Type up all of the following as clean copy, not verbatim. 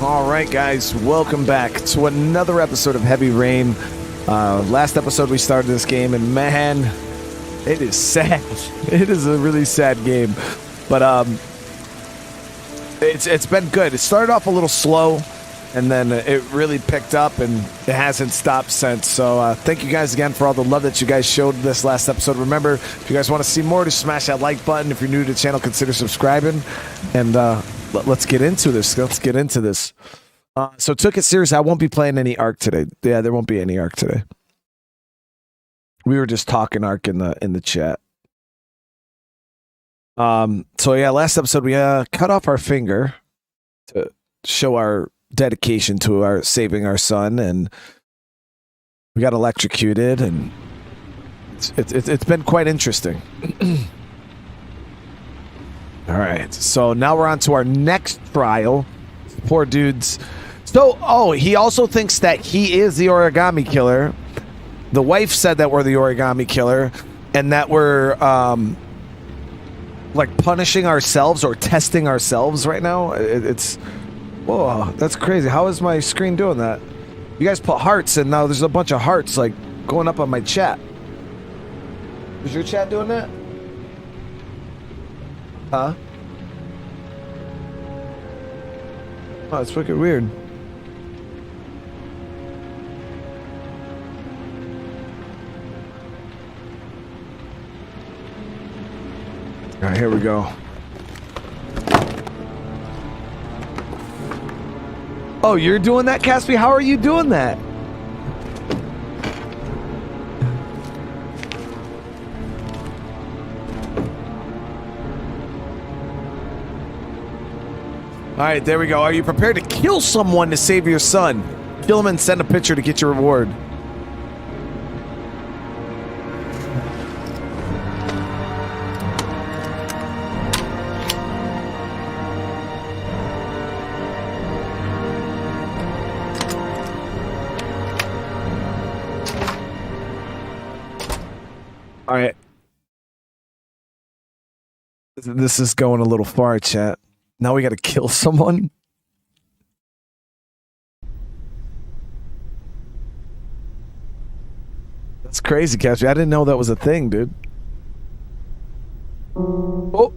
All right, guys, welcome back to another episode of Heavy Rain. Last episode we started this game, and man, it is sad. It is a really sad game, but it's been good. It started off a little slow, and then it really picked up, and it hasn't stopped since. So thank you guys again for all the love that you guys showed this last episode. Remember, if you guys want to see more, just smash that like button. If you're new to the channel, consider subscribing, and let's get into this. So took it serious. I won't be playing any Ark today. Yeah, there won't be any Ark today. We were just talking Ark in the chat. So yeah, last episode we cut off our finger to show our dedication to our saving our son, and we got electrocuted, and it's been quite interesting. All right, so now we're on to our next trial. Poor dudes. So, he also thinks that he is the Origami Killer. The wife said that we're the Origami Killer, and that we're like punishing ourselves or testing ourselves right now. Whoa, that's crazy. How is my screen doing that? You guys put hearts, and now there's a bunch of hearts like going up on my chat. Is your chat doing that? Huh? Oh, it's wicked weird. All right, here we go. Oh, you're doing that, Caspi? How are you doing that? All right, there we go. Are you prepared to kill someone to save your son? Kill him and send a picture to get your reward. All right. This is going a little far, chat. Now we gotta kill someone? That's crazy, Cassie. I didn't know that was a thing, dude. Oh!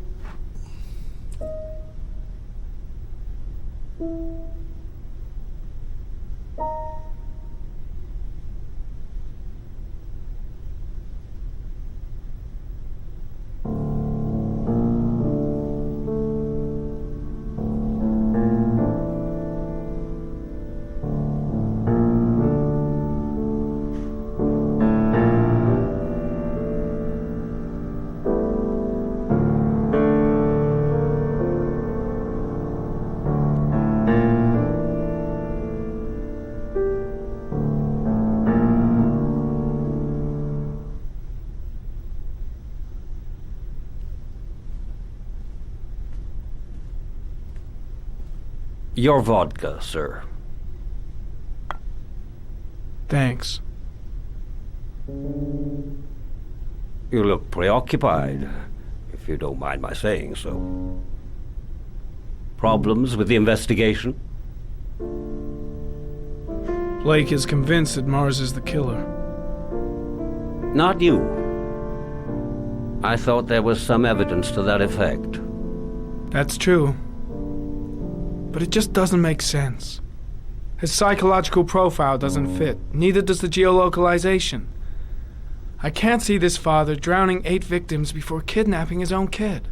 Your vodka, sir. Thanks. You look preoccupied, if you don't mind my saying so. Problems with the investigation? Blake is convinced that Mars is the killer. Not you. I thought there was some evidence to that effect. That's true. But it just doesn't make sense. His psychological profile doesn't fit. Neither does the geolocalization. I can't see this father drowning 8 victims before kidnapping his own kid.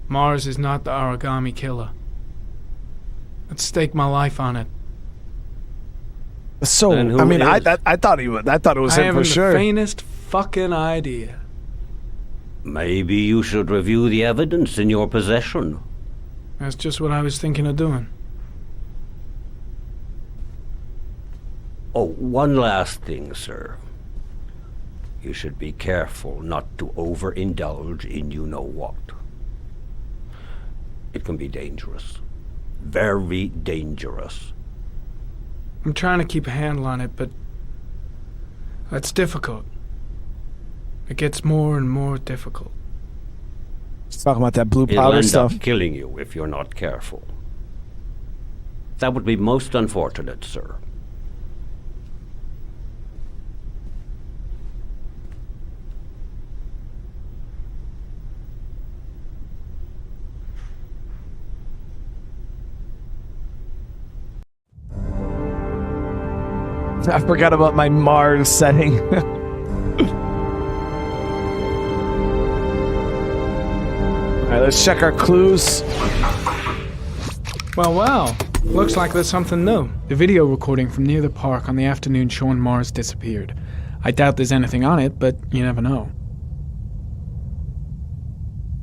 Mars is not the Origami Killer. I'd stake my life on it. So, I mean, I thought it was him for sure. I haven't the faintest fucking idea. Maybe you should review the evidence in your possession. That's just what I was thinking of doing. Oh, one last thing, sir. You should be careful not to overindulge in you-know-what. It can be dangerous. Very dangerous. I'm trying to keep a handle on it, but that's difficult. It gets more and more difficult. He's talking about that blue powder It'll end stuff. up killing you if you're not careful. That would be most unfortunate, sir. I forgot about my Mars setting. Alright, let's check our clues. Well. Looks like there's something new. The video recording from near the park on the afternoon Sean Mars disappeared. I doubt there's anything on it, but you never know.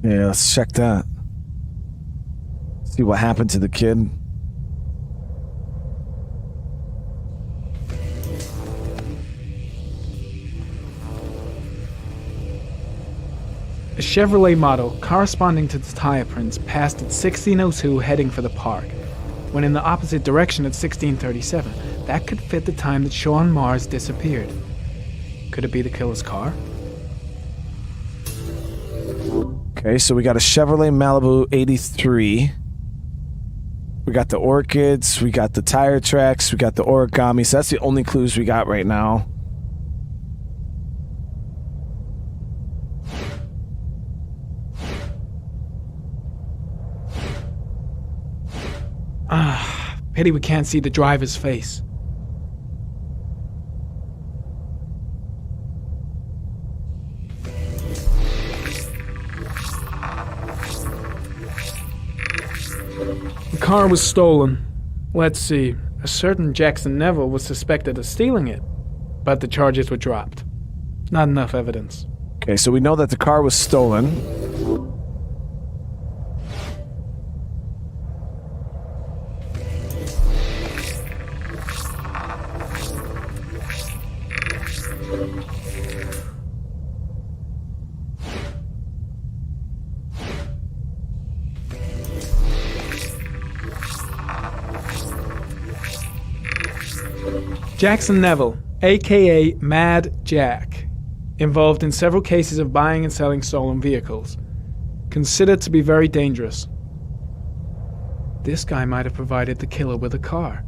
Yeah, let's check that. See what happened to the kid. A Chevrolet model corresponding to the tire prints passed at 16:02 heading for the park, when in the opposite direction at 16:37. That could fit the time that Sean Mars disappeared. Could it be the killer's car? Okay, so we got a Chevrolet Malibu 83. We got the orchids, we got the tire tracks, we got the origami. So that's the only clues we got right now. Pity we can't see the driver's face. The car was stolen. Let's see. A certain Jackson Neville was suspected of stealing it, but the charges were dropped. Not enough evidence. Okay, so we know that the car was stolen. Jackson Neville, aka Mad Jack, involved in several cases of buying and selling stolen vehicles. Considered to be very dangerous. This guy might have provided the killer with a car.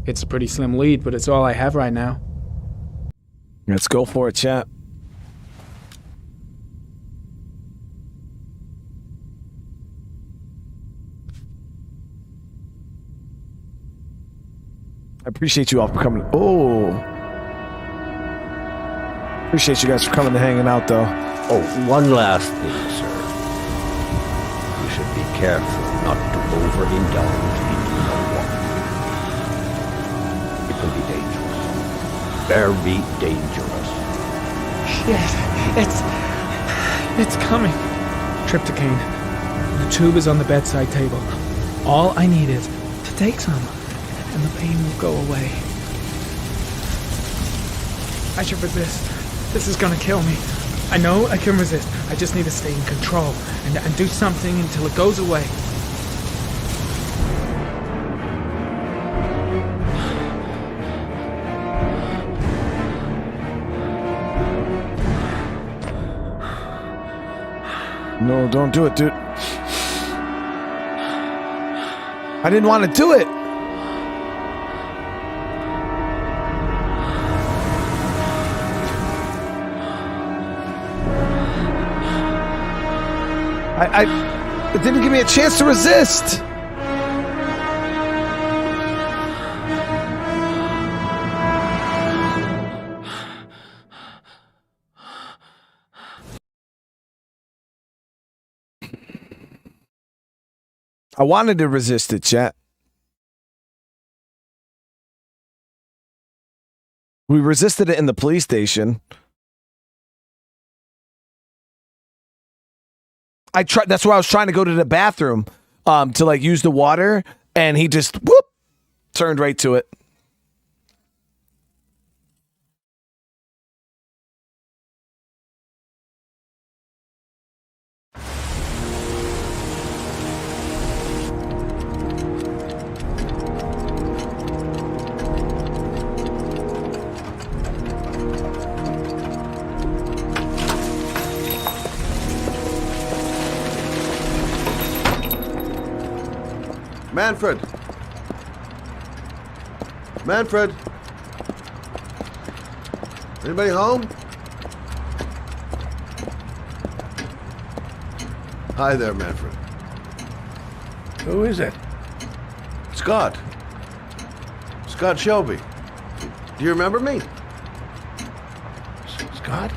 It's a pretty slim lead, but it's all I have right now. Let's go for it, chat. I appreciate you all for coming. Oh. Appreciate you guys for coming and hanging out, though. Oh, one last thing, sir. You should be careful not to overindulge in marijuana. It can be dangerous. Very dangerous. Shit, it's coming. Trypticane. The tube is on the bedside table. All I need is to take some, and the pain will go away. I should resist. This is gonna kill me. I know I can resist. I just need to stay in control and do something until it goes away. No, don't do it, dude. I didn't want to do it. It didn't give me a chance to resist. I wanted to resist it, chat. We resisted it in the police station. I tried. That's where I was trying to go to the bathroom, to like use the water, and he just whoop turned right to it. Manfred, Manfred? Anybody home? Hi there, Manfred. Who is it? Scott. Scott Shelby. Do you remember me? Scott?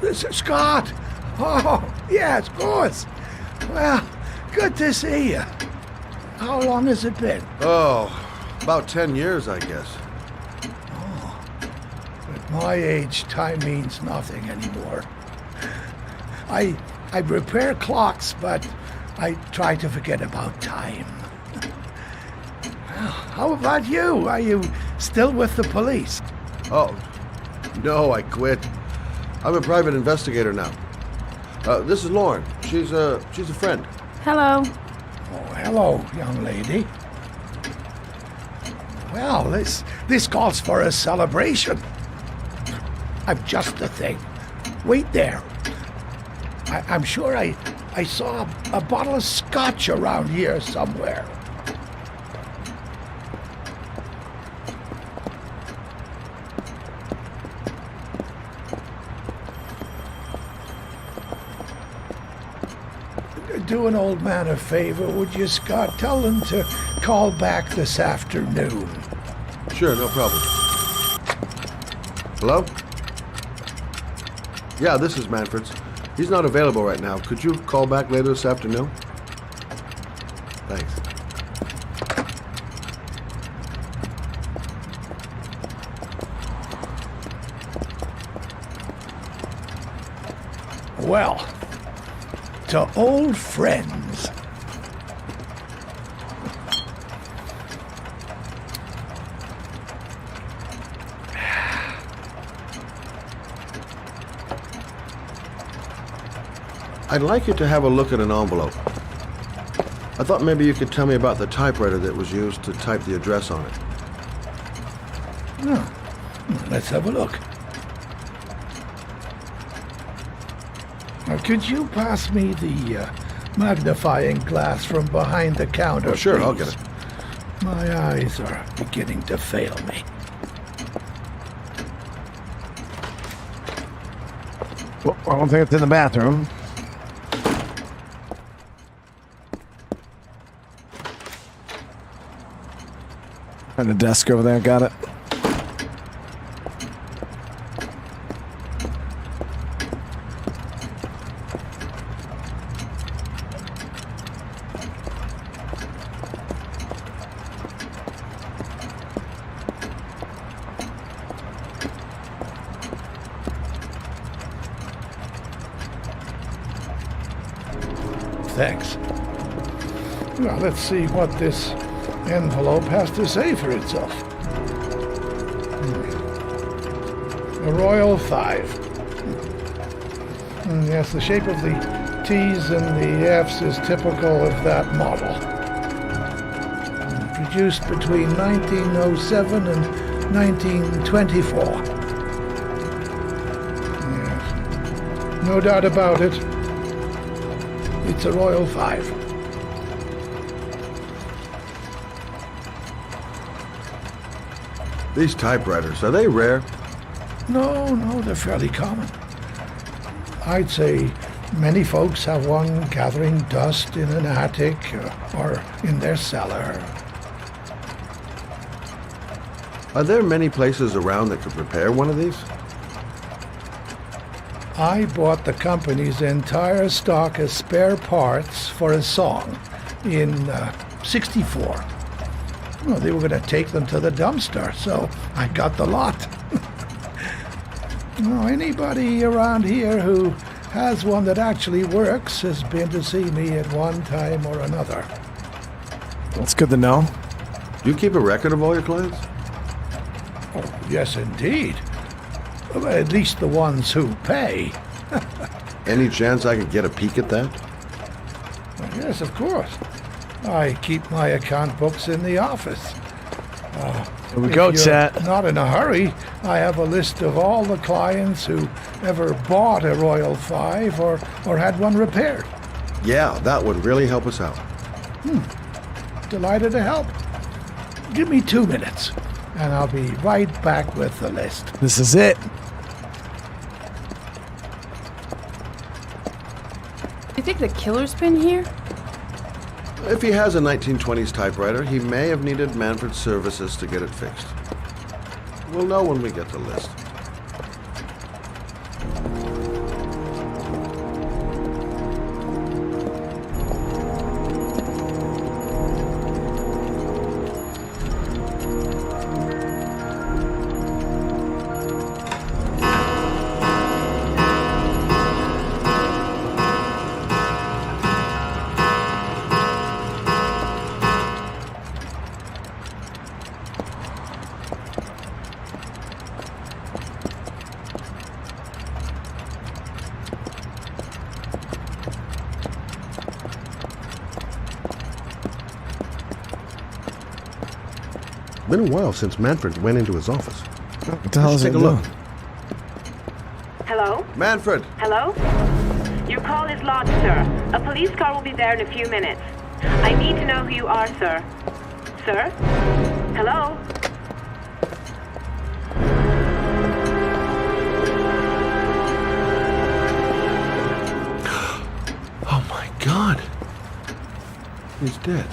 This is Scott! Oh, yes, of course. Well, good to see you. How long has it been? Oh, about 10 years, I guess. At my age, time means nothing anymore. I repair clocks, but I try to forget about time. Well, how about you? Are you still with the police? Oh, no, I quit. I'm a private investigator now. This is Lauren. She's a friend. Hello. Oh, hello, young lady. Well, this calls for a celebration. I'm just the thing. Wait there. I'm sure I saw a bottle of scotch around here somewhere. Do an old man a favor, would you, Scott? Tell him to call back this afternoon. Sure, no problem. Hello? Yeah, this is Manfred's. He's not available right now. Could you call back later this afternoon? Thanks. Well, to old friends. I'd like you to have a look at an envelope. I thought maybe you could tell me about the typewriter that was used to type the address on it. Oh, let's have a look. Now, could you pass me the magnifying glass from behind the counter, Oh, sure, please? I'll get it. My eyes are beginning to fail me. Well, I don't think it's in the bathroom. On the desk over there, got it. Thanks. Well, let's see what this envelope has to say for itself. A Royal 5. Yes, the shape of the T's and the F's is typical of that model. Produced between 1907 and 1924. Yes. No doubt about it. It's a Royal 5. These typewriters, are they rare? No, they're fairly common. I'd say many folks have one gathering dust in an attic or in their cellar. Are there many places around that could repair one of these? I bought the company's entire stock of spare parts for a song in '64. Well, they were going to take them to the dumpster, so I got the lot. Well, anybody around here who has one that actually works has been to see me at one time or another. That's good to know. Do you keep a record of all your clients? Oh, yes, indeed. Well, at least the ones who pay. Any chance I could get a peek at that? Well, yes, of course. I keep my account books in the office. Here we go, If you're chat. not in a hurry, I have a list of all the clients who ever bought a Royal 5 or had one repaired. Yeah, that would really help us out. Delighted to help. Give me 2 minutes, and I'll be right back with the list. This is it. You think the killer's been here? If he has a 1920s typewriter, he may have needed Manfred's services to get it fixed. We'll know when we get the list. Been a while since Manfred went into his office. What the hell is it Take a look. doing? Hello? Manfred! Hello? Your call is lodged, sir. A police car will be there in a few minutes. I need to know who you are, sir. Sir? Hello? Oh my God! He's dead.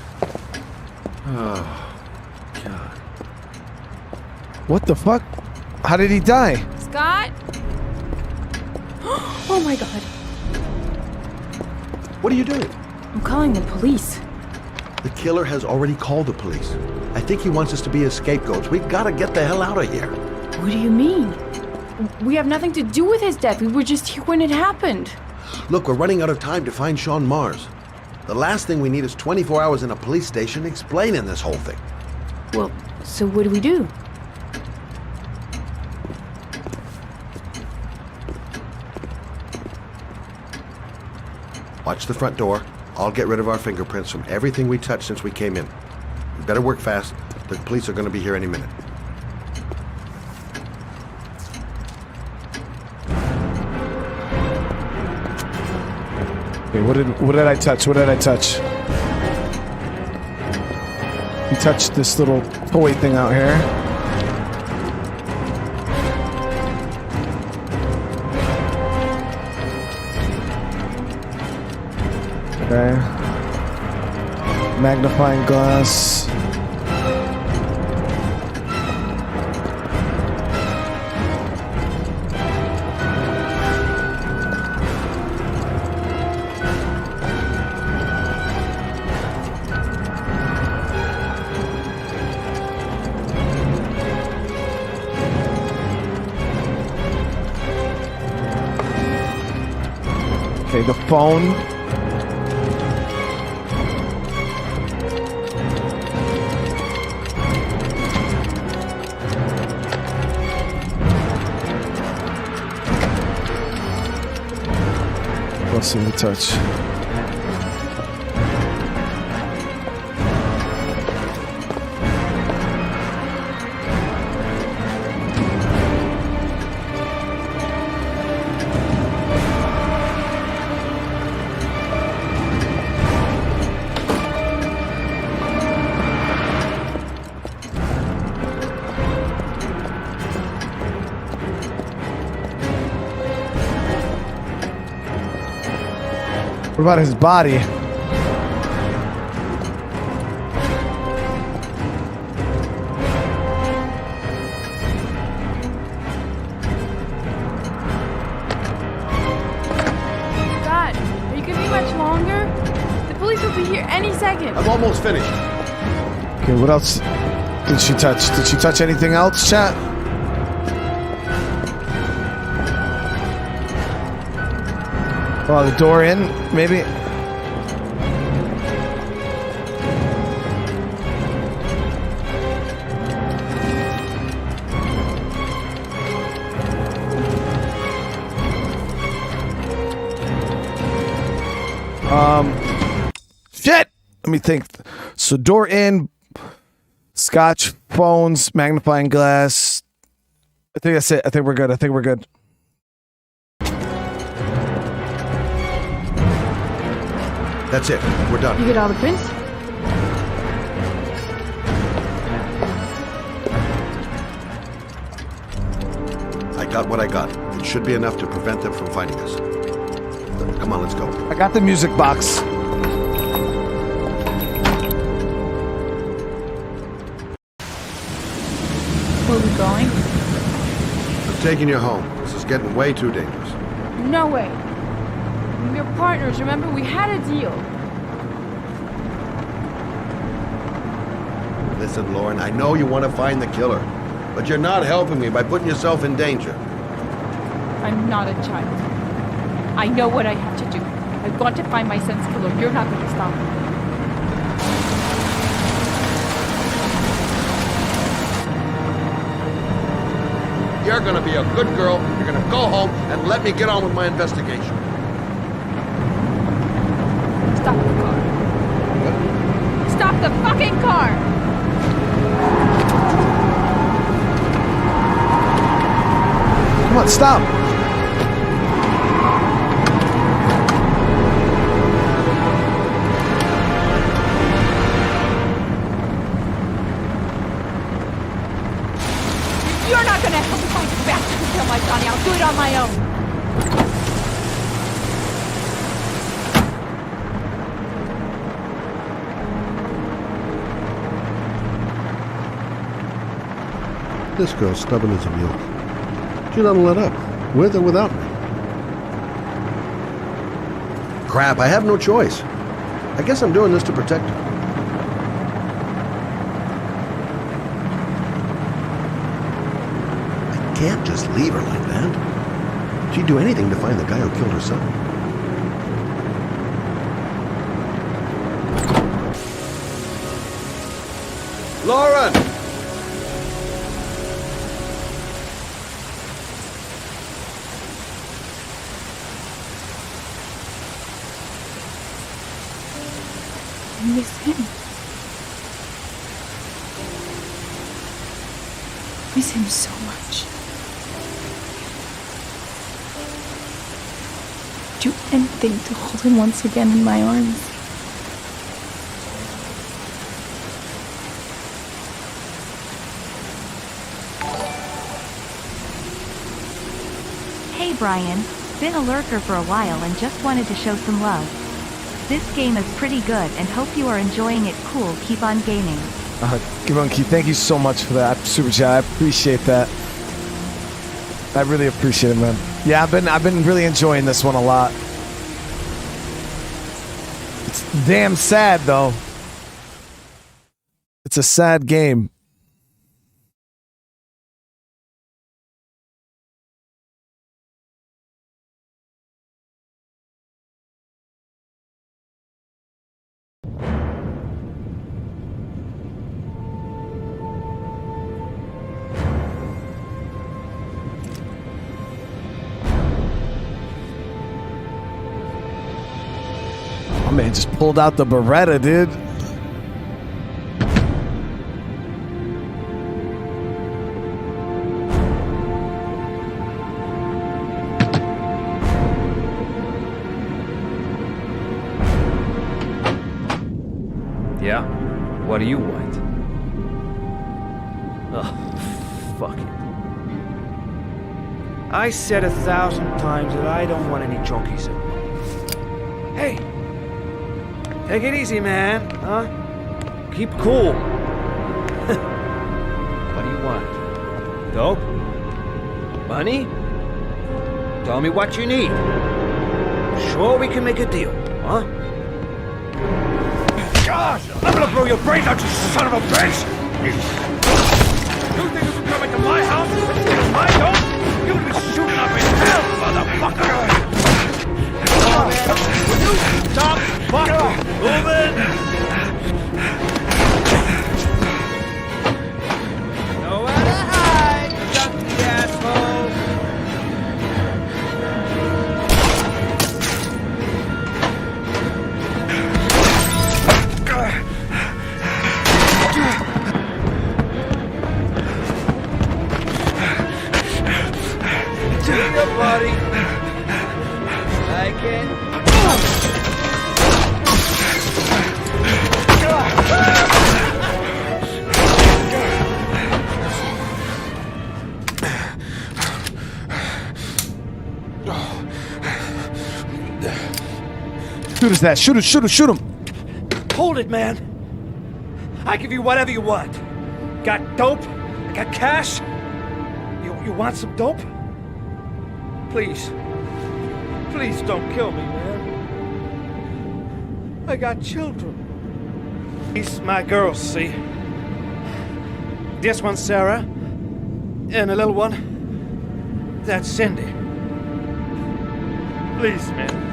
Oh, God. What the fuck? How did he die? Scott? Oh my god. What are you doing? I'm calling the police. The killer has already called the police. I think he wants us to be his scapegoats. We've got to get the hell out of here. What do you mean? We have nothing to do with his death. We were just here when it happened. Look, we're running out of time to find Sean Mars. The last thing we need is 24 hours in a police station explaining this whole thing. Well, so what do we do? Watch the front door. I'll get rid of our fingerprints from everything we touched since we came in. We better work fast. The police are going to be here any minute. Okay, what did I touch? What did I touch? He touched this little toy thing out here. Okay. Magnifying glass. Okay, the phone. What's in the touch? What about his body? Scott, are you gonna be much longer? The police will be here any second. I'm almost finished. Okay, what else did she touch? Did she touch anything else, chat? Oh, the door in, maybe? Shit! Let me think. So door in, scotch, phones, magnifying glass. I think that's it. I think we're good. I think we're good. That's it. We're done. You get all the prints? got what I got. It should be enough to prevent them from finding us. Come on, let's go. I got the music box. Where are we going? I'm taking you home. This is getting way too dangerous. No way. We're partners, remember? We had a deal. Listen, Lauren, I know you want to find the killer, but you're not helping me by putting yourself in danger. I'm not a child. I know what I have to do. I've got to find my son's killer. You're not going to stop me. You're going to be a good girl. You're going to go home and let me get on with my investigation. Stop the car. What? Stop the fucking car! Come on, stop. You're not going to help me find the bastard who killed my Johnny. I'll do it on my own. This girl's stubborn as a mule. She doesn't let up, with or without me. Crap, I have no choice. I guess I'm doing this to protect her. I can't just leave her like that. She'd do anything to find the guy who killed her son. Lauren! I miss him. Miss him so much. Do anything to hold him once again in my arms. Hey Brian, been a lurker for a while and just wanted to show some love. This game is pretty good and hope you are enjoying it. Cool, keep on gaming. Monkey, thank you so much for that super chat. I appreciate that. I really appreciate it, man. Yeah, I've been really enjoying this one a lot. It's damn sad though. It's a sad game. Man, just pulled out the Beretta, dude. Yeah? What do you want? Oh, fuck it. I said 1,000 times that I don't want any junkies in. Hey! Take it easy, man, huh? Keep cool. What do you want? Dope? Money? Tell me what you need. Sure we can make a deal, huh? Gosh! I'm gonna blow your brains out, you son of a bitch! You think you can come into my house and steal my dope? You'll be shooting up in hell, motherfucker! Will you stop fucking moving? Nowhere to hide, junkie asshole. See you, buddy. Like it? Shoot his ass. Shoot him, shoot him, shoot him. Hold it, man. I give you whatever you want. Got dope? Got cash? You want some dope? Please. Please don't kill me, man. I got children. These my girls, see? This one's Sarah. And the little one, that's Cindy. Please, man.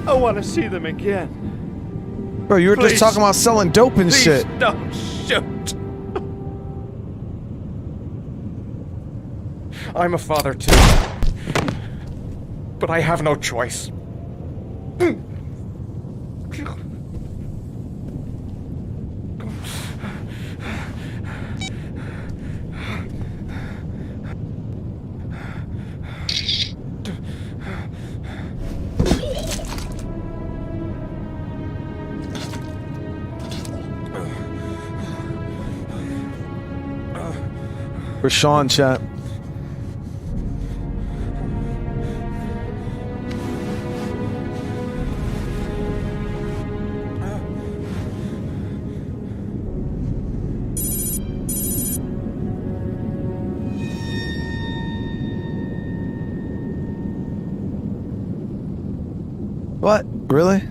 I want to see them again. Bro, you were just talking about selling dope and shit. Please don't shoot. I'm a father too. But I have no choice. For Sean, chat. What? Really?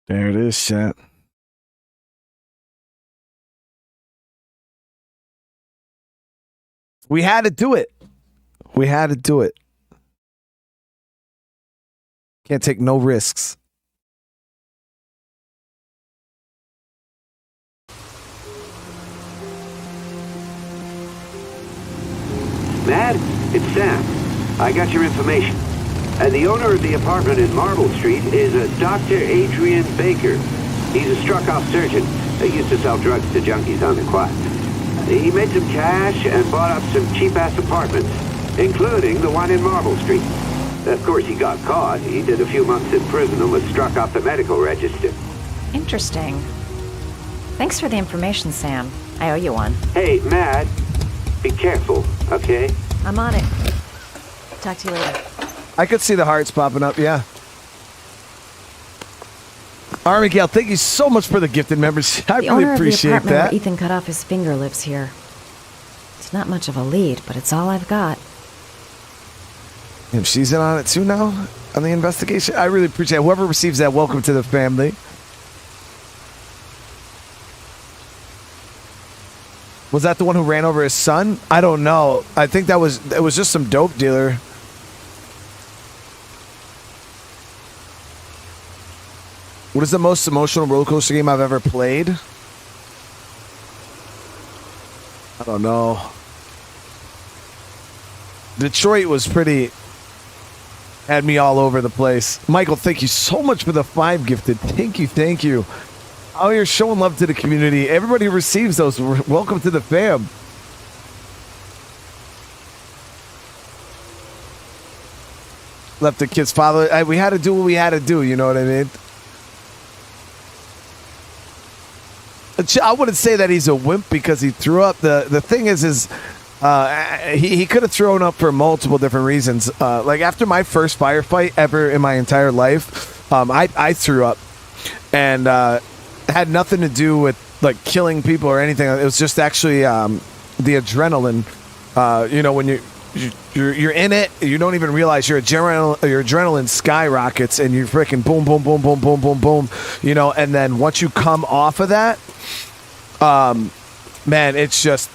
There it is, chat. We had to do it. We had to do it. Can't take no risks. Matt, it's Sam. I got your information. And the owner of the apartment in Marble Street is a Dr. Adrian Baker. He's a struck-off surgeon. He used to sell drugs to junkies on the quad. He made some cash and bought up some cheap-ass apartments, including the one in Marble Street. Of course, he got caught. He did a few months in prison and was struck off the medical register. Interesting. Thanks for the information, Sam. I owe you one. Hey, Matt, be careful, okay? I'm on it. Talk to you later. I could see the hearts popping up, yeah. Army Gal, thank you so much for the gifted members. I the really owner appreciate of the apartment that. where Ethan cut off his finger lives here. It's not much of a lead, but it's all I've got. And she's in on it too now on the investigation. I really appreciate it. Whoever receives that, welcome to the family. Was that the one who ran over his son? I don't know. I think it was just some dope dealer. What is the most emotional roller coaster game I've ever played? I don't know. Detroit was pretty... had me all over the place. Michael, thank you so much for the 5 gifted. Thank you, thank you. Oh, you're showing love to the community. Everybody who receives those, welcome to the fam. Left the kid's father. We had to do what we had to do, you know what I mean? I wouldn't say that he's a wimp because he threw up. The thing is He could have thrown up for multiple different reasons. Like after my first firefight ever in my entire life, I threw up, and it had nothing to do with like killing people or anything. It was just actually the adrenaline. When you're in it, you don't even realize your adrenaline skyrockets, and you're freaking boom, boom, boom, boom, boom, boom, boom. And then once you come off of that, man, it's just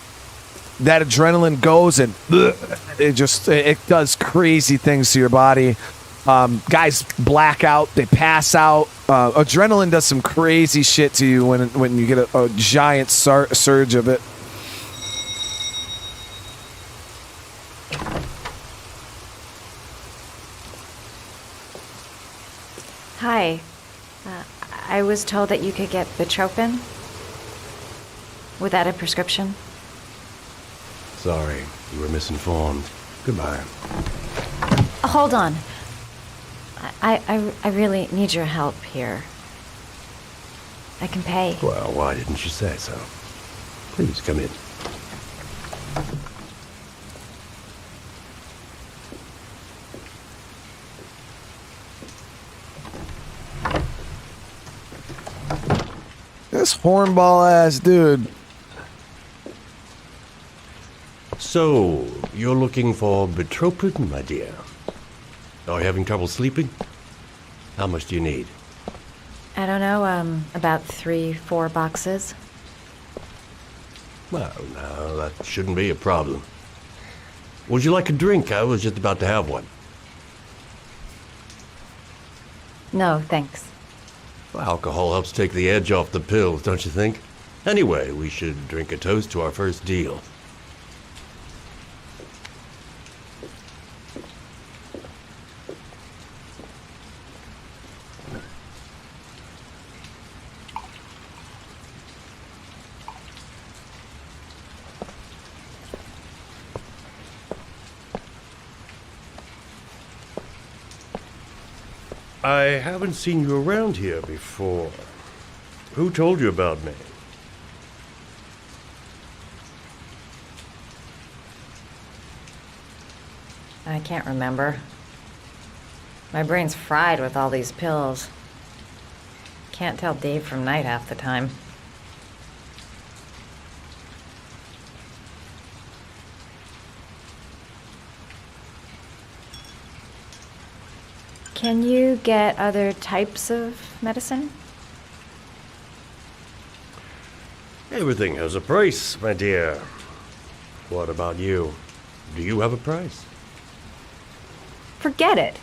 that adrenaline goes and it does crazy things to your body. Guys black out, they pass out. Adrenaline does some crazy shit to you when you get a giant surge of it. Hi. I was told that you could get Bitropin without a prescription. Sorry, you were misinformed. Goodbye. Hold on. I really need your help here. I can pay. Well, why didn't you say so? Please come in. This hornball ass dude. So, you're looking for Bitropin, my dear? Are you having trouble sleeping? How much do you need? I don't know, about 3-4 boxes. Well, no, that shouldn't be a problem. Would you like a drink? I was just about to have one. No, thanks. Well, alcohol helps take the edge off the pills, don't you think? Anyway, we should drink a toast to our first deal. I haven't seen you around here before. Who told you about me? I can't remember. My brain's fried with all these pills. Can't tell day from night half the time. Can you get other types of medicine? Everything has a price, my dear. What about you? Do you have a price? Forget it.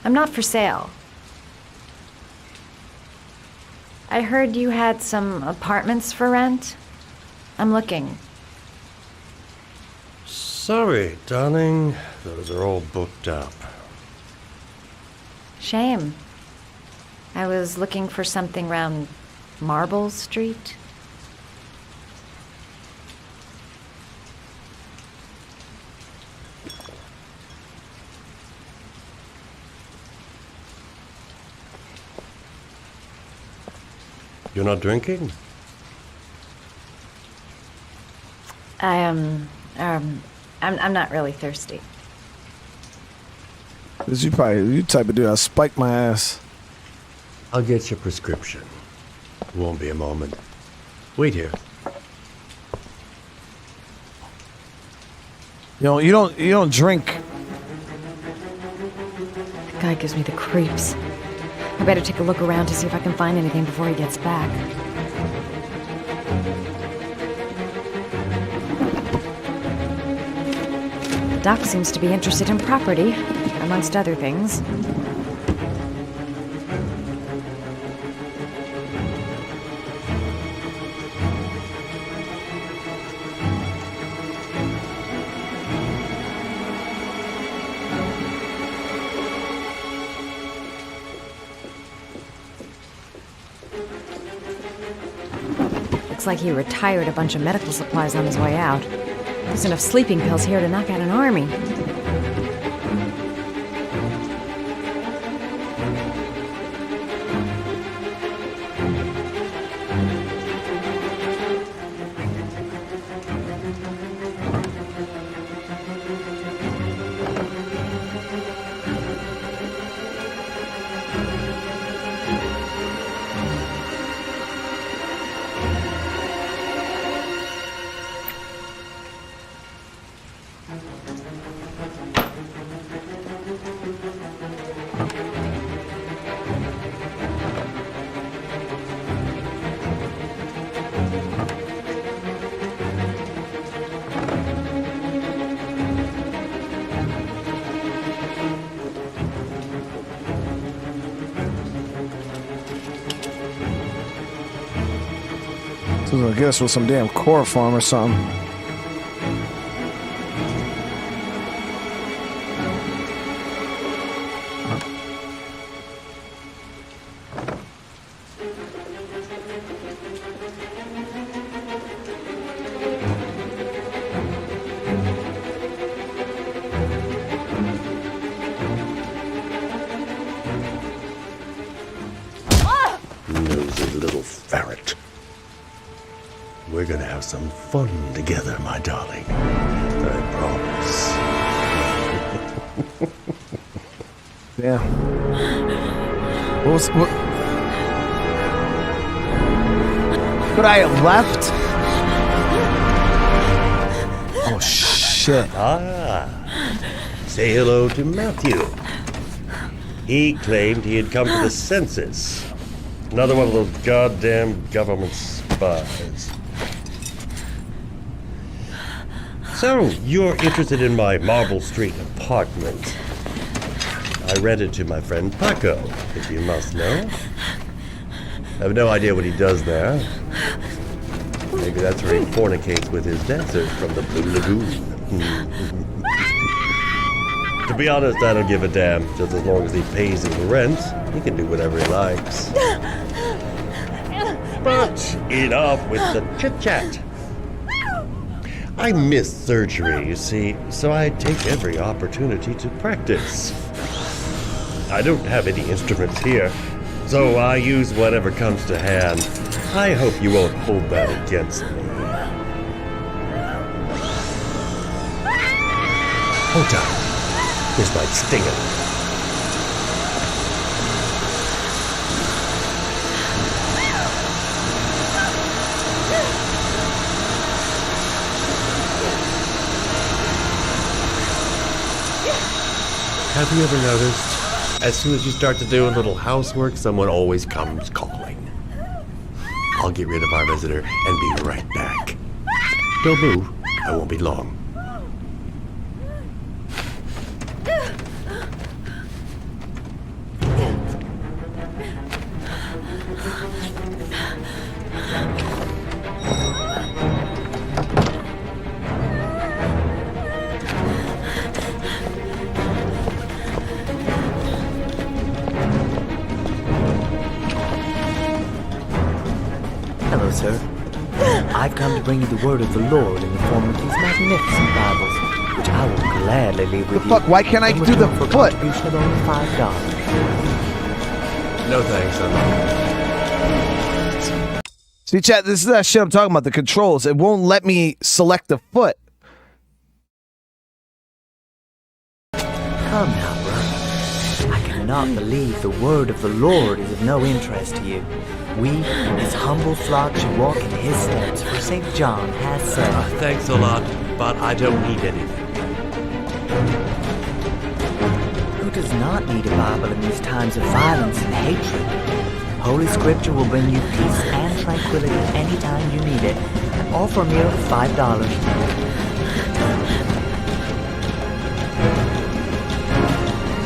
I'm not for sale. I heard you had some apartments for rent. I'm looking. Sorry, darling. Those are all booked up. Shame. I was looking for something around Marble Street. You're not drinking? I'm not really thirsty. Cause you type of dude, I'll spike my ass. I'll get your prescription. Won't be a moment. Wait here. You don't drink. That guy gives me the creeps. I better take a look around to see if I can find anything before he gets back. The doc seems to be interested in property, amongst other things. Looks like he retired a bunch of medical supplies on his way out. There's enough sleeping pills here to knock out an army. This is gonna get us with some damn core farm or something. Nosy little ferret. We're gonna have some fun together, my darling. I promise. Yeah. What? But I left? Oh, shit. Say hello to Matthew. He claimed he had come to the census. Another one of those goddamn government spies. So, you're interested in my Marble Street apartment. I rented to my friend Paco, if you must know. I have no idea what he does there. Maybe that's where he fornicates with his dancers from the Blue Lagoon. To be honest, I don't give a damn. Just as long as he pays his rent, he can do whatever he likes. But enough with the chit-chat. I missed surgery, you see, so I take every opportunity to practice. I don't have any instruments here, so I use whatever comes to hand. I hope you won't hold that against me. Hold on. This might sting him. Have you ever noticed, as soon as you start to do a little housework, someone always comes calling? I'll get rid of our visitor and be right back. Don't move. I won't be long. Hello, sir. I've come to bring you the word of the Lord in the form of these magnificent Bibles, which I will gladly leave with you. Fuck, why can't I do the foot? Contribution of only $5. No thanks, I'm See, chat, this is that shit I'm talking about, the controls. It won't let me select the foot. Come now, brother. I cannot believe the word of the Lord is of no interest to you. We, his humble flock, should walk in his steps, for St. John has said. Thanks a lot, but I don't need anything. Who does not need a Bible in these times of violence and hatred? Holy Scripture will bring you peace and tranquility anytime you need it, all for a mere $5.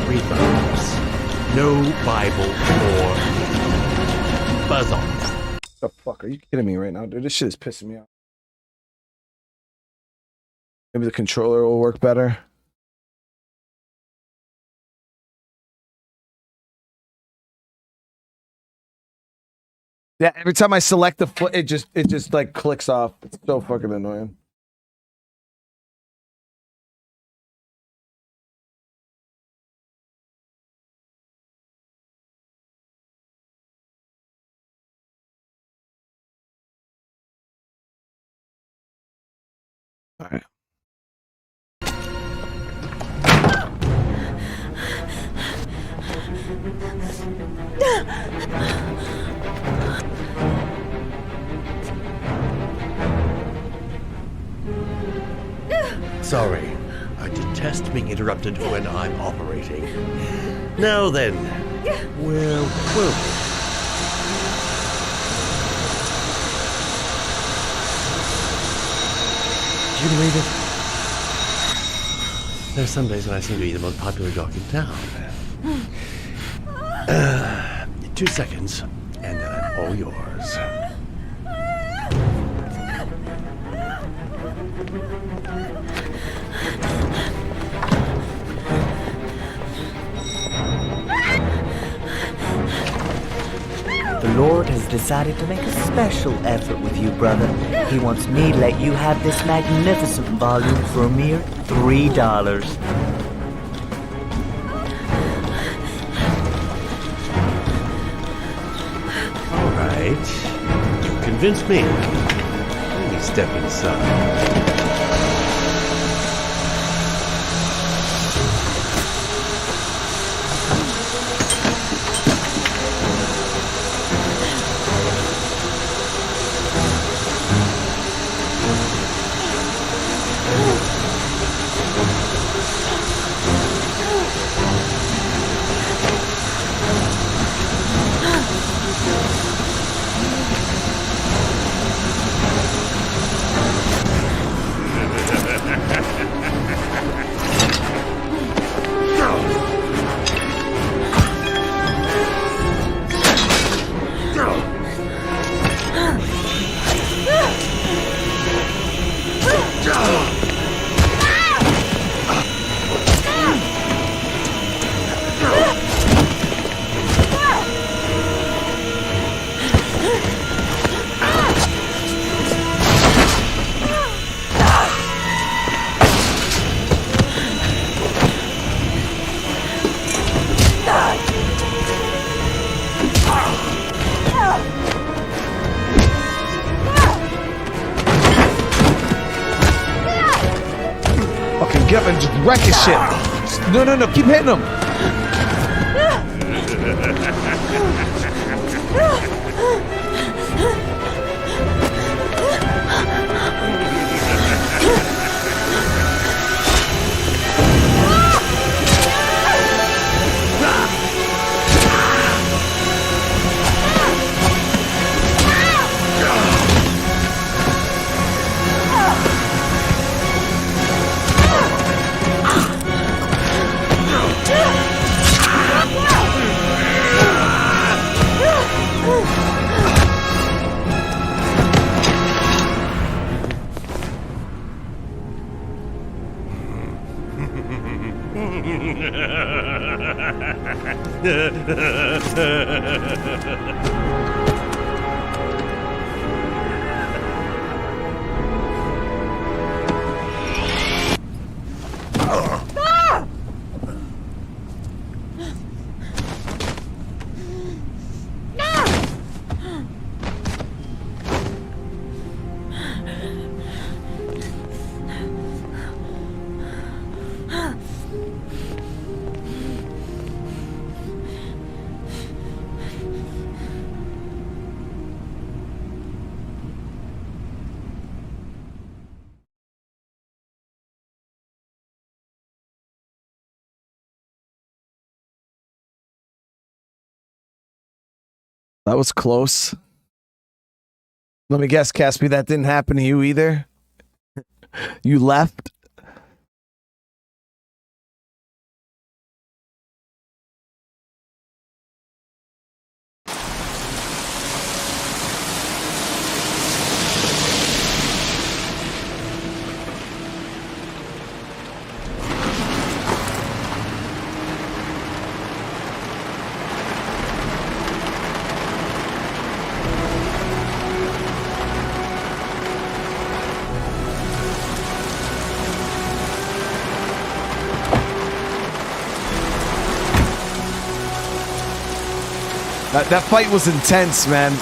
$3. No Bible or buzz off. The fuck, are you kidding me right now, dude? This shit is pissing me off. Maybe the controller will work better. Yeah, every time I select the foot, it just like clicks off. It's so fucking annoying. All right. Sorry. I detest being interrupted when I'm operating. Now then, where were we? Did you believe it? There's some days when I seem to be the most popular dog in town. 2 seconds, and then I'm all yours. The Lord has decided to make a special effort with you, brother. He wants me to let you have this magnificent volume for a mere $3. All right. You convinced me. Let me step inside. Get him and just wreck his shit. No, keep hitting him. That was close. Let me guess, Caspi, that didn't happen to you either? You left? That fight was intense, man.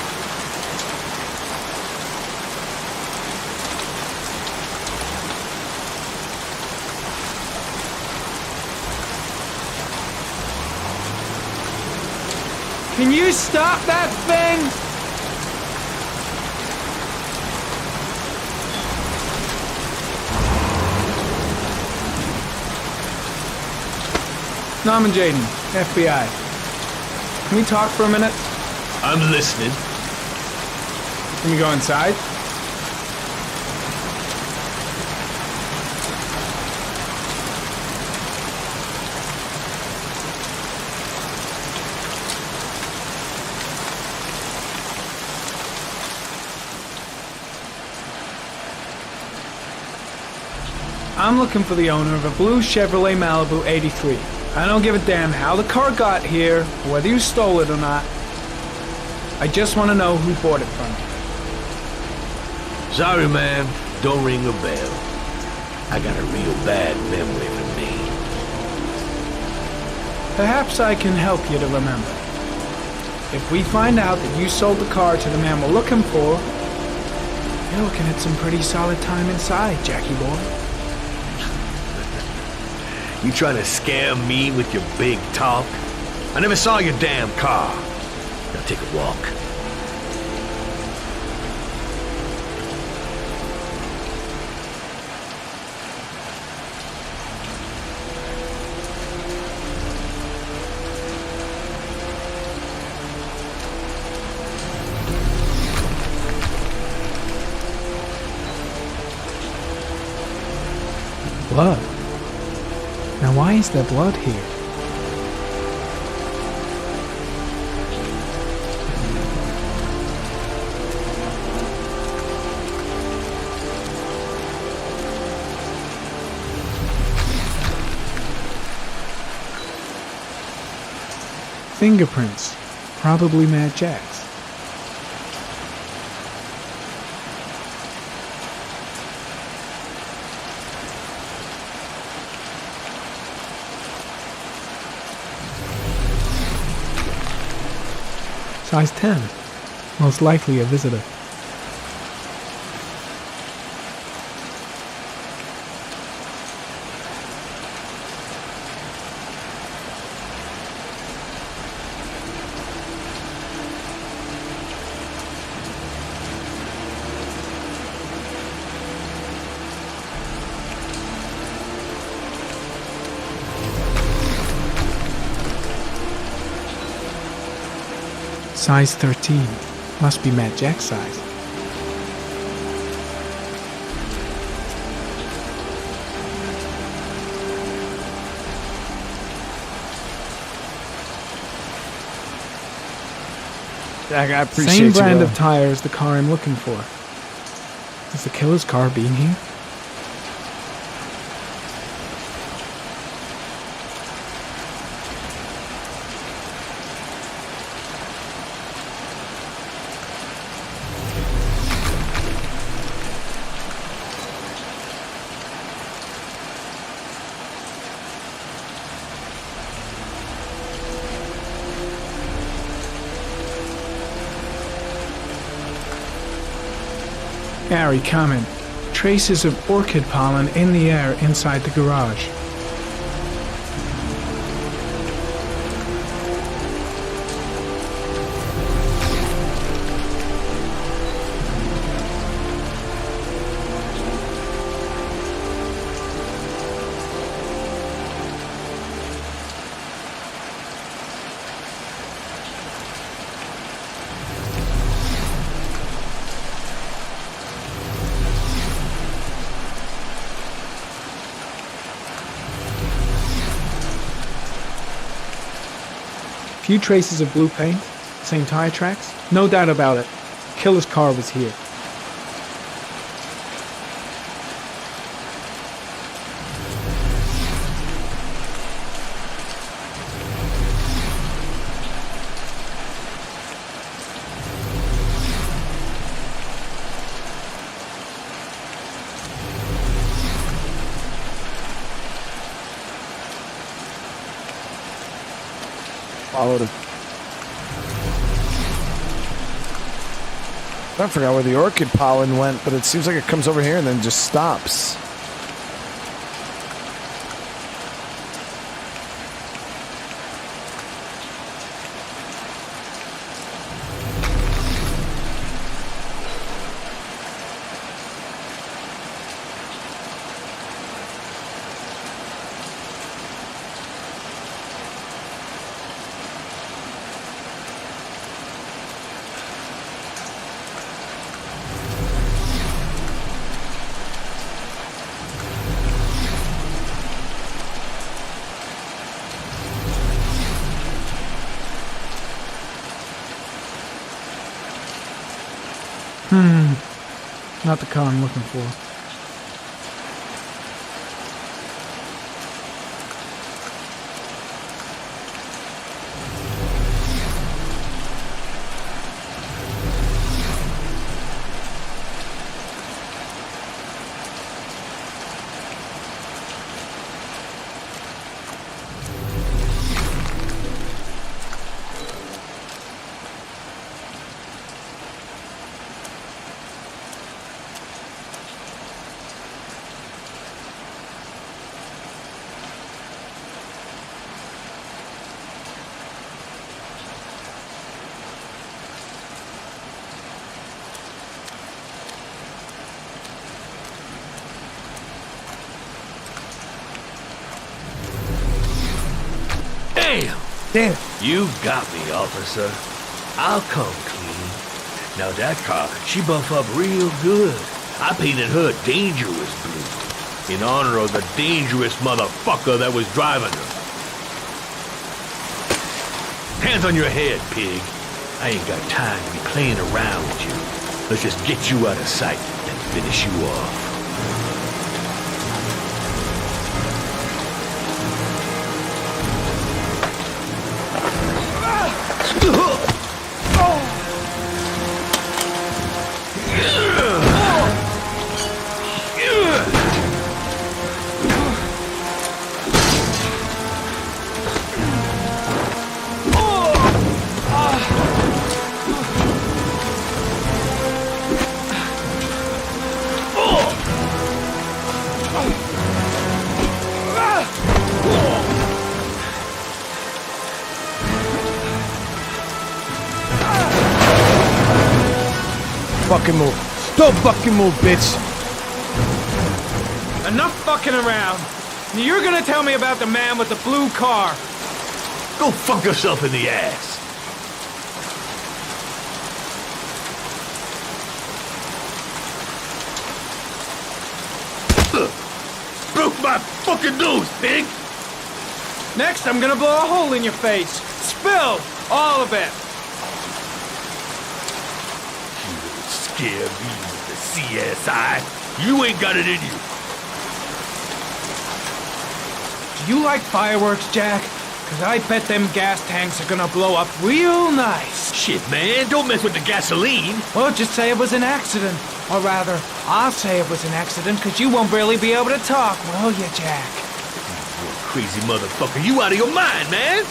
Can you stop that thing? Norman Jaden, FBI. Can we talk for a minute? I'm listening. Can we go inside? I'm looking for the owner of a blue Chevrolet Malibu 83. I don't give a damn how the car got here, or whether you stole it or not. I just want to know who bought it from you. Sorry, man. Don't ring a bell. I got a real bad memory for names. Perhaps I can help you to remember. If we find out that you sold the car to the man we're looking for, you're looking at some pretty solid time inside, Jackie boy. You trying to scam me with your big talk? I never saw your damn car. Now take a walk. Blood. Now why is there blood here? Fingerprints. Probably Mad Jack's. Size 10. Most likely a visitor. Size 13. Must be Matt Jack's size. I appreciate Same you, brand of tire as the car I'm looking for. Is the killer's car being here? Harry, comment. Traces of orchid pollen in the air inside the garage. Few traces of blue paint, same tire tracks. No doubt about it. Killer's car was here. Followed it. I forgot where the orchid pollen went, but it seems like it comes over here and then just stops. Not the car I'm looking for. Damn. You got me, officer. I'll come clean. Now that car, she buff up real good. I painted her dangerous blue in honor of the dangerous motherfucker that was driving her. Hands on your head, pig. I ain't got time to be playing around with you. Let's just get you out of sight and finish you off. Fucking move. Don't fucking move, bitch. Enough fucking around. You're gonna tell me about the man with the blue car. Go fuck yourself in the ass. Broke my fucking nose, pig! Next, I'm gonna blow a hole in your face. Spill all of it. Scare me with the CSI. You ain't got it in you. Do you like fireworks, Jack? Cause I bet them gas tanks are gonna blow up real nice. Shit, man, don't mess with the gasoline. Well, just say it was an accident. Or rather, I'll say it was an accident cause you won't really be able to talk, will you, Jack? You crazy motherfucker. You out of your mind, man.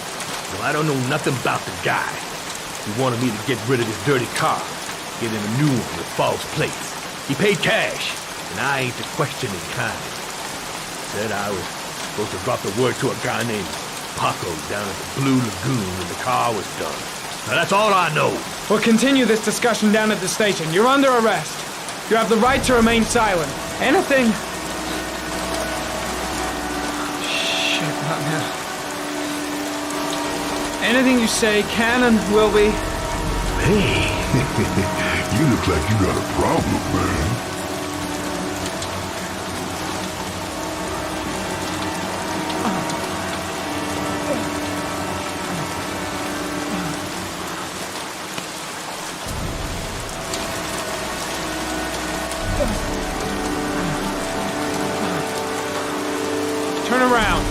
Well, I don't know nothing about the guy. He wanted me to get rid of this dirty car. Get him a new one with false plates. He paid cash, and I ain't the questioning kind. Said I was supposed to drop the word to a guy named Paco down at the Blue Lagoon when the car was done. Now that's all I know. We'll continue this discussion down at the station. You're under arrest. You have the right to remain silent. Anything... Shit, not now. Anything you say can and will be... Hey, you look like you got a problem, man. Turn around.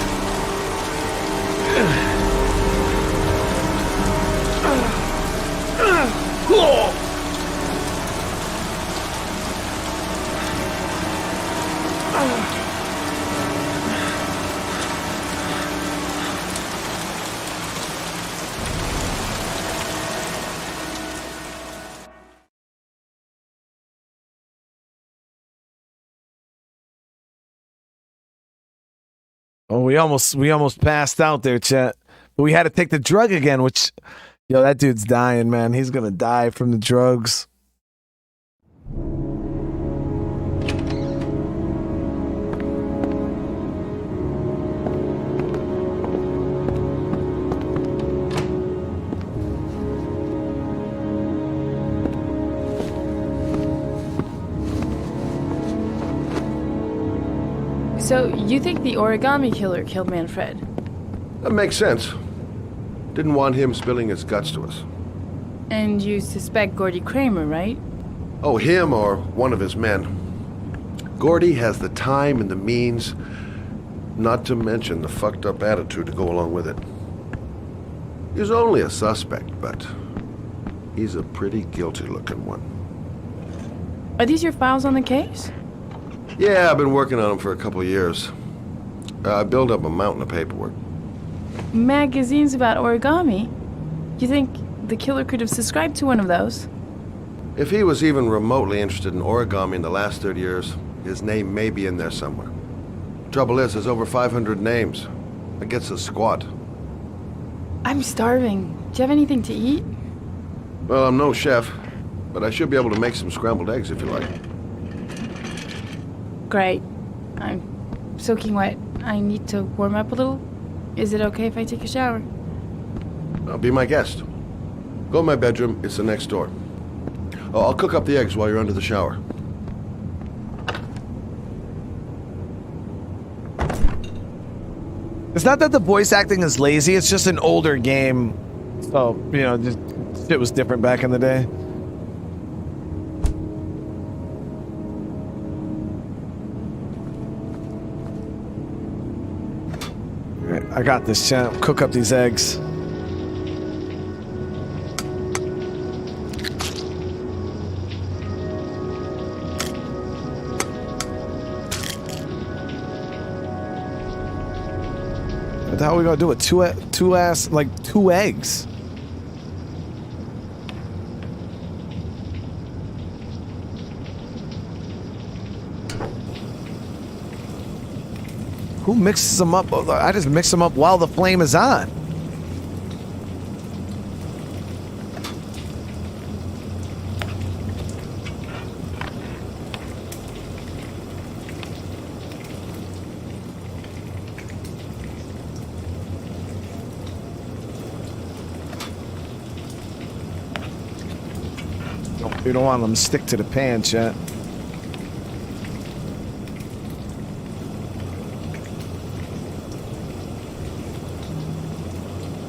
Oh, we almost passed out there, chat. But we had to take the drug again, which, yo, that dude's dying, man. He's gonna die from the drugs. So, you think the Origami Killer killed Manfred? That makes sense. Didn't want him spilling his guts to us. And you suspect Gordy Kramer, right? Oh, him or one of his men. Gordy has the time and the means, not to mention the fucked up attitude to go along with it. He's only a suspect, but he's a pretty guilty looking one. Are these your files on the case? Yeah, I've been working on him for a couple years. I built up a mountain of paperwork. Magazines about origami? You think the killer could have subscribed to one of those? If he was even remotely interested in origami in the last 30 years, his name may be in there somewhere. Trouble is, there's over 500 names. That gets us squat. I'm starving. Do you have anything to eat? Well, I'm no chef, but I should be able to make some scrambled eggs if you like. Great. I'm soaking wet. I need to warm up a little. Is it okay if I take a shower? Be my guest. Go in my bedroom. It's the next door. Oh, I'll cook up the eggs while you're under the shower. It's not that the voice acting is lazy, it's just an older game. So, you know, just shit was different back in the day. Alright, I got this, champ. Cook up these eggs. What the hell are we gonna do with two eggs? Who mixes them up? I just mix them up while the flame is on. You don't want them to stick to the pan, chat.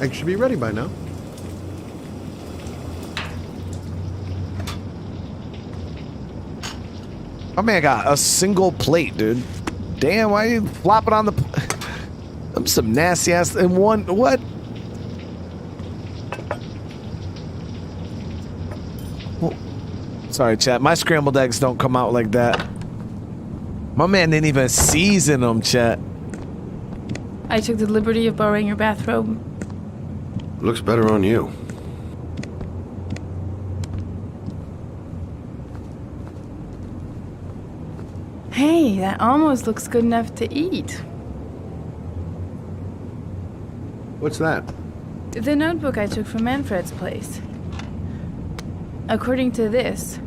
Eggs should be ready by now. Oh man, I got a single plate, dude. Damn, why are you flopping on the... I'm some nasty ass... And one... What? Sorry, chat. My scrambled eggs don't come out like that. My man didn't even season them, chat. I took the liberty of borrowing your bathrobe. Looks better on you. Hey, that almost looks good enough to eat. What's that? The notebook I took from Manfred's place. According to this,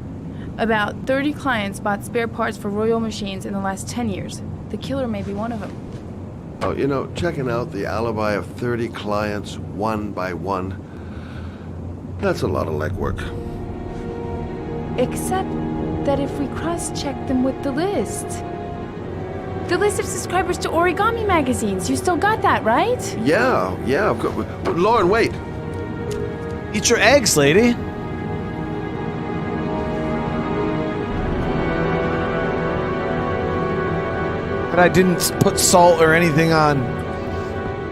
about 30 clients bought spare parts for Royal machines in the last 10 years. The killer may be one of them. Oh, you know, checking out the alibi of 30 clients one by one, that's a lot of legwork. Except that if we cross-check them with the list of subscribers to Origami magazines, you still got that, right? Yeah, of course. Lauren, wait. Eat your eggs, lady. But I didn't put salt or anything on.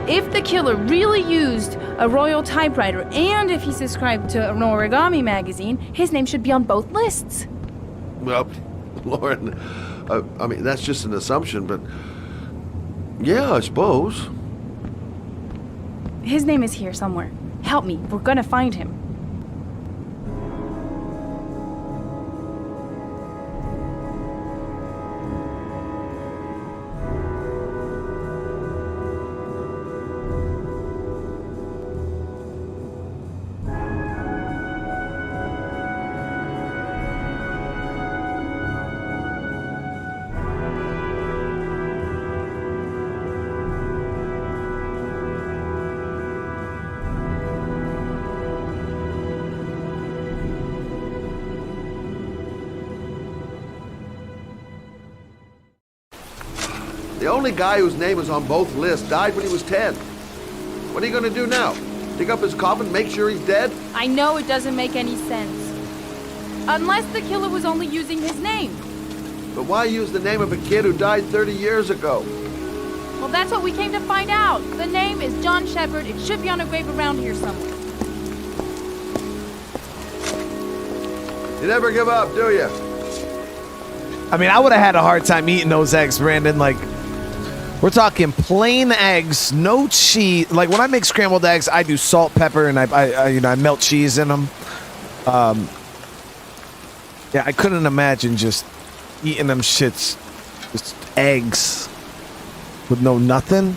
If the killer really used a Royal typewriter and if he subscribed to an Origami magazine, his name should be on both lists. Well, Lauren, I mean, that's just an assumption, but yeah, I suppose. His name is here somewhere. Help me, we're gonna find him. The only guy whose name is on both lists died when he was 10. What are you going to do now? Dig up his coffin, make sure he's dead? I know it doesn't make any sense. Unless the killer was only using his name. But why use the name of a kid who died 30 years ago? Well, that's what we came to find out. The name is John Shepard. It should be on a grave around here somewhere. You never give up, do you? I mean, I would have had a hard time eating those eggs, Brandon. Like, we're talking plain eggs, no cheese. Like, when I make scrambled eggs, I do salt, pepper, and I melt cheese in them. Yeah, I couldn't imagine just eating them shits, just eggs with no nothing.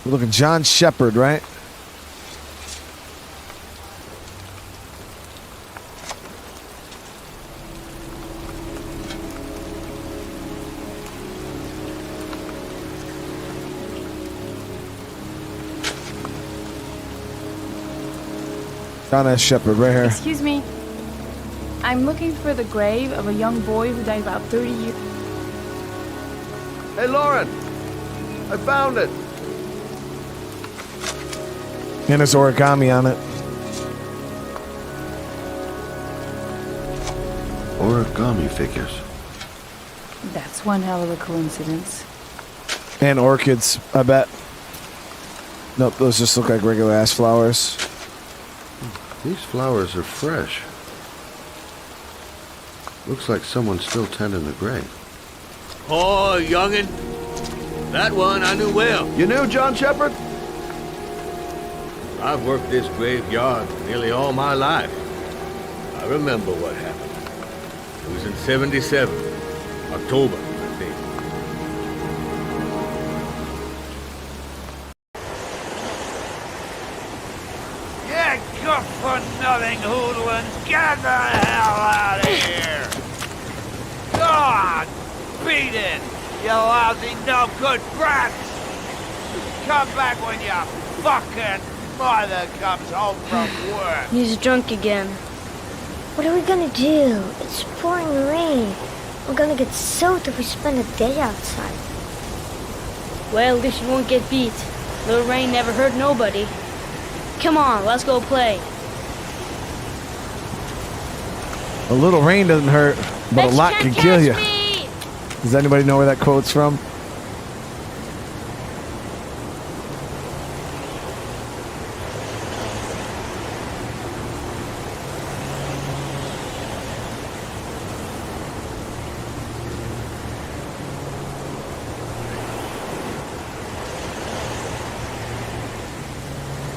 We're looking John Shepard, right? Donna Shepherd, right here. Excuse me. I'm looking for the grave of a young boy who died about 30 years. Hey, Lauren! I found it! And there's origami on it. Origami figures. That's one hell of a coincidence. And orchids, I bet. Nope, those just look like regular ass flowers. These flowers are fresh. Looks like someone's still tending the grave. Oh, youngin'. That one I knew well. You knew John Shepherd? I've worked this graveyard nearly all my life. I remember what happened. It was in 77. October, I think. Yeah, good for nothing hoodlums. Get the hell out of here! God, beat it, you lousy no good brats! Come back when your fucking mother comes home from work. He's drunk again. What are we gonna do? It's pouring rain. We're gonna get soaked if we spend a day outside. Well, at least you won't get beat. Little rain never hurt nobody. Come on, let's go play. A little rain doesn't hurt, but a lot can kill you. Me. Does anybody know where that quote's from?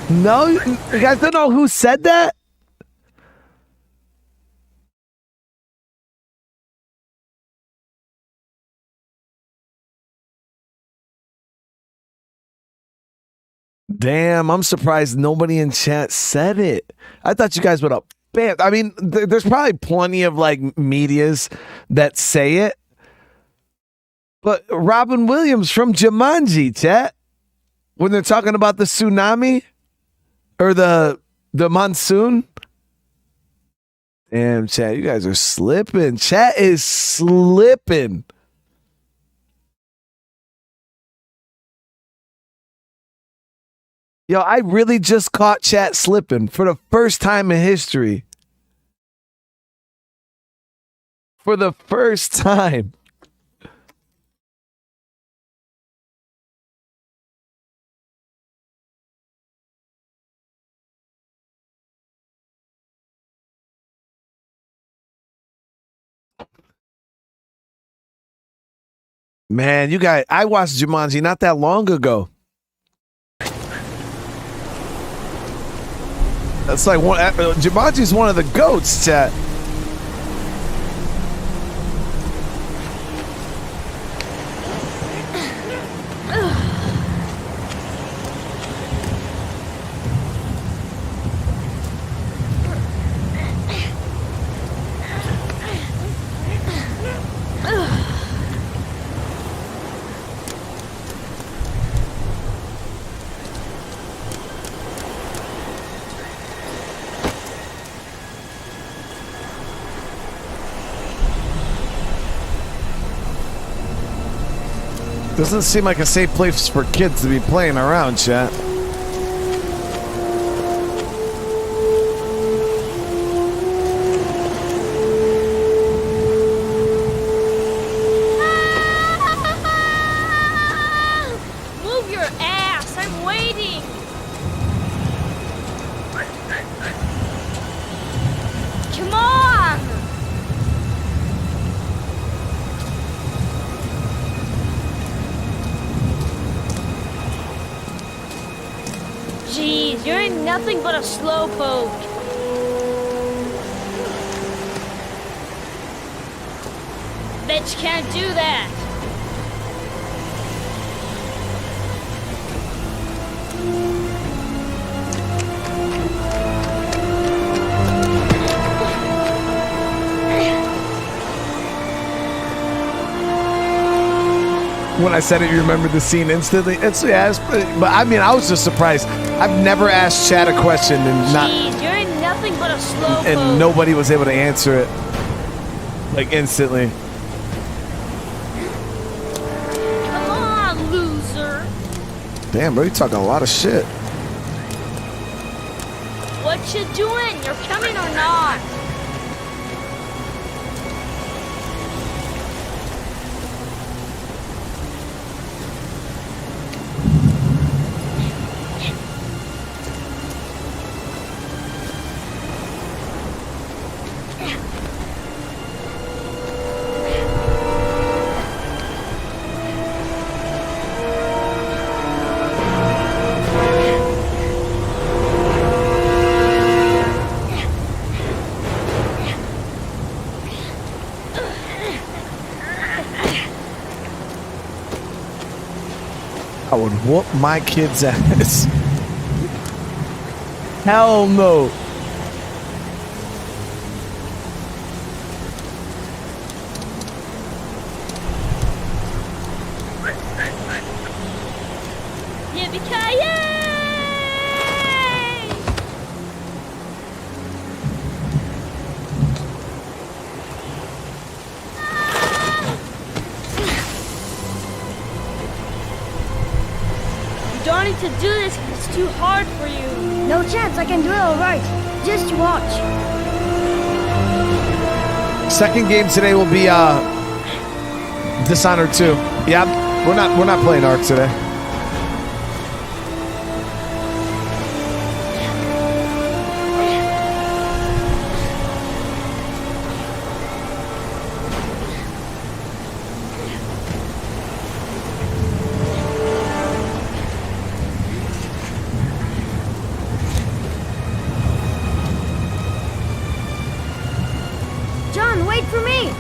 No, you guys don't know who said that? Damn, I'm surprised nobody in chat said it. I thought you guys would have. Bam. I mean, there's probably plenty of like medias that say it. But Robin Williams from Jumanji, chat, when they're talking about the tsunami or the monsoon. Damn, chat, you guys are slipping. Chat is slipping. Yo, I really just caught chat slipping for the first time in history. For the first time. Man, you guys, I watched Jumanji not that long ago. That's like one. Jumanji's one of the goats, chat. Doesn't seem like a safe place for kids to be playing around, chat. Move your ass, I'm waiting. Come on. Jeez, you're nothing but a slowpoke. Bet you can't do that. When I said it, you remembered the scene instantly. But I mean, I was just surprised. I've never asked chat a question and not. Jeez, you're nothing but a slow and pose. nobody was able to answer it like instantly. Come on, loser. Damn, bro, you talking a lot of shit. What you doing? You're coming or not? I would whoop my kid's ass. Hell no. Yippee-ki-yay! You don't need to do this 'cause it's too hard for you. No chance, I can do it alright. Just watch. Second game today will be Dishonored 2. Yeah, we're not playing Ark today. John, wait for me.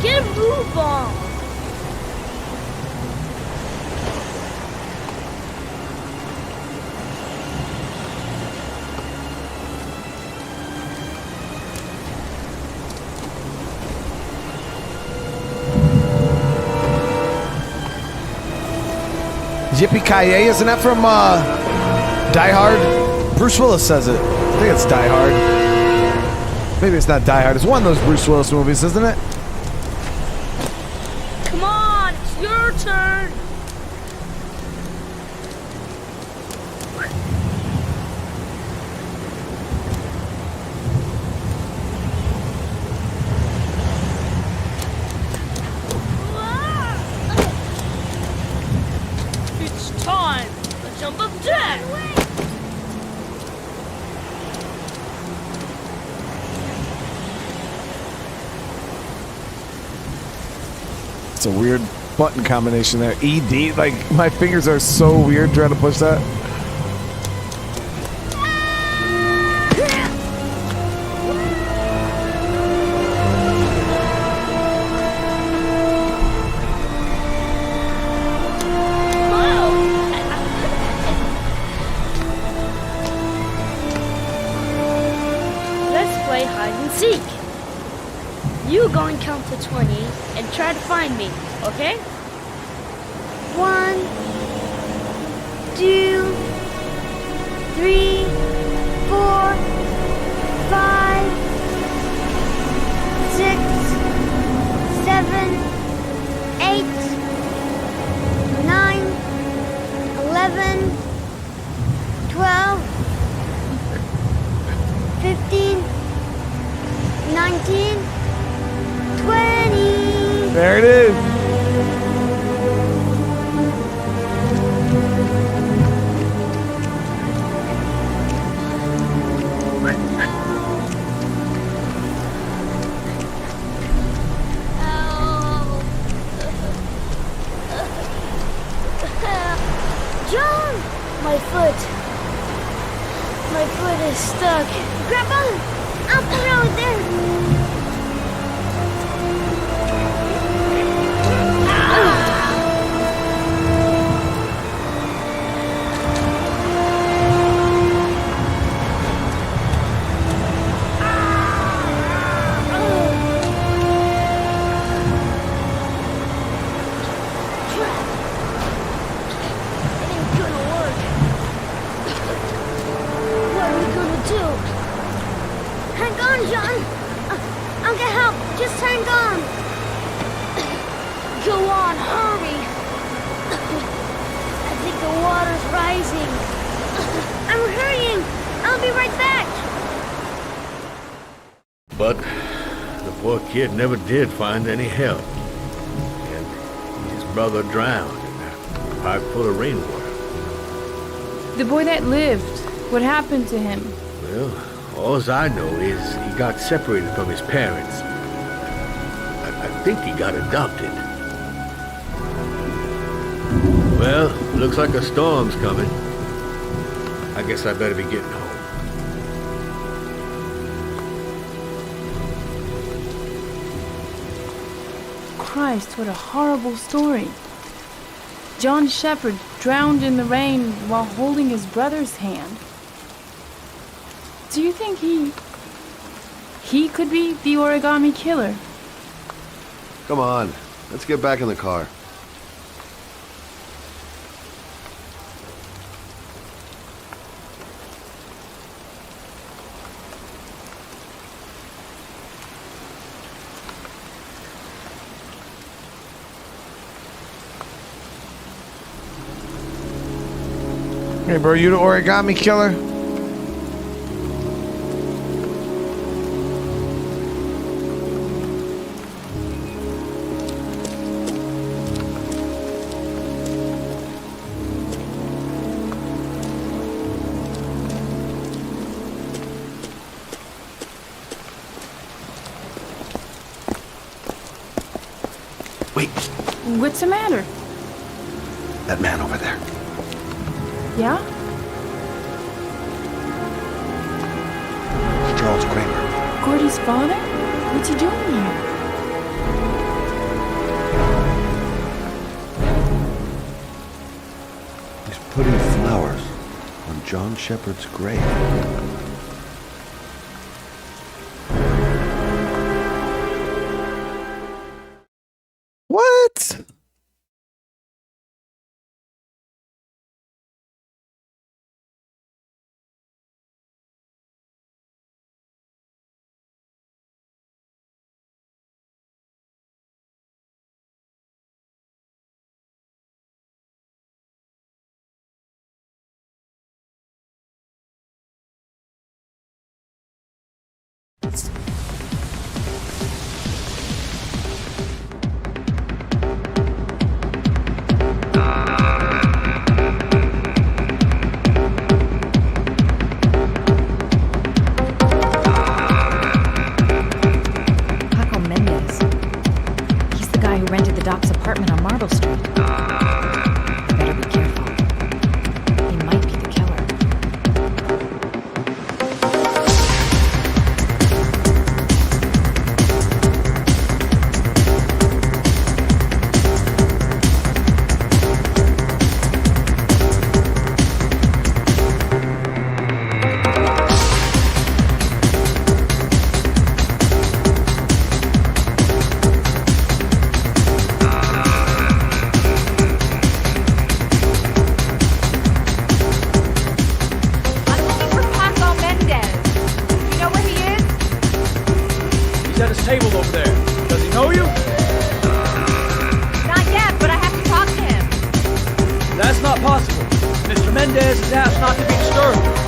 Get a move on. Yippee-ki-yay, isn't that from Die Hard? Bruce Willis says it. I think it's Die Hard. Maybe it's not Die Hard. It's one of those Bruce Willis movies, isn't it? Come on, it's your turn. It's time to jump up deck. It's a weird button combination there. ED, like my fingers are so weird trying to push that. Let's play hide and seek. You go and count to 20 and try to find me, okay? 1, 2, 3, 4, 5, 6, 7, 8, 9, 11, 12, 15, 19, 20. There it is. John! My foot. My foot is stuck. Grab on! I'll put it over there. What are we gonna do? I'm gone. Go on, hurry. I think the water's rising. I'm hurrying. I'll be right back. But the poor kid never did find any help. And his brother drowned in a pipe full of rainwater. The boy that lived, what happened to him? Well, all I know is he got separated from his parents. I think he got adopted. Well, looks like a storm's coming. I guess I better be getting home. Christ, what a horrible story. John Shepherd drowned in the rain while holding his brother's hand. Do you think he could be the Origami Killer? Come on, let's get back in the car. Hey, bro, you the Origami Killer? Wait, What's the matter? that man over there. Yeah? Charles Kramer. Gordy's father? What's he doing here? He's putting flowers on John Shepherd's grave. What? Paco Mendez. He's the guy who rented the Doc's apartment on Marble Street. I better be careful. He might be the killer. He's at his table over there. Does he know you? Not yet, but I have to talk to him. That's not possible. Mr. Mendez has asked not to be disturbed.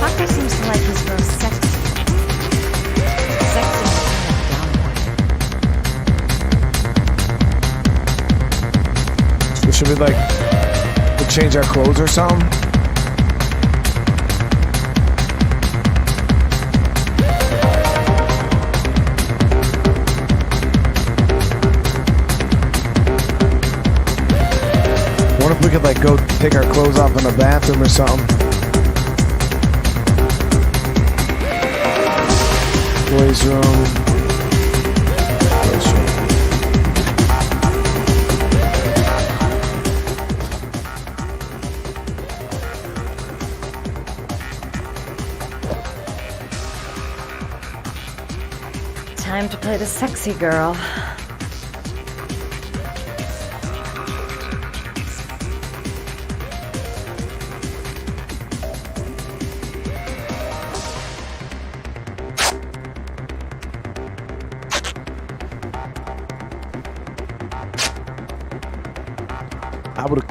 Paco seems to like his girls sexy. Sexy So should we, like, change our clothes or something? We could like go take our clothes off in the bathroom or something. Boys' room. Boys' room. Time to play the sexy girl.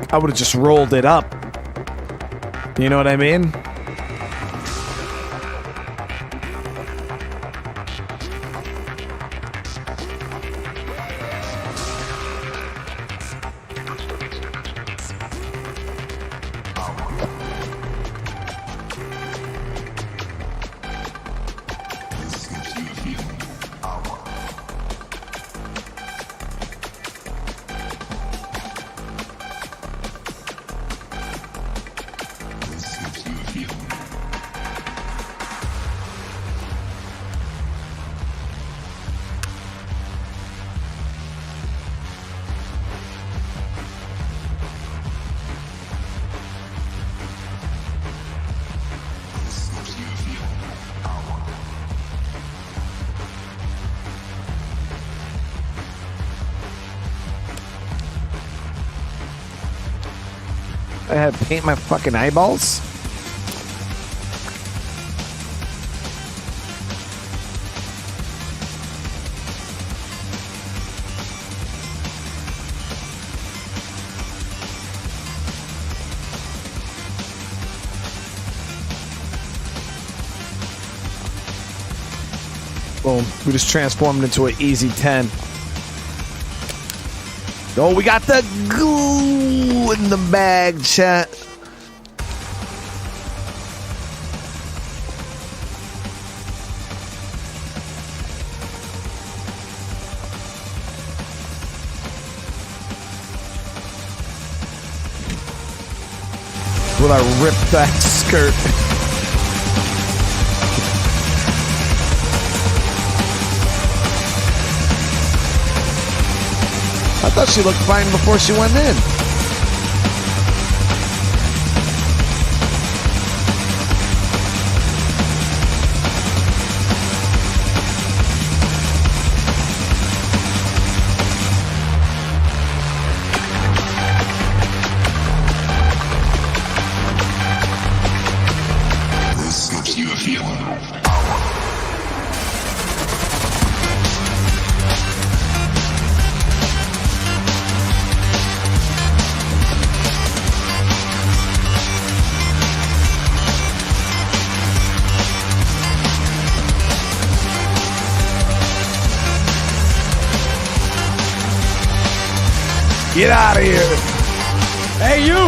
I would have just rolled it up. You know what I mean? I had to paint my fucking eyeballs. Boom. We just transformed into an easy 10. Oh, we got the glue in the bag, chat. Will I rip that skirt? I thought she looked fine before she went in. This gives you a feeling of Get out of here. Hey, you!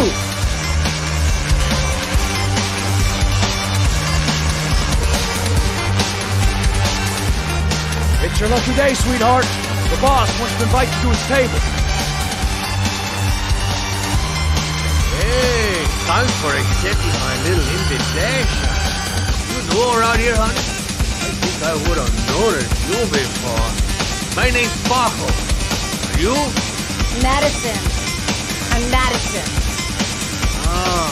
It's your lucky day, sweetheart. The boss wants to invite you to his table. Hey, thanks for accepting my little invitation. You new around here, honey? I think I would have noticed you before. My name's Paco. Are you? Madison. I'm Madison. Ah,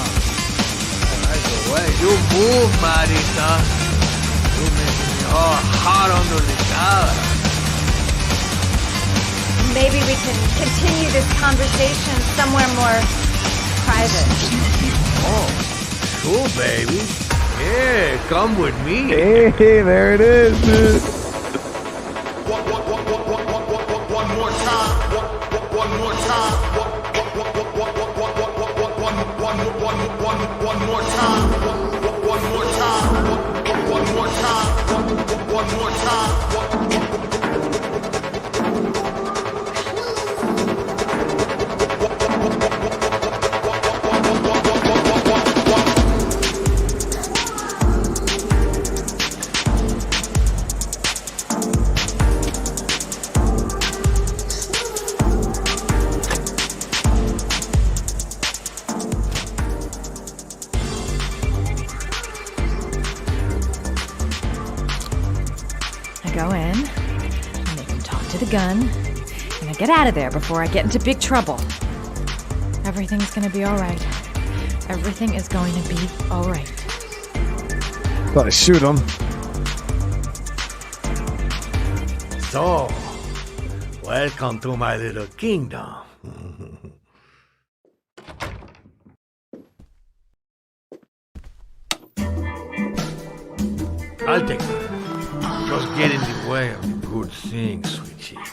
I like the way you move, Marita. You make me all hot under the collar. Maybe we can continue this conversation somewhere more private. Oh, cool, baby. Yeah, come with me. Hey, there it is, dude. one more time. One more time. One more time. One more time. One more time. One more time. gun, and I get out of there before I get into big trouble. Everything's gonna be alright. Everything is going to be alright. Gotta shoot him. So, welcome to my little kingdom. I'll take that. Just get in the way of the good things, sweet cheeks.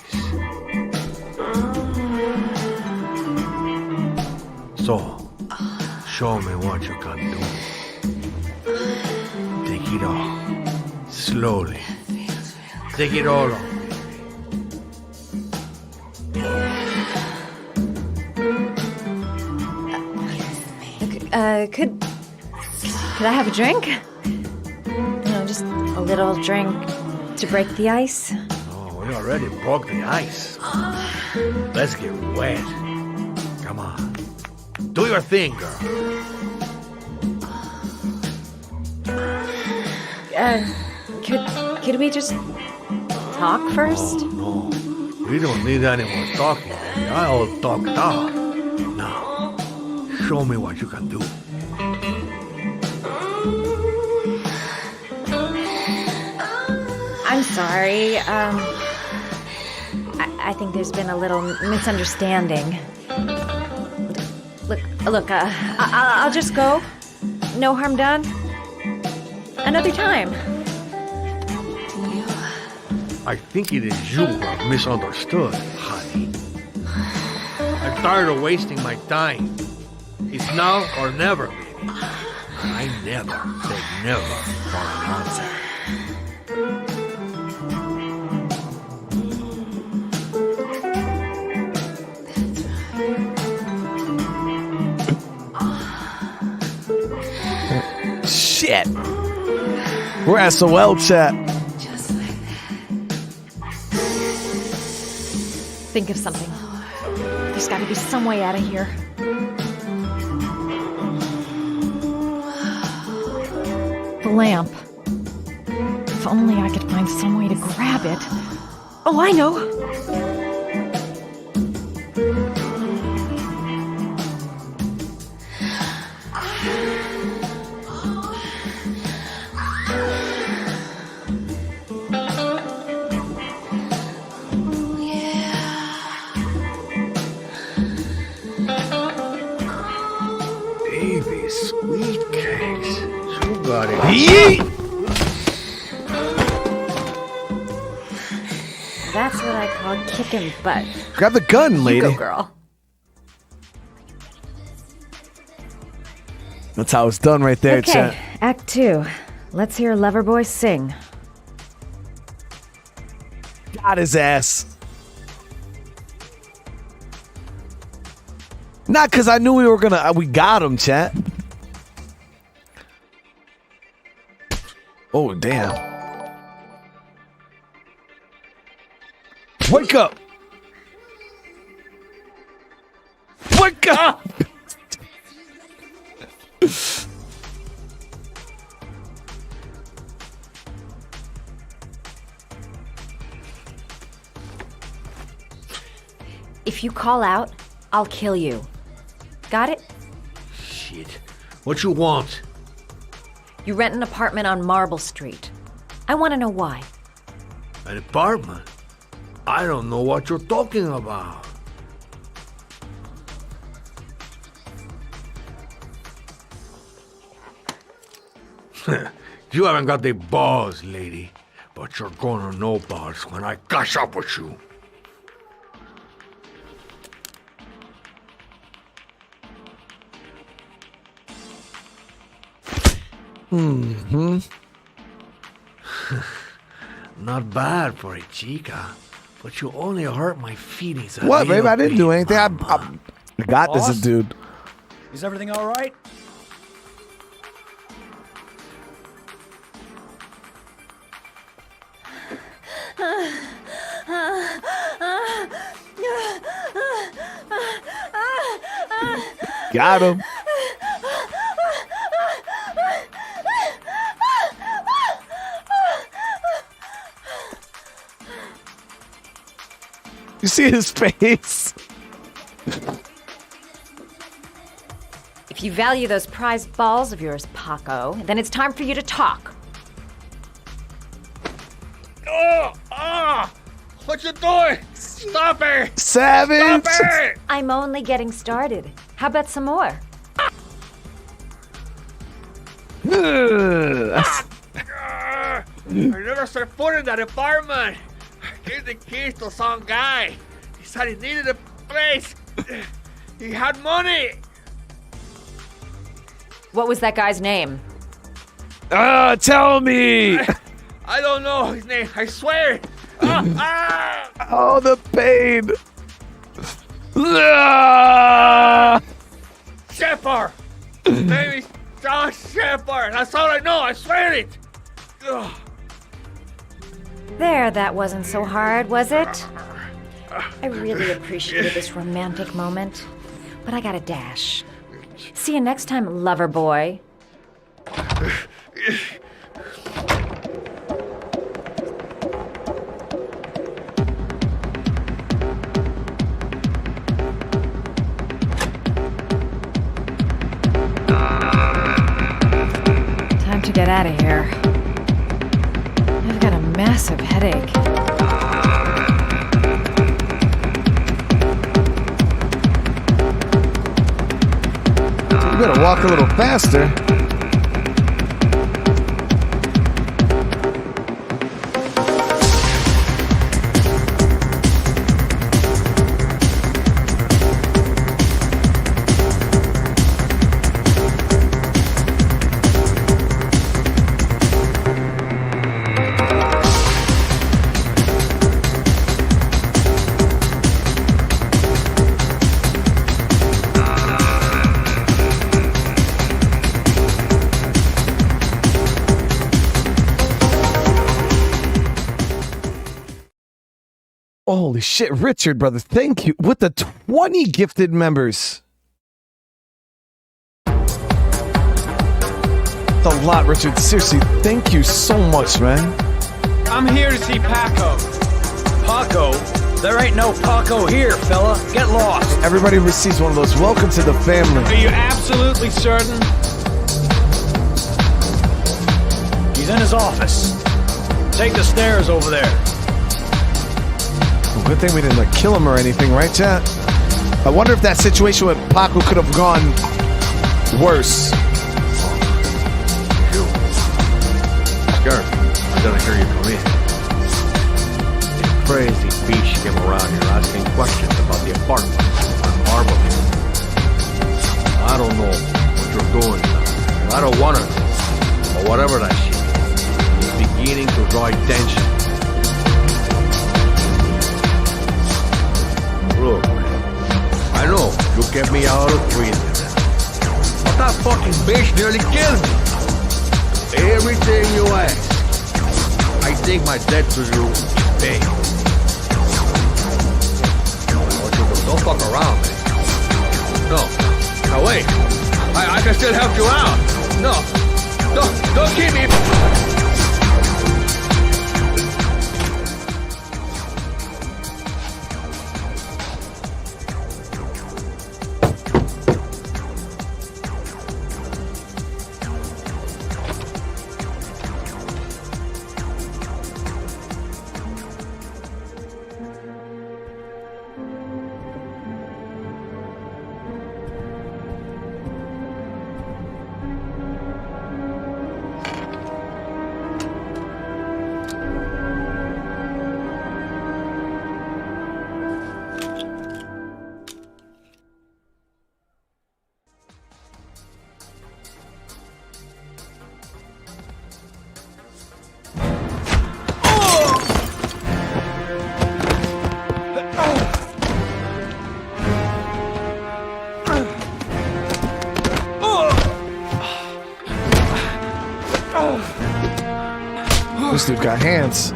So, show me what you can do. Take it all. Slowly. Take it all on. Could I have a drink? Just a little drink to break the ice. Oh, we already broke the ice. Let's get wet. Come on. Do your thing, girl. Could we just talk first? Oh, no. We don't need any more talking, baby. I'll talk out. Now, show me what you can do. I'm sorry. I think there's been a little misunderstanding. Look, I'll just go. No harm done. Another time. I think it is you who have misunderstood, honey. I'm tired of wasting my time. It's now or never, baby. I never say never for an answer. Shit. We're SOL chat. Think of something. There's got to be some way out of here. The lamp. If only I could find some way to grab it. Oh, I know! Baby, sweet cakes. You got it. Yeet! That's what I call kicking butt. Grab the gun, lady. You go, girl. That's how it's done right there, Okay, chat. Act 2. Let's hear Loverboy sing. Got his ass. Not because I knew we were gonna. We got him, chat. Oh, damn. Wake up! Wake up! If you call out, I'll kill you. Got it? Shit. What you want? You rent an apartment on Marble Street. I want to know why. An apartment? I don't know what you're talking about. You haven't got the balls, lady. But you're gonna know balls when I catch up with you. Mm-hmm. Not bad for a chica, but you only hurt my feelings. What, babe? I didn't do anything. I got Boss? this, dude. Is everything all right? Got him. You see his face? If you value those prized balls of yours, Paco, then it's time for you to talk. What you doing? Stop it! Savage! Stop it! I'm only getting started. How about some more? I never set foot in that apartment. I gave the keys to some guy. He said he needed a place. He had money. What was that guy's name? Tell me! I don't know his name. I swear. Oh, the pain! Shepard! His name is John Shepard. That's all I know. I swear it. There, that wasn't so hard, was it? I really appreciated this romantic moment, but I gotta dash. See you next time, lover boy. Time to get out of here. I've got a massive headache. You better walk a little faster. Holy shit, Richard, brother, thank you. With the 20 gifted members. That's a lot, Richard. Seriously, thank you so much, man. I'm here to see Paco. Paco? There ain't no Paco here, fella. Get lost. Everybody receives one of those. Welcome to the family. Are you absolutely certain? He's in his office. Take the stairs over there. Good thing we didn't kill him or anything, right, chat? I wonder if that situation with Paco could have gone worse. Sheriff, I gotta hear you come in. Crazy beast came around here asking questions about the apartment on Marble. I don't know what you're doing now. I don't want to know. Or whatever that shit is. It's beginning to draw attention. Look, I know you kept me out of prison, but that fucking bitch nearly killed me. Everything you ask, I think my debt to you is paid. What you do? Don't fuck around, man. No. Now wait, I can still help you out. No, don't keep me. This dude got hands.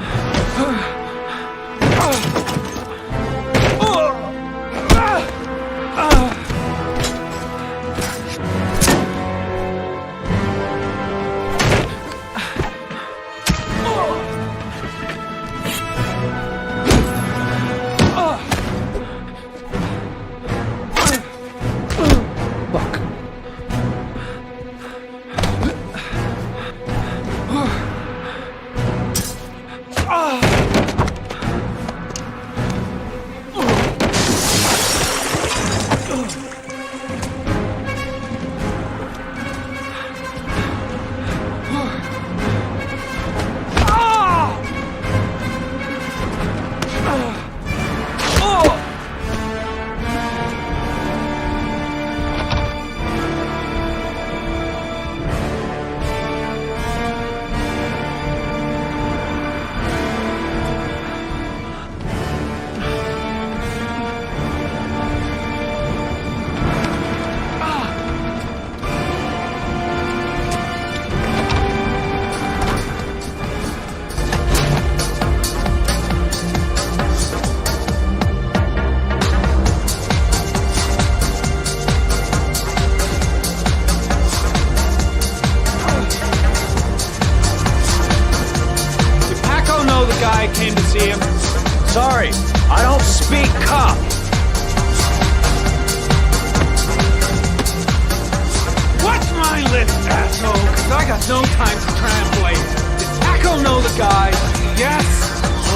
There's no time to translate. Did Paco know the guy? Yes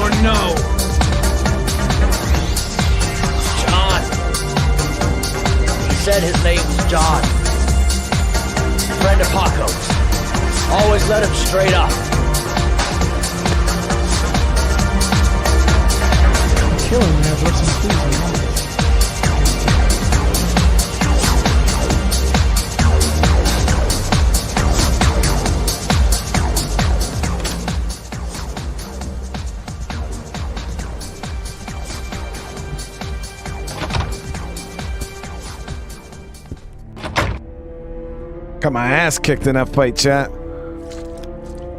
or no? John. He said his name was John. Friend of Paco's. Always let him straight up. Killer man looks confused. Got my ass kicked in that fight, chat.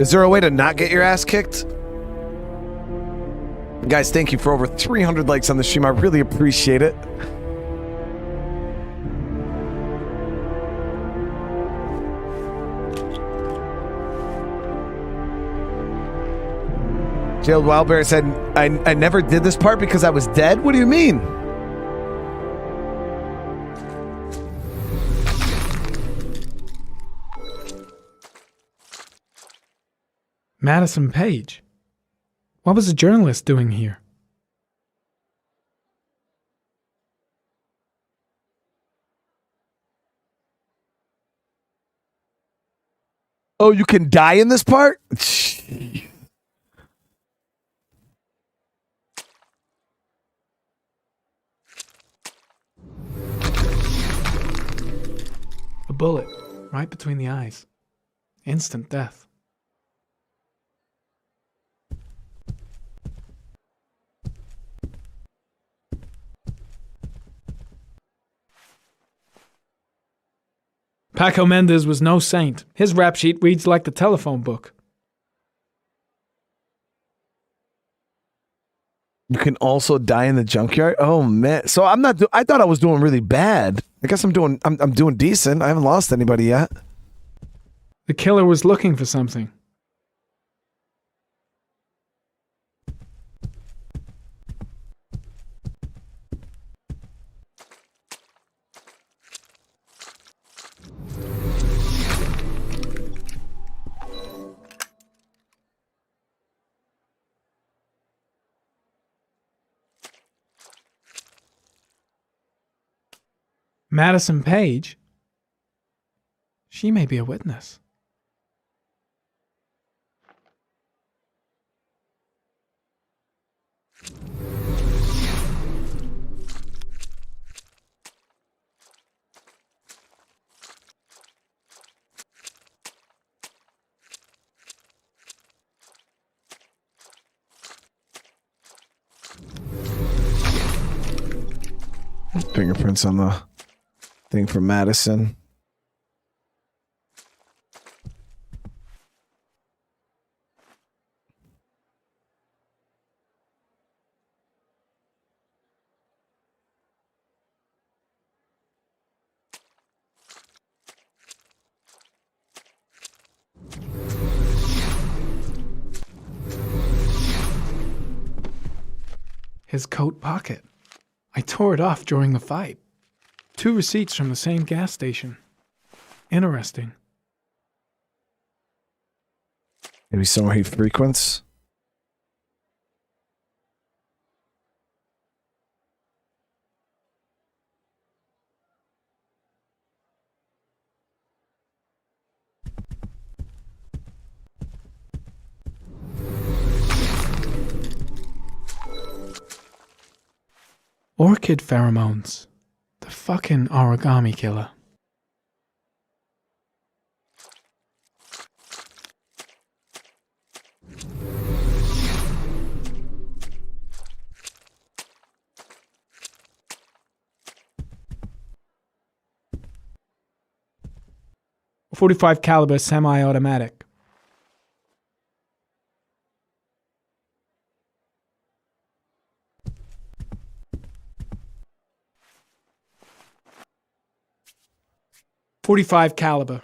Is there a way to not get your ass kicked? Guys, thank you for over 300 likes on the stream. I really appreciate it. Jailed Wildbear said, I never did this part because I was dead? What do you mean? Madison Page? What was a journalist doing here? Oh, you can die in this part? A bullet, right between the eyes. Instant death. Paco Mendez was no saint. His rap sheet reads like the telephone book. You can also die in the junkyard? Oh man. So I'm not I thought I was doing really bad. I guess I'm doing decent. I haven't lost anybody yet. The killer was looking for something. Madison Page? She may be a witness. Fingerprints on the thing from Madison. His coat pocket. I tore it off during the fight. 2 receipts from the same gas station. Interesting. Maybe somewhere he frequents. Orchid pheromones. The fucking Origami Killer. .45 caliber semi-automatic. .45 caliber.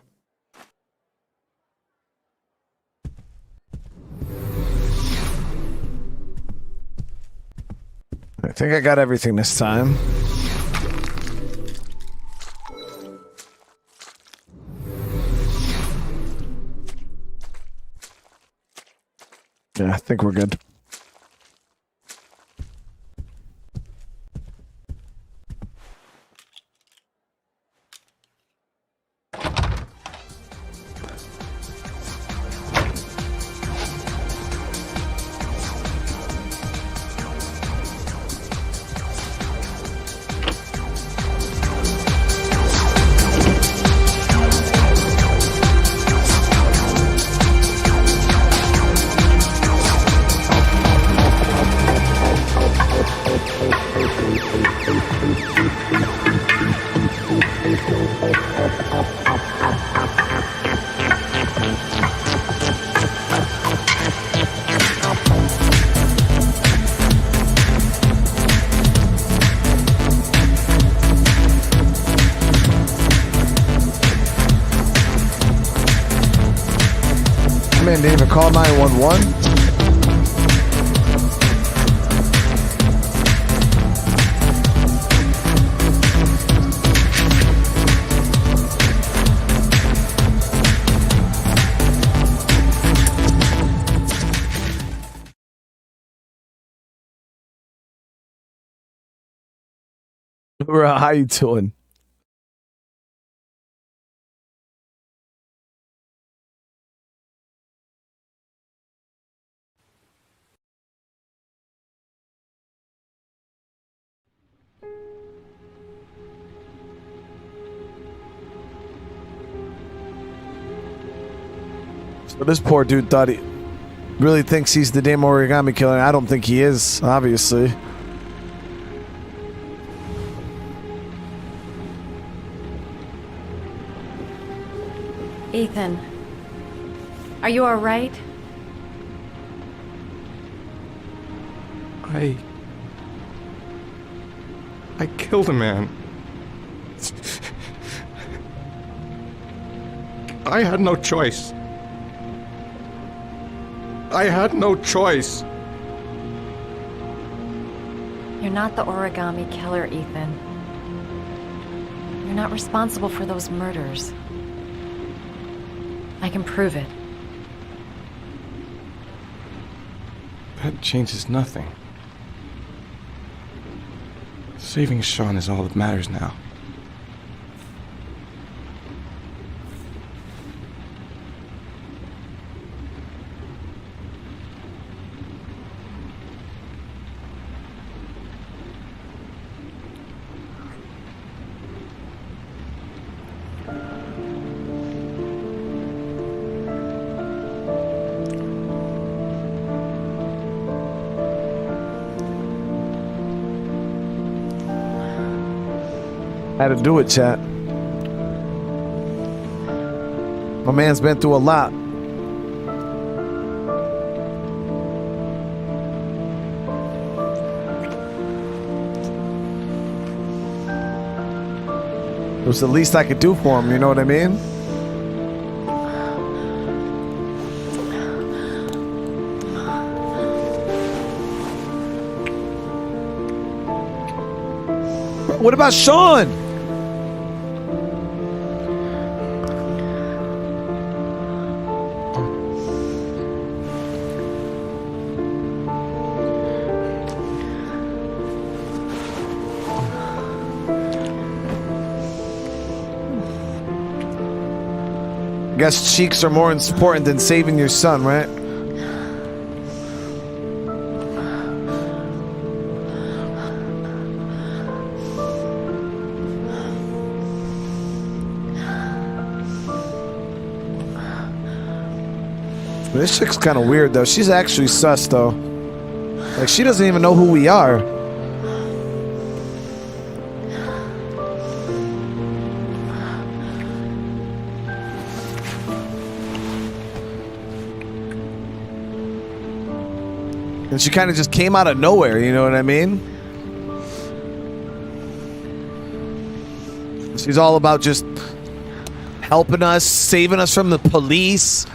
I think I got everything this time. Yeah, I think we're good. Man didn't even call 911. How you doing? So this poor dude thought he really thinks he's the damn Origami Killer. I don't think he is, obviously. Ethan, are you all right? I killed a man. I had no choice. I had no choice. You're not the Origami Killer, Ethan. You're not responsible for those murders. I can prove it. That changes nothing. Saving Sean is all that matters now. Had to do it, chat. My man's been through a lot. It was the least I could do for him, you know what I mean? What about Sean? I guess cheeks are more important than saving your son, right? This chick's kind of weird, though. She's actually sus, though. Like, she doesn't even know who we are. And she kind of just came out of nowhere, you know what I mean? She's all about just helping us, saving us from the police.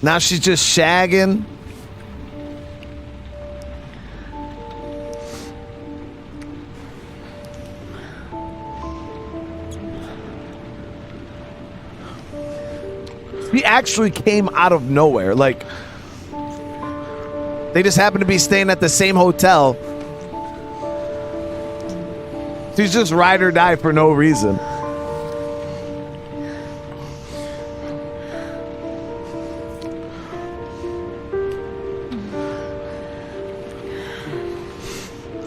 Now she's just shagging. She actually came out of nowhere. Like, They just happen to be staying at the same hotel. She's just ride or die for no reason.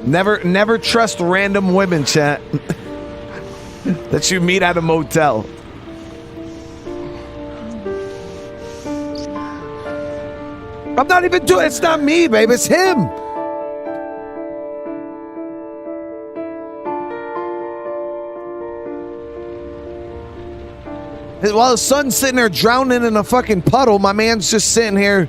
Never trust random women, chat, that you meet at a motel. I'm not even doing. It's not me, babe. It's him. While his son's sitting there drowning in a fucking puddle, my man's just sitting here.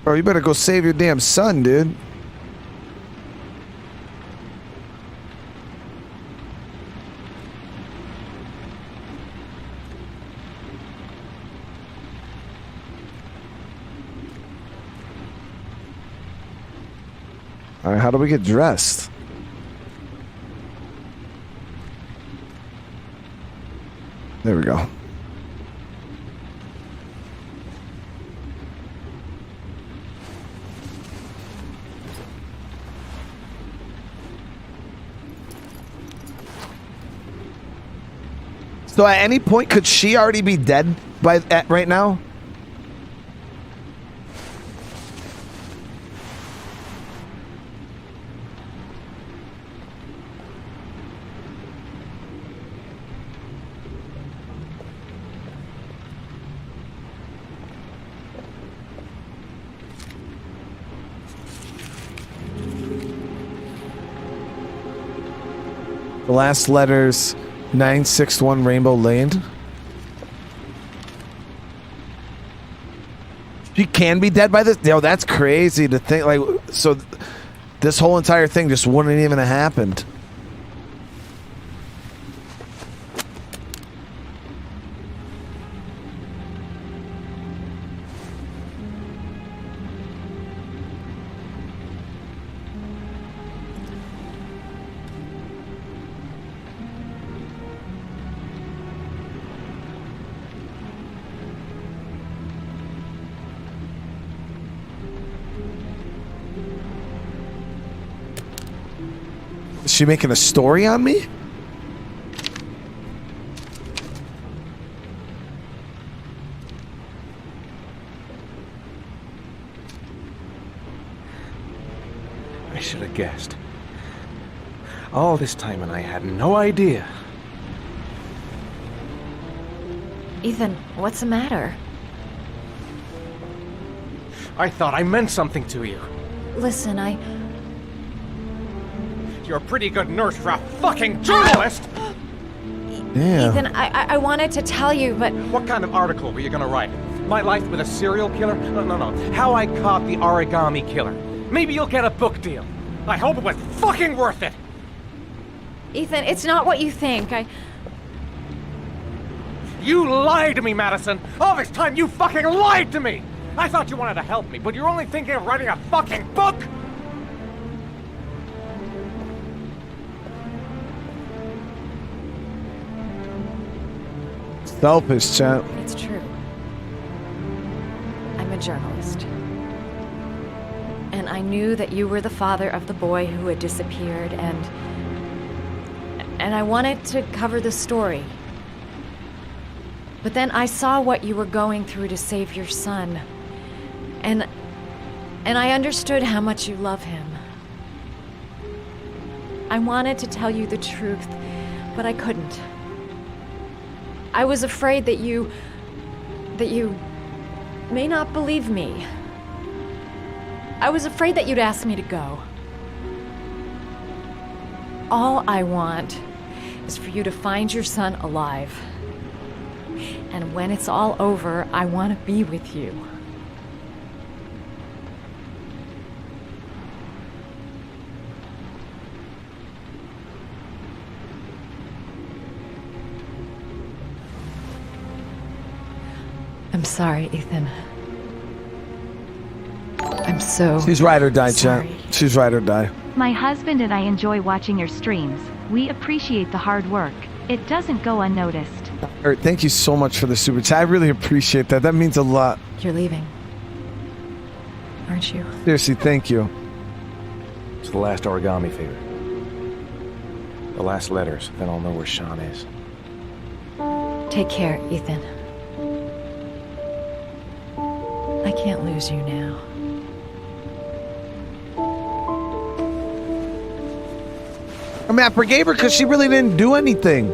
Bro, you better go save your damn son, dude. All right, how do we get dressed? There we go. So at any point, could she already be dead right now? The last letters, 961 Rainbow Lane. She can be dead by this? Yo, that's crazy to think. Like, so this whole entire thing just wouldn't even have happened. Is she making a story on me? I should have guessed. All this time and I had no idea. Ethan, what's the matter? I thought I meant something to you. Listen, You're a pretty good nurse for a fucking journalist! Yeah. Ethan, I wanted to tell you, but... What kind of article were you gonna write? My life with a serial killer? No. How I caught the Origami Killer. Maybe you'll get a book deal. I hope it was fucking worth it! Ethan, it's not what you think. You lied to me, Madison! All this time you fucking lied to me! I thought you wanted to help me, but you're only thinking of writing a fucking book! Selfish, chat. It's true. I'm a journalist. And I knew that you were the father of the boy who had disappeared, and I wanted to cover the story. But then I saw what you were going through to save your son. And I understood how much you love him. I wanted to tell you the truth, but I couldn't. I was afraid that you may not believe me. I was afraid that you'd ask me to go. All I want is for you to find your son alive. And when it's all over, I want to be with you. I'm sorry, Ethan. I'm so She's ride or die, sorry. chat. She's ride or die. My husband and I enjoy watching your streams. We appreciate the hard work. It doesn't go unnoticed. Alright, thank you so much for the super chat. I really appreciate that. That means a lot. You're leaving, aren't you? Seriously, thank you. It's the last origami figure. The last letters, then I'll know where Sean is. Take care, Ethan. I can't lose you now. I mean, I forgave her because she really didn't do anything.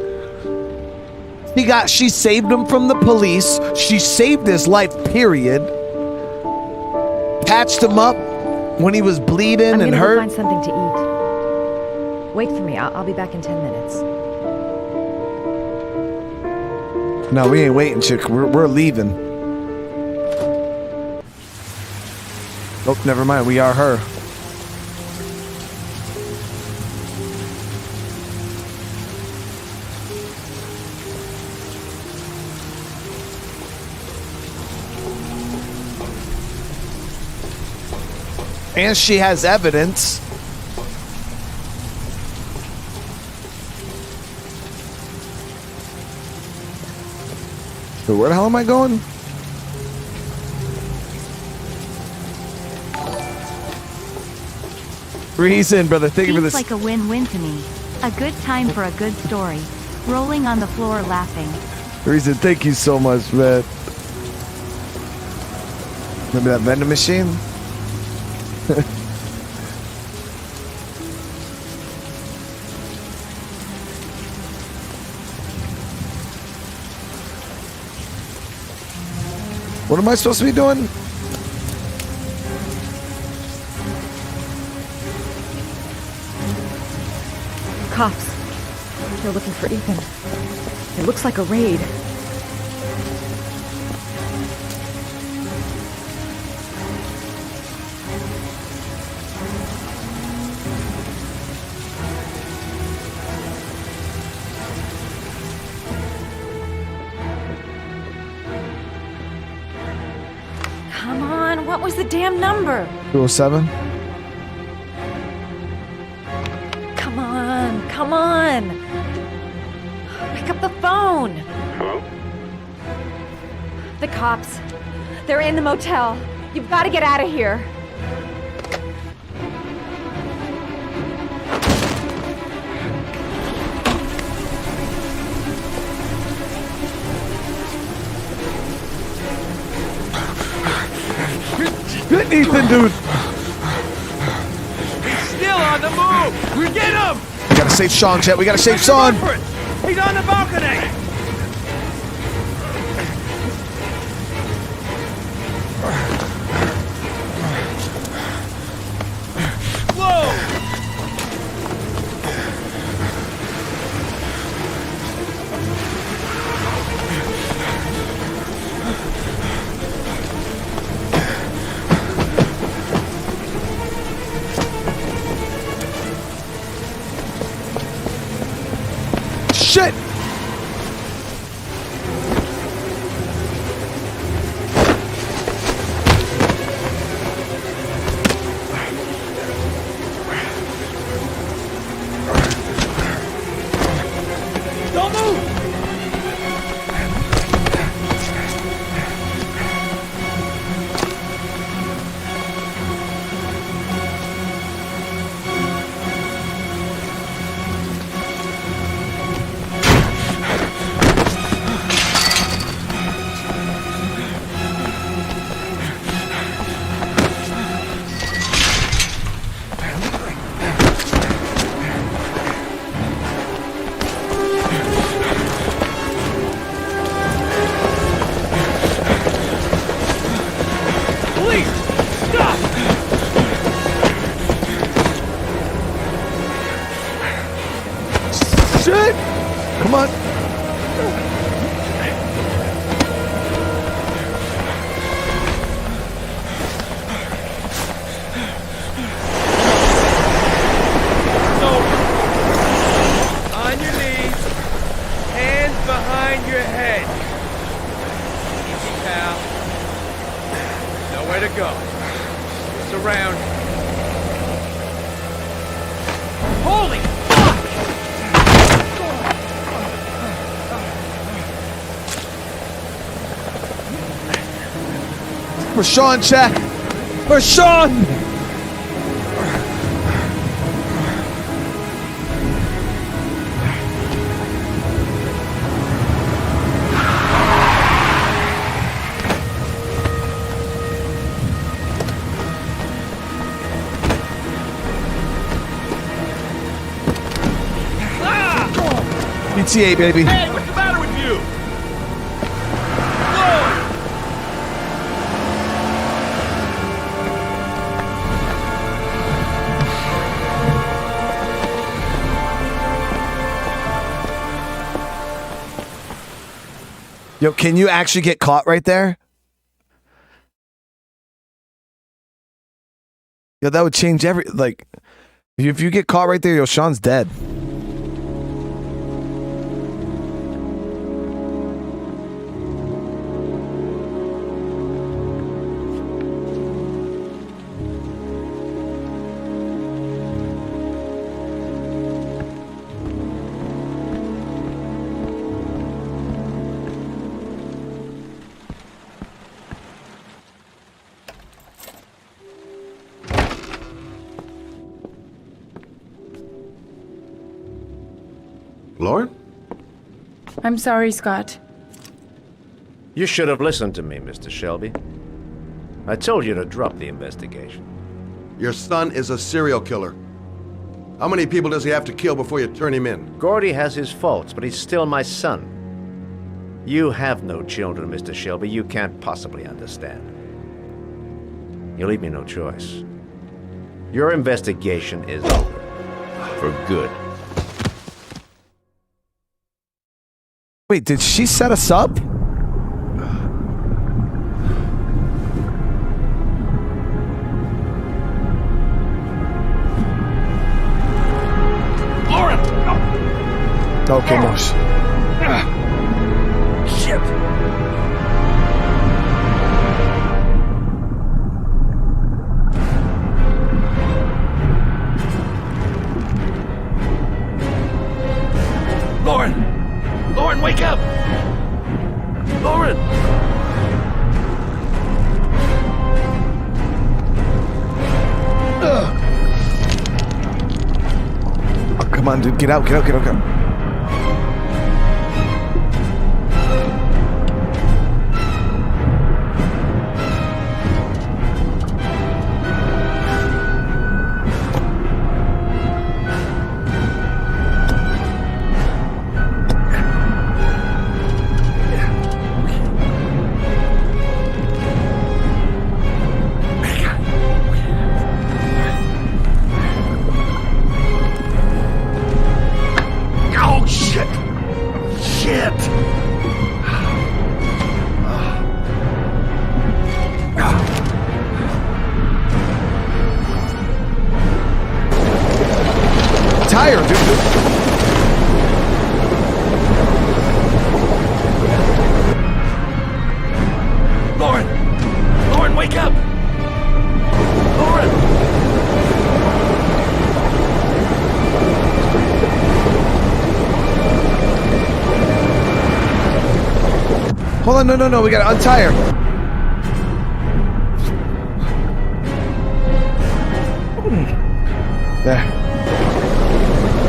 She saved him from the police. She saved his life, period. Patched him up when he was bleeding I'm and gonna hurt. go find something to eat. Wait for me. I'll be back in 10 minutes. No, we ain't waiting, chick. We're leaving. Oh, never mind. We are her. And she has evidence. So where the hell am I going? Reason, brother. Thank you for Seems this. like a win-win to me. A good time for a good story. Rolling on the floor laughing. Reason, thank you so much, man. Remember that vending machine? What am I supposed to be doing? Cops. They're looking for Ethan. It looks like a raid. Come on, what was the damn number? 207? Come on! Pick up the phone! Hello? The cops. They're in the motel. You've got to get out of here. Good Ethan, dude! He's still on the move! We get him! We gotta save Sean, chat. We gotta save Sean! He's on the balcony! Whoa! Shit! Way to go. Surround. Holy fuck! Rashawn, check! Rashawn! PTA, baby. Hey, what's the matter with you? Yo, can you actually get caught right there? Yo, that would change like, if you get caught right there, yo, Sean's dead. Lauren? I'm sorry, Scott. You should have listened to me, Mr. Shelby. I told you to drop the investigation. Your son is a serial killer. How many people does he have to kill before you turn him in? Gordy has his faults, but he's still my son. You have no children, Mr. Shelby. You can't possibly understand. You leave me no choice. Your investigation is over. For good. Wait, did she set us up? Lauren! Okay, no. Shit! Lauren! Lauren, wake up! Lauren! Oh, come on, dude. Get out, get out, get out, get out. Tired, dude. Lauren! Lauren, wake up! Lauren! Hold on, no, we gotta untie her. There.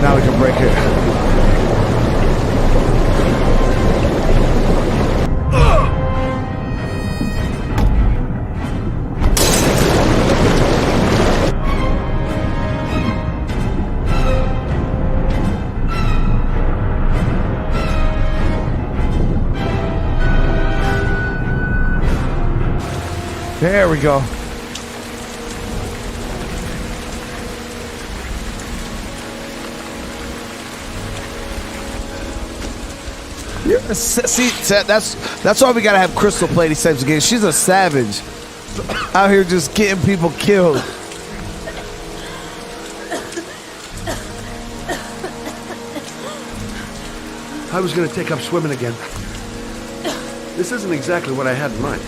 Now we can break it. There we go. Yeah, see, that's why we gotta have Crystal play these types of games. She's a savage, out here just getting people killed. I was gonna take up swimming again. This isn't exactly what I had in mind.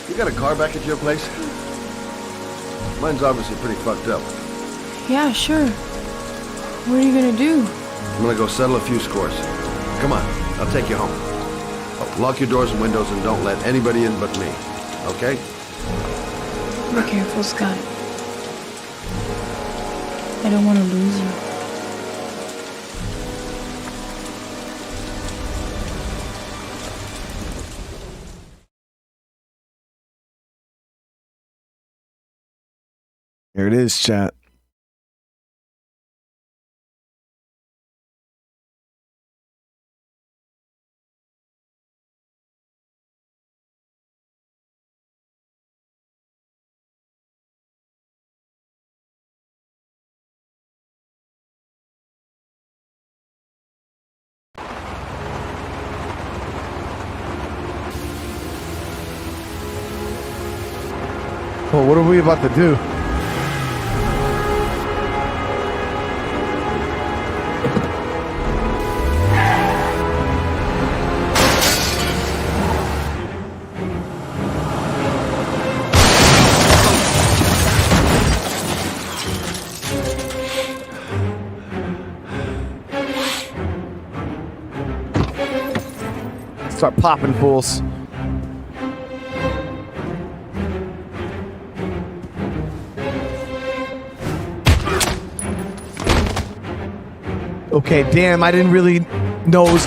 You got a car back at your place? Mine's obviously pretty fucked up. Yeah, sure. What are you gonna do? I'm gonna go settle a few scores. Come on, I'll take you home. Oh, lock your doors and windows and don't let anybody in but me. Okay? Be careful, Scott. I don't want to lose you. Here it is, chat. Well, what are we about to do? Start popping fools. Okay, damn, I didn't really know it was...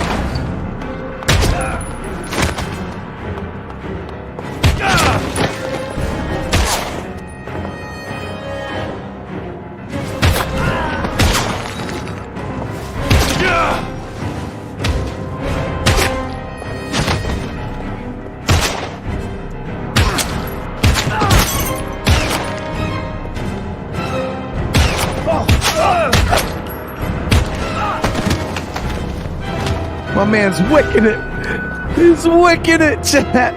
My man's wicking it. He's wicking it, chat.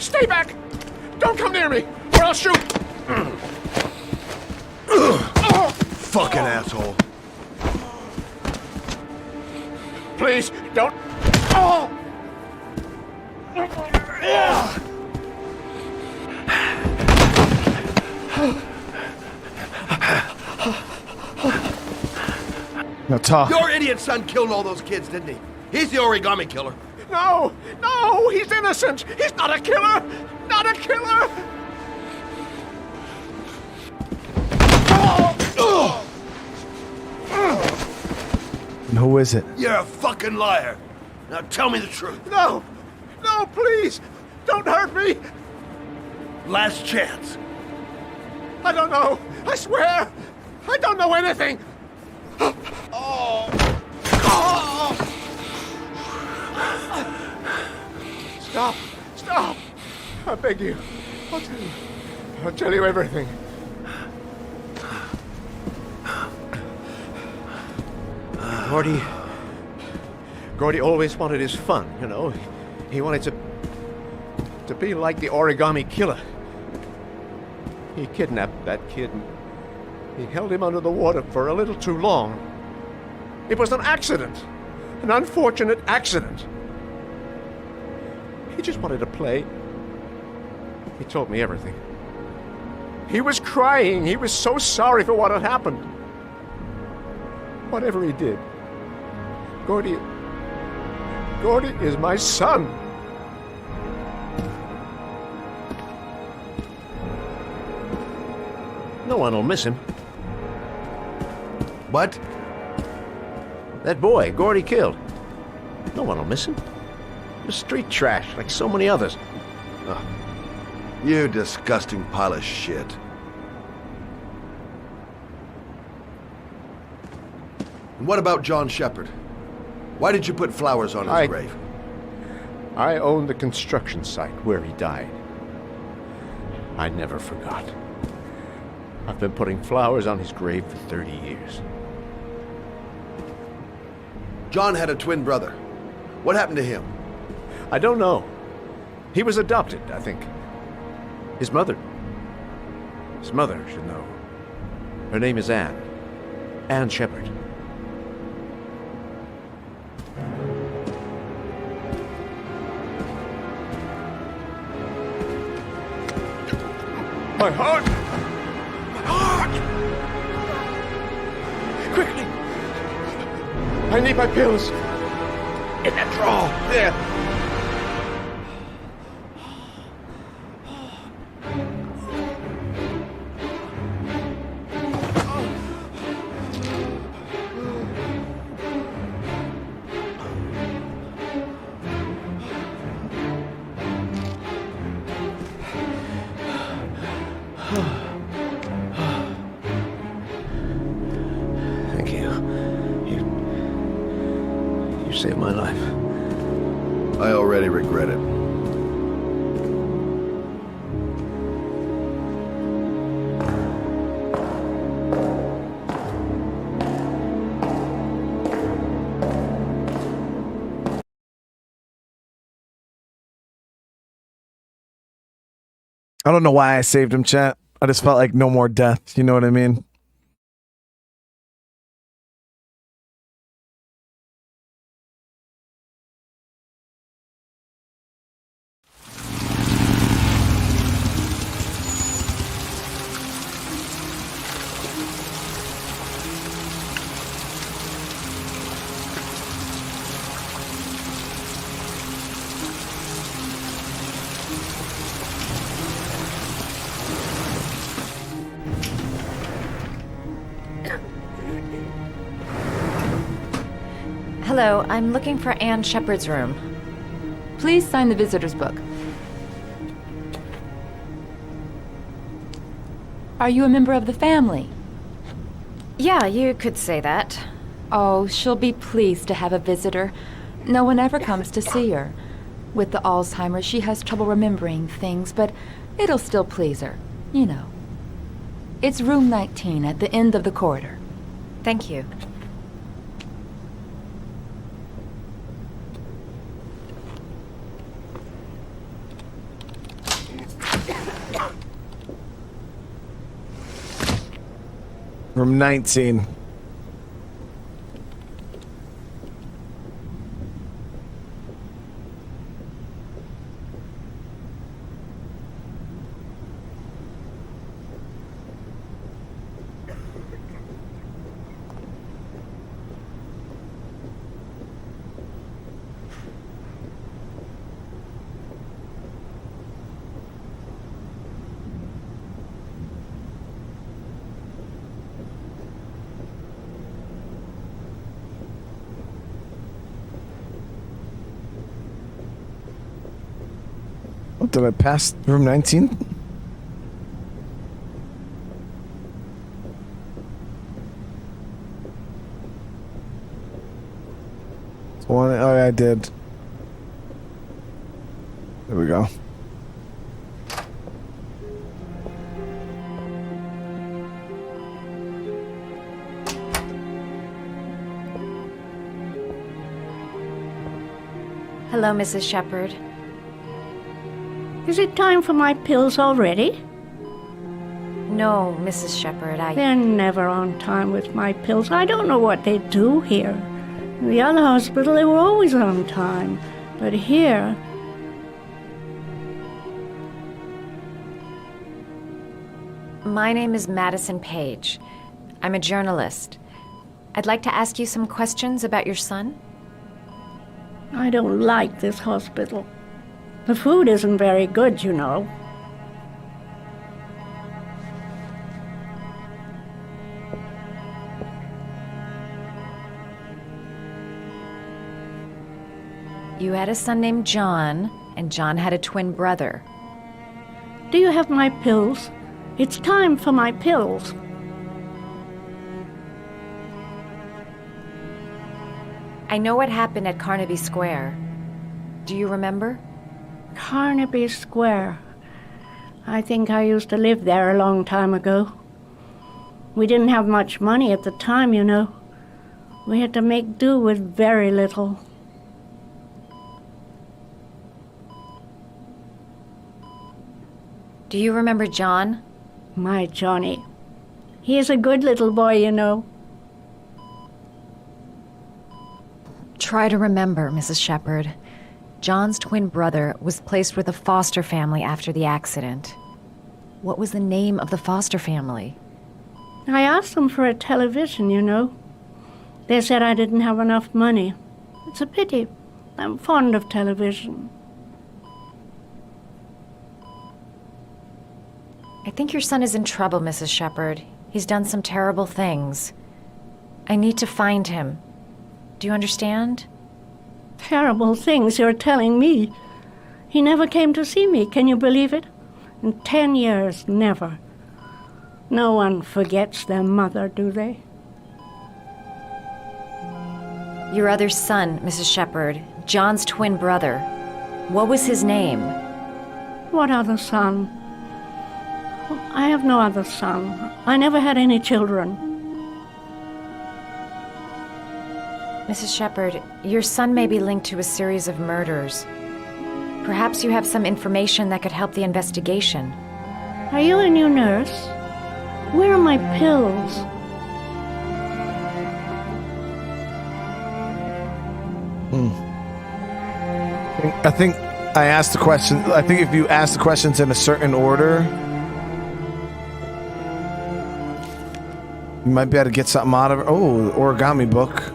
Stay back! Don't come near me, or I'll shoot! Fucking asshole. Please, don't... Oh! Now talk. Your idiot son killed all those kids, didn't he? He's the Origami Killer. No! No! He's innocent! He's not a killer! Not a killer! And who is it? You're a fucking liar. Now tell me the truth. No! No, please! Don't hurt me! Last chance. I don't know! I swear! I don't know anything! Oh! Stop! Stop! I beg you. I'll tell you. I'll tell you everything. Gordy always wanted his fun, you know. He wanted to be like the Origami Killer. He kidnapped that kid and he held him under the water for a little too long. It was an accident. An unfortunate accident. He just wanted to play. He told me everything. He was crying. He was so sorry for what had happened. Whatever he did, Gordy is my son. No one will miss him. What? That boy, Gordy killed. No one will miss him. Just street trash, like so many others. Oh, you disgusting pile of shit. And what about John Shepard? Why did you put flowers on his grave? I own the construction site where he died. I never forgot. I've been putting flowers on his grave for 30 years. John had a twin brother. What happened to him? I don't know. He was adopted, I think. His mother should know. Her name is Anne. Anne Shepard. My heart! My heart! Quickly! I need my pills! In that drawer! There! Thank you. You saved my life. I already regret it. I don't know why I saved him, chat. I just felt like no more death. You know what I mean? Hello, I'm looking for Anne Shepard's room. Please sign the visitor's book. Are you a member of the family? Yeah, you could say that. Oh, she'll be pleased to have a visitor. No one ever comes to see her. With the Alzheimer's, she has trouble remembering things, but it'll still please her. You know. It's room 19 at the end of the corridor. Thank you. Room 19. What, did I pass room 19? Oh, yeah, I did. There we go. Hello, Mrs. Shepard. Is it time for my pills already? No, Mrs. Shepard, They're never on time with my pills. I don't know what they do here. In the other hospital, they were always on time. But here... My name is Madison Page. I'm a journalist. I'd like to ask you some questions about your son. I don't like this hospital. The food isn't very good, you know. You had a son named John, and John had a twin brother. Do you have my pills? It's time for my pills. I know what happened at Carnaby Square. Do you remember? Carnaby Square. I think I used to live there a long time ago. We didn't have much money at the time, you know. We had to make do with very little. Do you remember John? My Johnny. He is a good little boy, you know. Try to remember, Mrs. Shepherd. John's twin brother was placed with a foster family after the accident. What was the name of the foster family? I asked them for a television, you know. They said I didn't have enough money. It's a pity. I'm fond of television. I think your son is in trouble, Mrs. Shepherd. He's done some terrible things. I need to find him. Do you understand? Terrible things you're telling me. He never came to see me, can you believe it? In 10 years, never. No one forgets their mother, do they? Your other son, Mrs. Shepherd, John's twin brother. What was his name? What other son? I have no other son. I never had any children. Mrs. Shepherd, your son may be linked to a series of murders. Perhaps you have some information that could help the investigation. Are you a new nurse? Where are my pills? I think I asked the question. I think if you ask the questions in a certain order, you might be able to get something out of it. Oh, the origami book.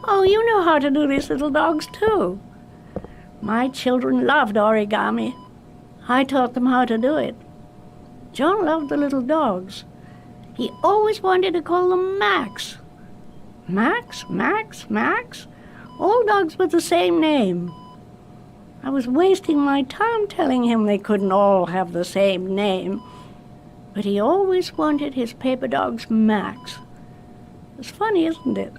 Oh, you know how to do these little dogs, too. My children loved origami. I taught them how to do it. John loved the little dogs. He always wanted to call them Max. Max, Max, Max? All dogs with the same name. I was wasting my time telling him they couldn't all have the same name. But he always wanted his paper dogs Max. It's funny, isn't it?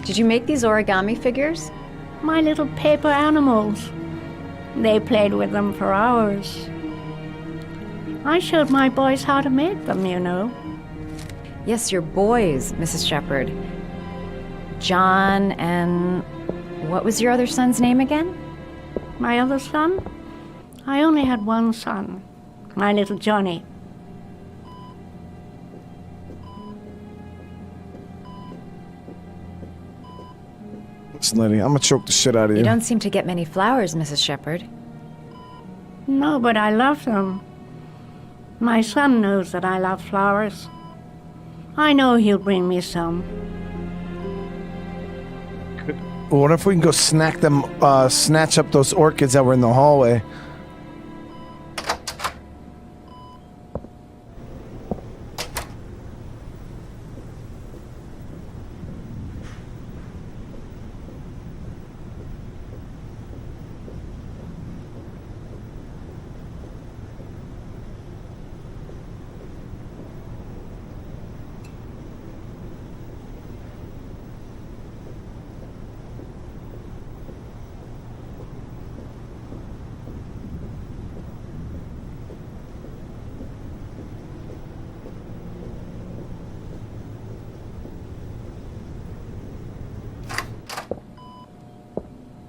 Did you make these origami figures? My little paper animals. They played with them for hours. I showed my boys how to make them, you know. Yes, your boys, Mrs. Shepherd. John and... what was your other son's name again? My other son? I only had one son. My little Johnny. Listen, lady, I'm gonna choke the shit out of you. You don't seem to get many flowers, Mrs. Shepherd. No, but I love them. My son knows that I love flowers. I know he'll bring me some. What if we can go snatch up those orchids that were in the hallway?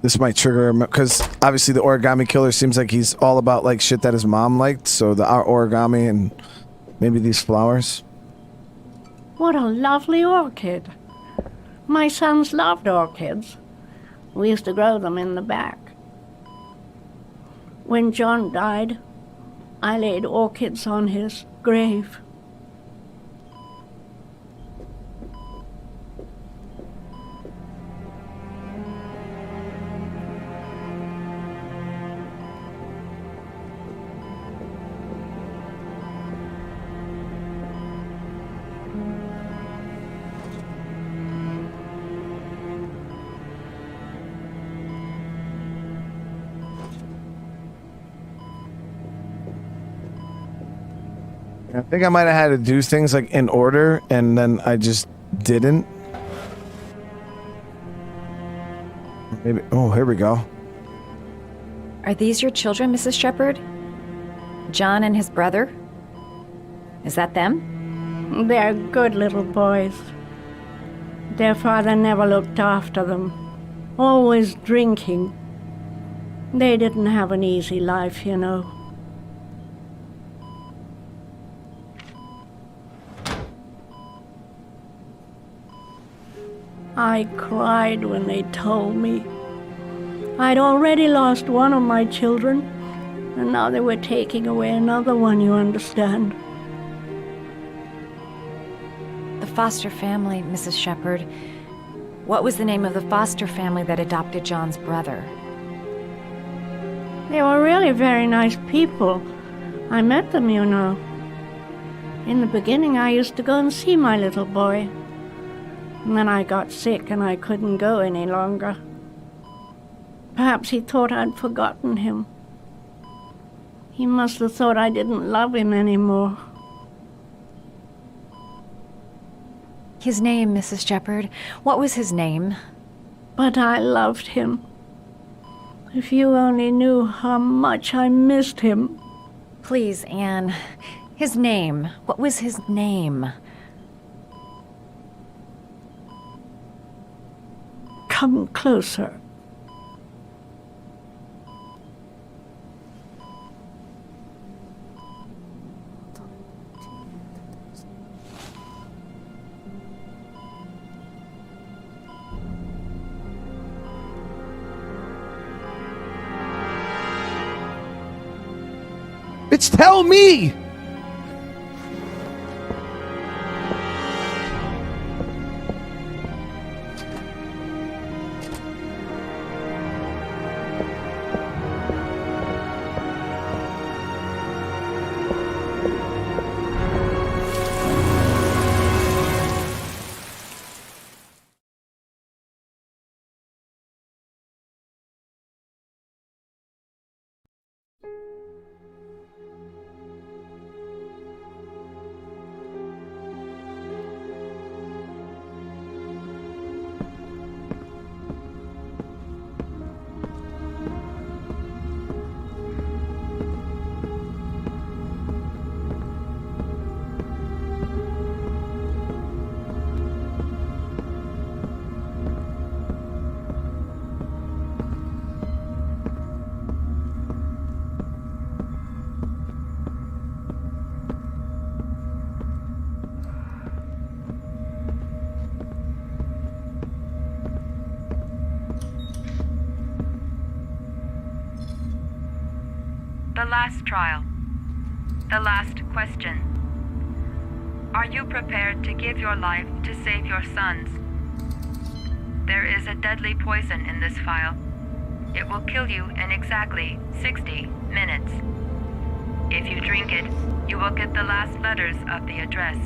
This might trigger him because obviously the Origami Killer seems like he's all about like shit that his mom liked. So the origami and maybe these flowers. What a lovely orchid. My sons loved orchids. We used to grow them in the back. When John died, I laid orchids on his grave. I think I might have had to do things like in order, and then I just didn't. Maybe. Oh, here we go. Are these your children, Mrs. Shepherd? John and his brother? Is that them? They're good little boys. Their father never looked after them, always drinking. They didn't have an easy life, you know. I cried when they told me. I'd already lost one of my children, and now they were taking away another one, you understand. The foster family, Mrs. Shepherd. What was the name of the foster family that adopted John's brother? They were really very nice people. I met them, you know. In the beginning, I used to go and see my little boy. And then I got sick and I couldn't go any longer. Perhaps he thought I'd forgotten him. He must have thought I didn't love him anymore. His name, Mrs. Shepherd. What was his name? But I loved him. If you only knew how much I missed him. Please, Anne. His name. What was his name? Come closer. Bitch, tell me! The last trial. The last question. Are you prepared to give your life to save your sons? There is a deadly poison in this vial. It will kill you in exactly 60 minutes. If you drink it, you will get the last letters of the address.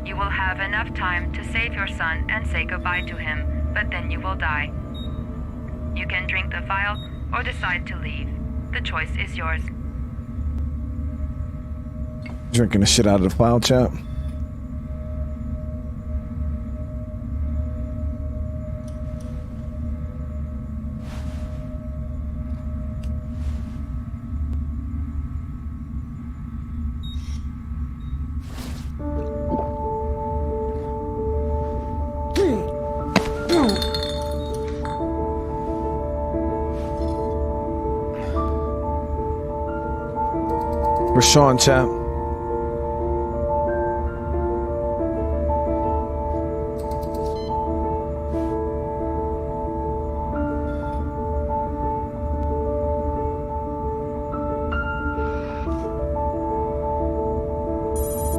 You will have enough time to save your son and say goodbye to him, but then you will die. You can drink the vial or decide to leave. The choice is yours. Drinking the shit out of the file, chat. Rashawn, chap.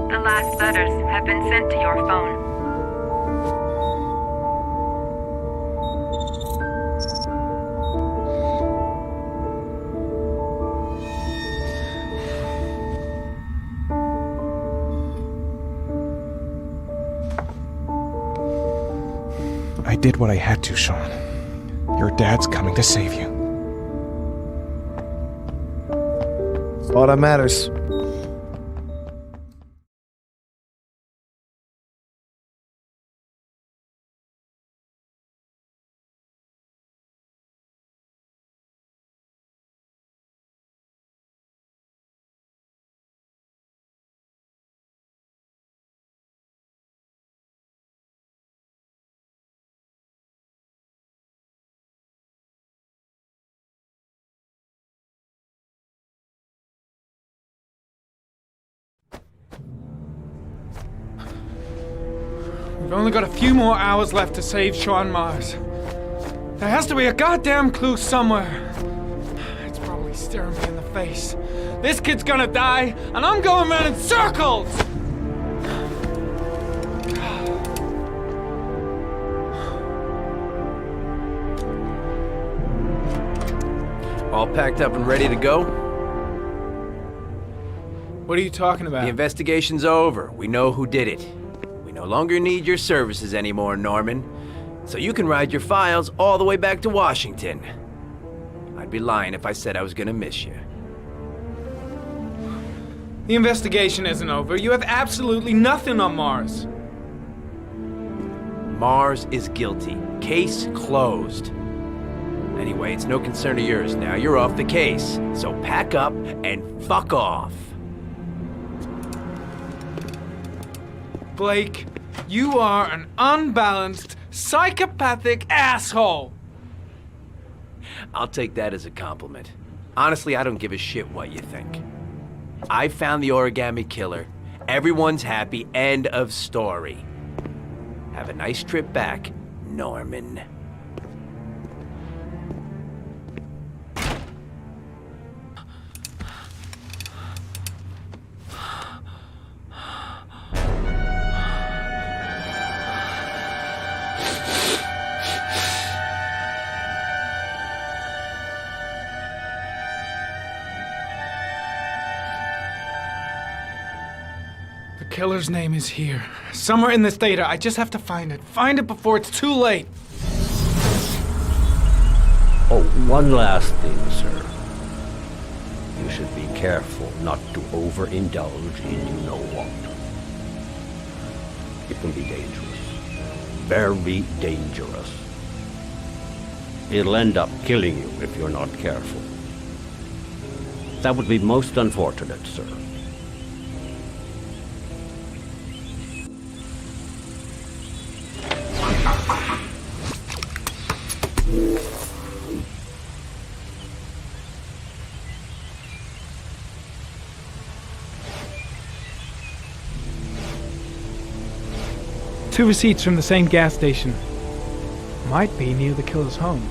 The last letters have been sent to your phone. I did what I had to, Sean. Your dad's coming to save you. All that matters. We've only got a few more hours left to save Sean Mars. There has to be a goddamn clue somewhere. It's probably staring me in the face. This kid's gonna die, and I'm going around in circles! All packed up and ready to go? What are you talking about? The investigation's over. We know who did it. We no longer need your services anymore, Norman. So you can ride your files all the way back to Washington. I'd be lying if I said I was gonna miss you. The investigation isn't over. You have absolutely nothing on Mars. Mars is guilty. Case closed. Anyway, it's no concern of yours now. You're off the case. So pack up and fuck off. Blake, you are an unbalanced, psychopathic asshole! I'll take that as a compliment. Honestly, I don't give a shit what you think. I found the Origami Killer. Everyone's happy. End of story. Have a nice trip back, Norman. The killer's name is here. Somewhere in this data. I just have to find it. Find it before it's too late. Oh, one last thing, sir. You should be careful not to overindulge in you know what. It can be dangerous. Very dangerous. It'll end up killing you if you're not careful. That would be most unfortunate, sir. Two receipts from the same gas station. Might be near the killer's home.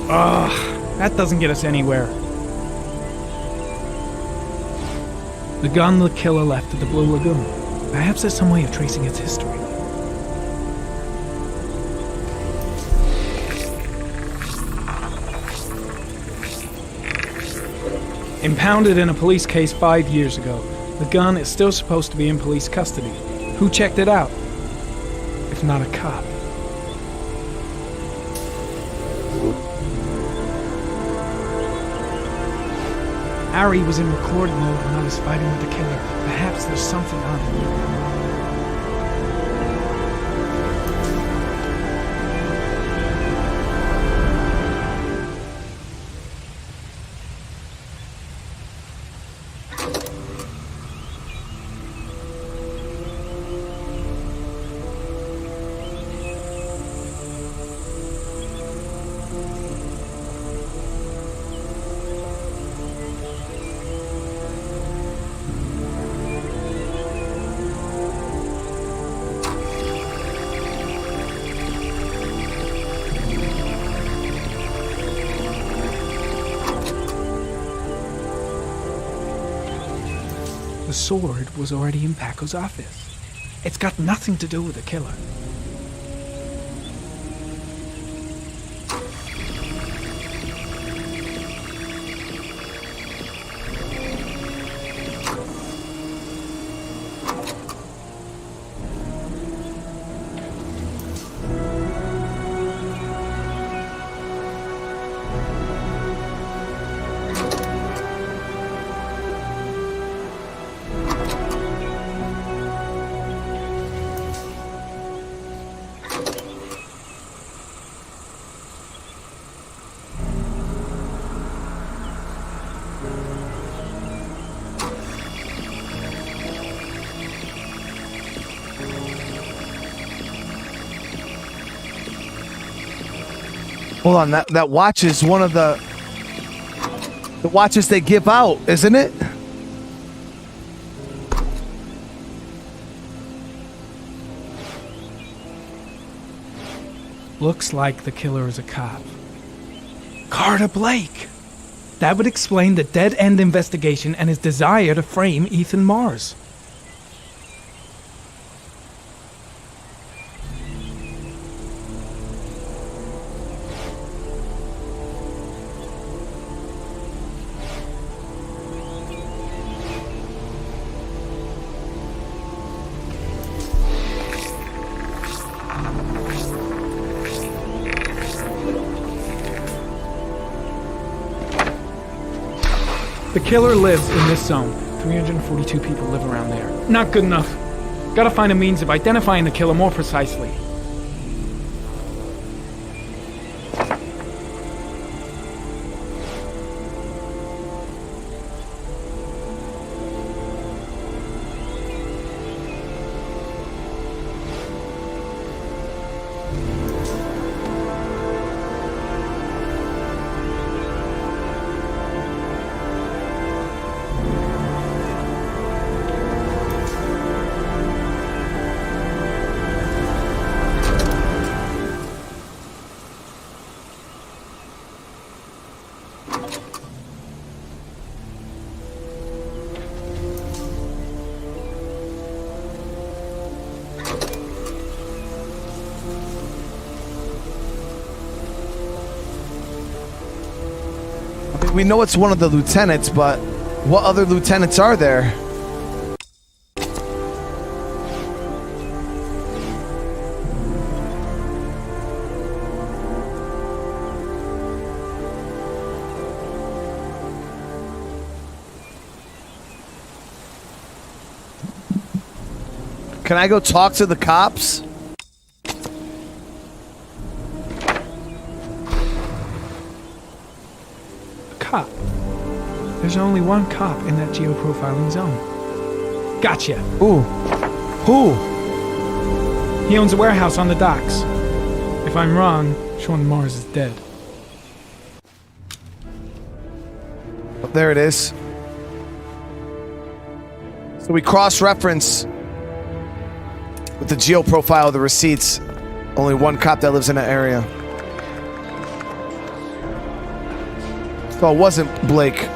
Ugh, that doesn't get us anywhere. The gun the killer left at the Blue Lagoon. Perhaps there's some way of tracing its history. Impounded in a police case 5 years ago, the gun is still supposed to be in police custody. Who checked it out? If not a cop. Harry was in record mode when I was fighting with the killer. Perhaps there's something on him. sword was already in Paco's office. It's got nothing to do with the killer. Hold on, that watch is one of the watches they give out, isn't it? Looks like the killer is a cop. Carter Blake! That would explain the dead-end investigation and his desire to frame Ethan Mars. The killer lives in this zone. 342 people live around there. Not good enough. Gotta find a means of identifying the killer more precisely. We know it's one of the lieutenants, but what other lieutenants are there? Can I go talk to the cops? Cop. There's only one cop in that geoprofiling zone. Gotcha. Ooh. Who? He owns a warehouse on the docks. If I'm wrong, Sean Mars is dead. There it is. So we cross-reference with the geoprofile of the receipts. Only one cop that lives in that area. So it wasn't Blake.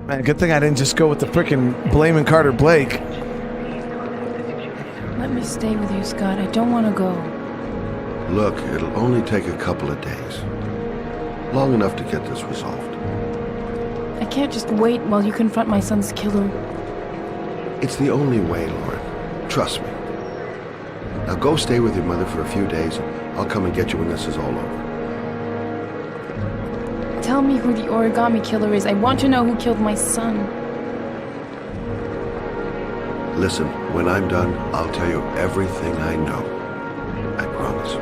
Man, good thing I didn't just go with the frickin' blaming Carter Blake. Let me stay with you, Scott. I don't want to go. Look, it'll only take a couple of days. Long enough to get this resolved. I can't just wait while you confront my son's killer. It's the only way, Lauren. Trust me. Now go stay with your mother for a few days. I'll come and get you when this is all over. Tell me who the Origami Killer is. I want to know who killed my son. Listen, when I'm done, I'll tell you everything I know. I promise.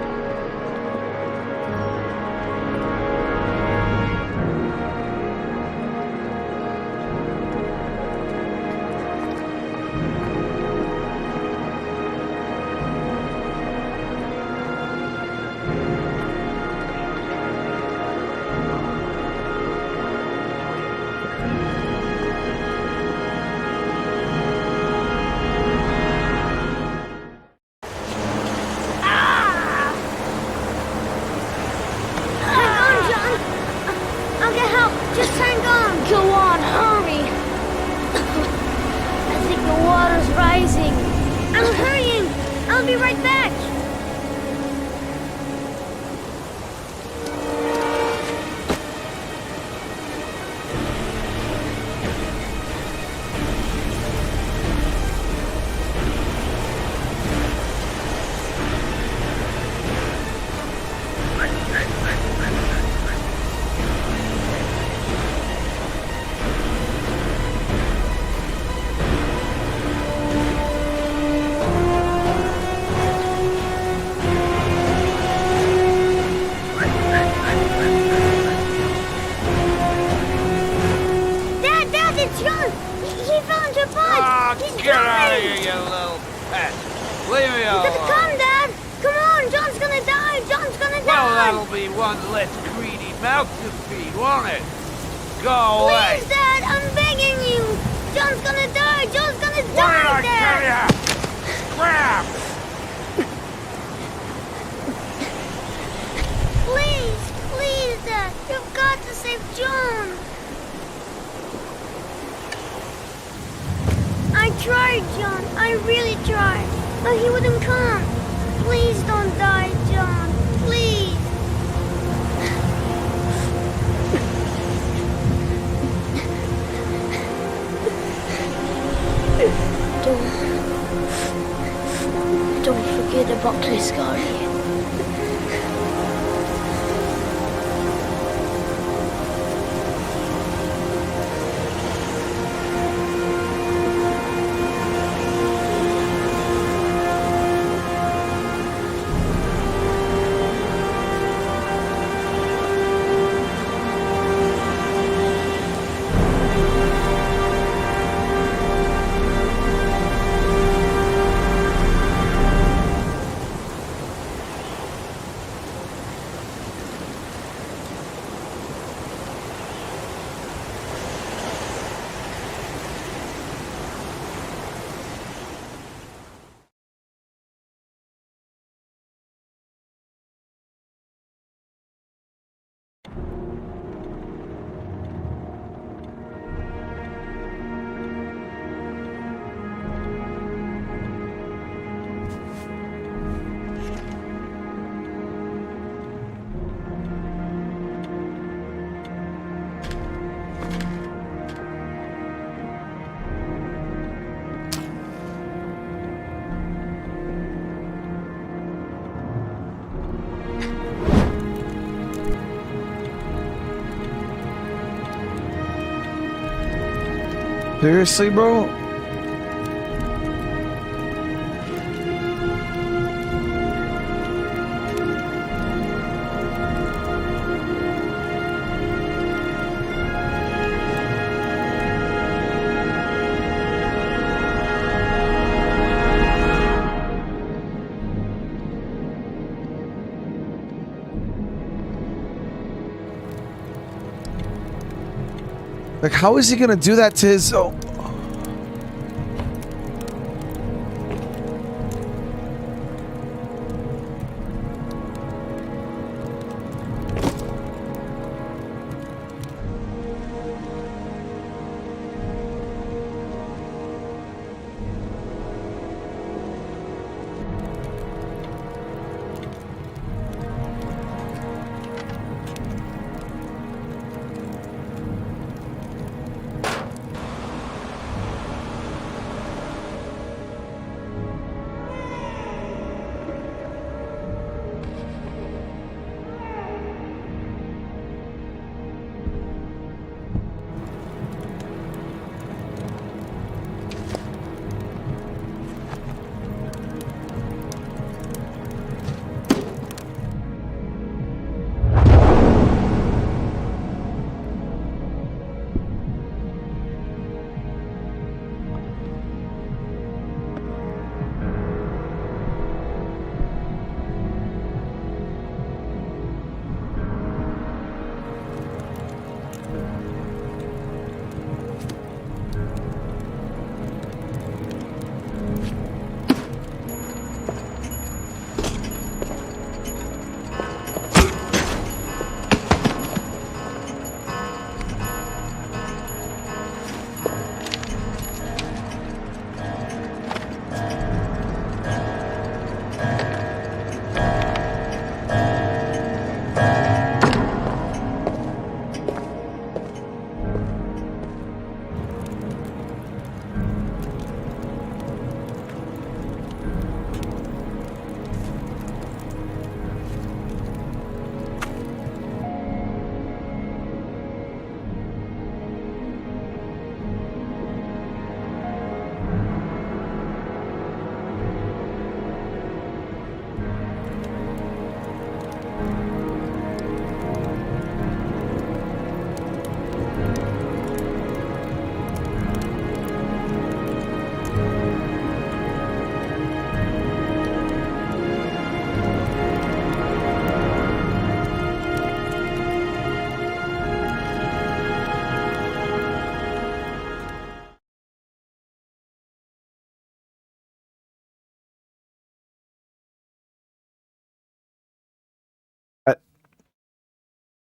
That'll be one less greedy mouth to feed, won't it? Go away! Please, Dad, I'm begging you! John's gonna die! John's gonna What die, did I Dad! tell ya? Grab! Please, please, Dad! You've got to save John! I tried, John. I really tried. But he wouldn't come. Please don't die, John. Please. Don't forget about this, Guardian. Seriously, bro? Like, how is he gonna do that to his... Oh.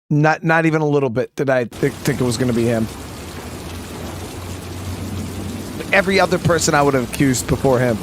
Not even a little bit did I think it was going to be him. Every other person I would have accused before him.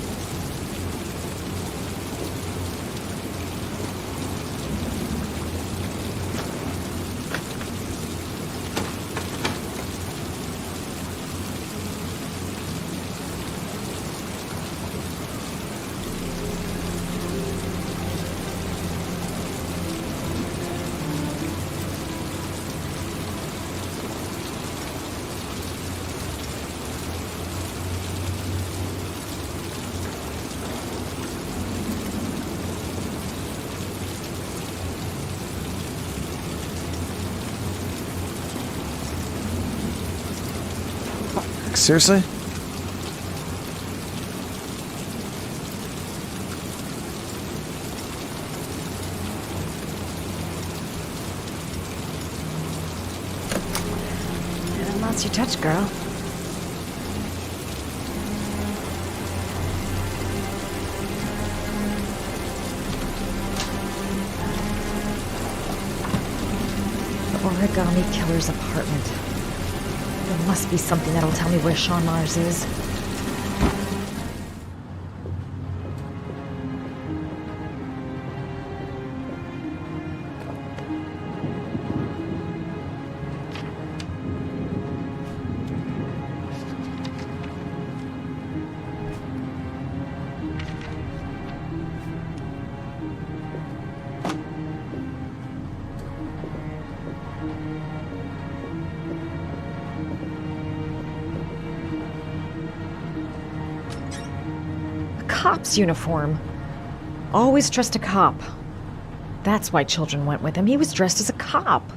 Seriously? And lots you touch, girl. The Origami Killer's apartment. There must be something that'll tell me where Sean Mars is. Cop's uniform. Always trust a cop. That's why children went with him. He was dressed as a cop.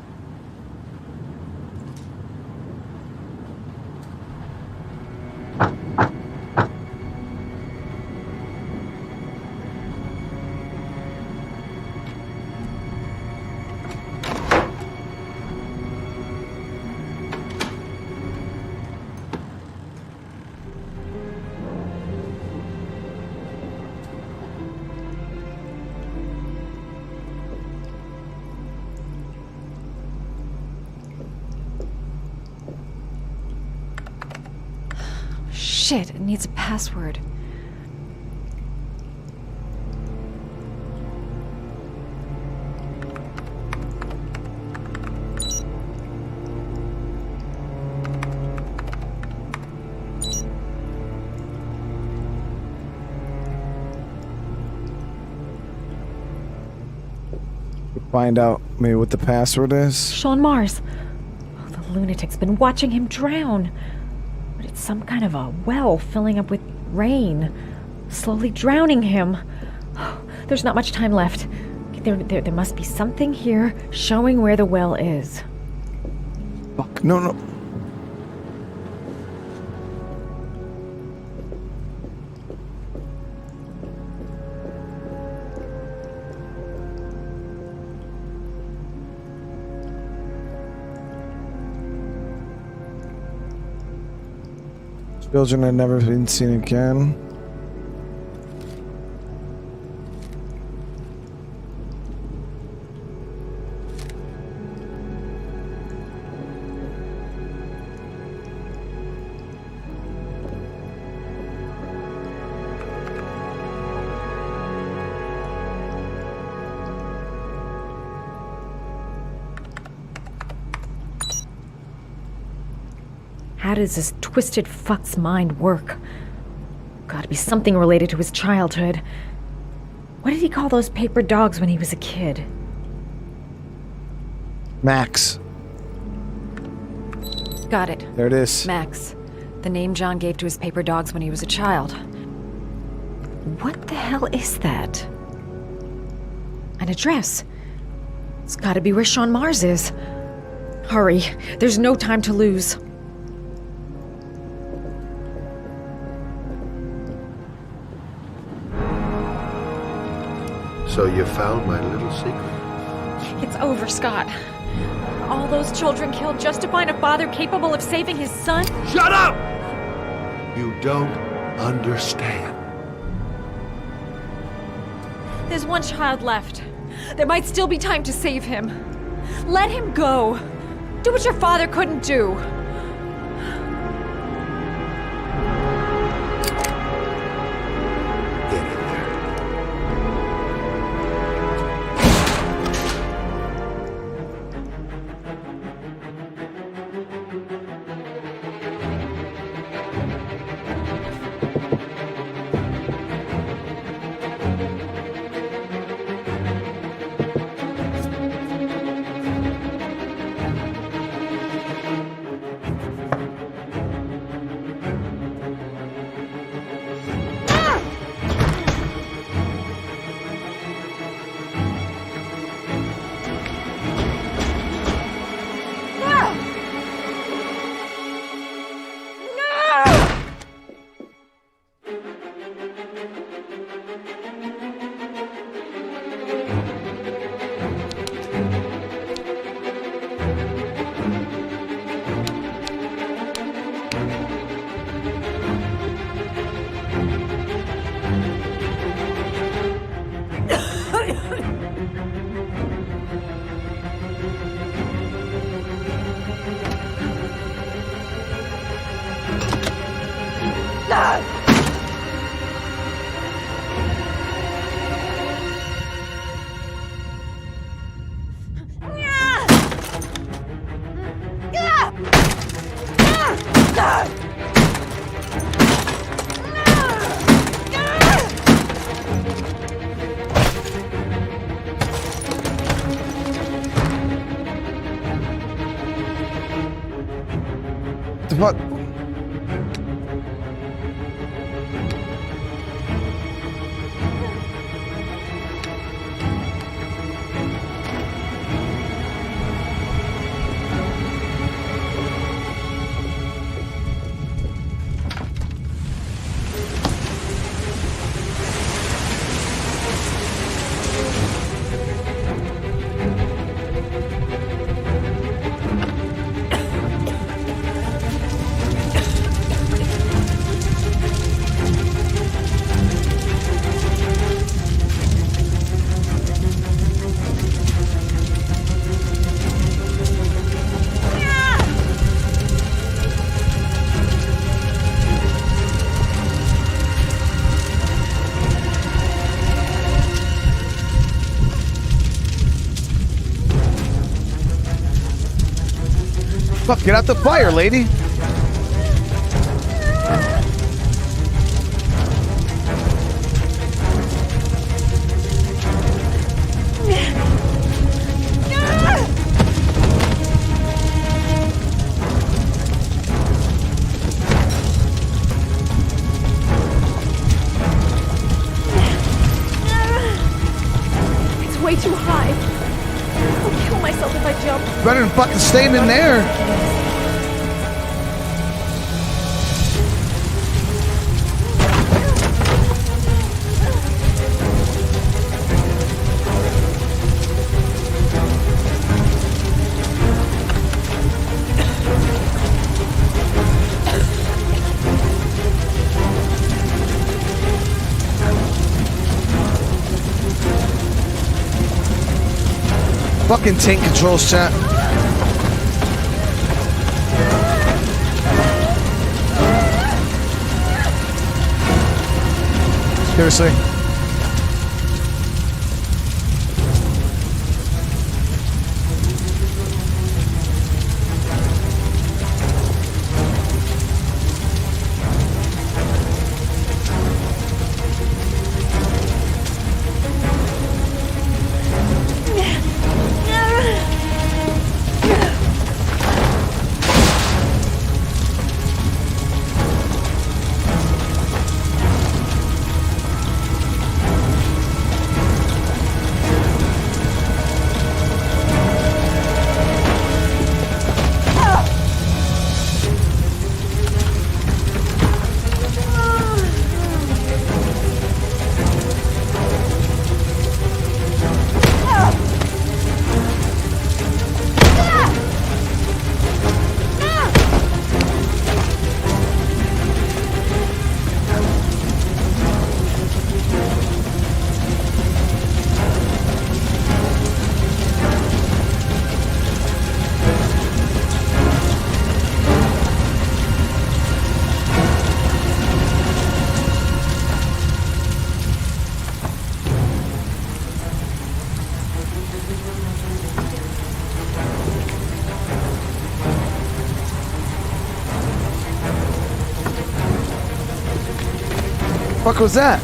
Shit, it needs a password. Find out maybe what the password is. Sean Mars. Oh, the lunatic's been watching him drown. But it's some kind of a well filling up with rain, slowly drowning him. Oh, there's not much time left. There must be something here showing where the well is. Fuck, no. Children had never been seen again. How does this twisted fuck's mind work? Gotta be something related to his childhood. What did he call those paper dogs when he was a kid? Max. Got it. There it is. Max. The name John gave to his paper dogs when he was a child. What the hell is that? An address. It's gotta be where Sean Mars is. Hurry. There's no time to lose. So you found my little secret? It's over, Scott. All those children killed just to find a father capable of saving his son? Shut up! You don't understand. There's one child left. There might still be time to save him. Let him go. Do what your father couldn't do. What? Fuck, get out the fire, lady. It's way too high. I'll kill myself if I jump. Better than fucking staying in there. Fucking tank controls, chat. Seriously. fuck was that?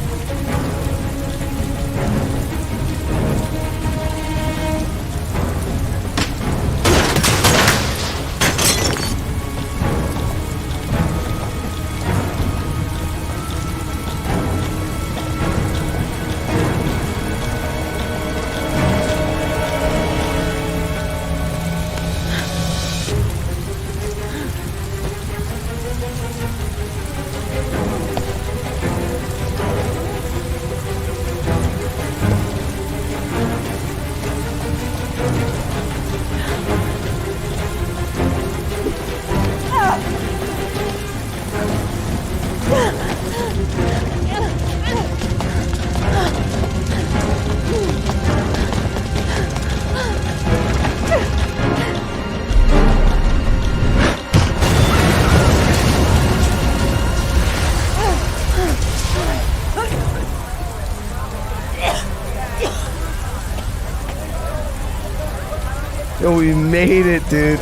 Yo, we made it, dude.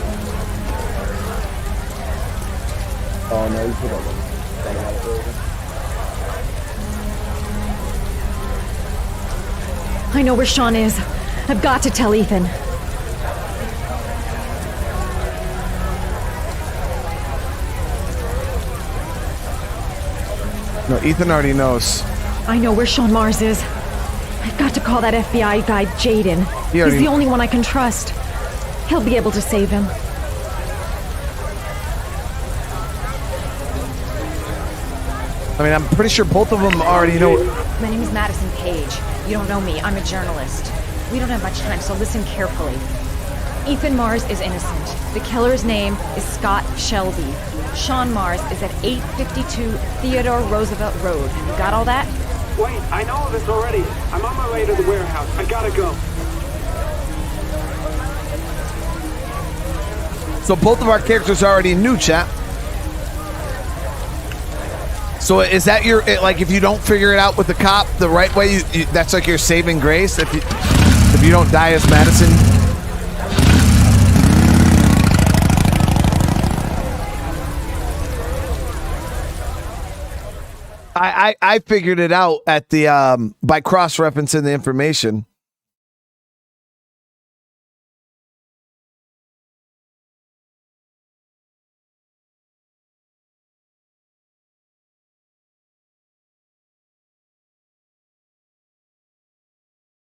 Oh no, you put on them. I know where Sean is. I've got to tell Ethan. No, Ethan already knows. I know where Sean Mars is. I've got to call that FBI guy, Jaden. He's the only one I can trust. He'll be able to save him. I mean, I'm pretty sure both of them already know. My name is Madison Page. You don't know me. I'm a journalist. We don't have much time, so listen carefully. Ethan Mars is innocent. The killer's name is Scott Shelby. Sean Mars is at 852 Theodore Roosevelt Road. You got all that? Wait, I know this already. I'm on my way to the warehouse. I gotta go. So both of our characters already knew, chat. So is that your, like, if you don't figure it out with the cop the right way, that's like your saving grace? If you don't die as Madison? I figured it out at the, by cross-referencing the information.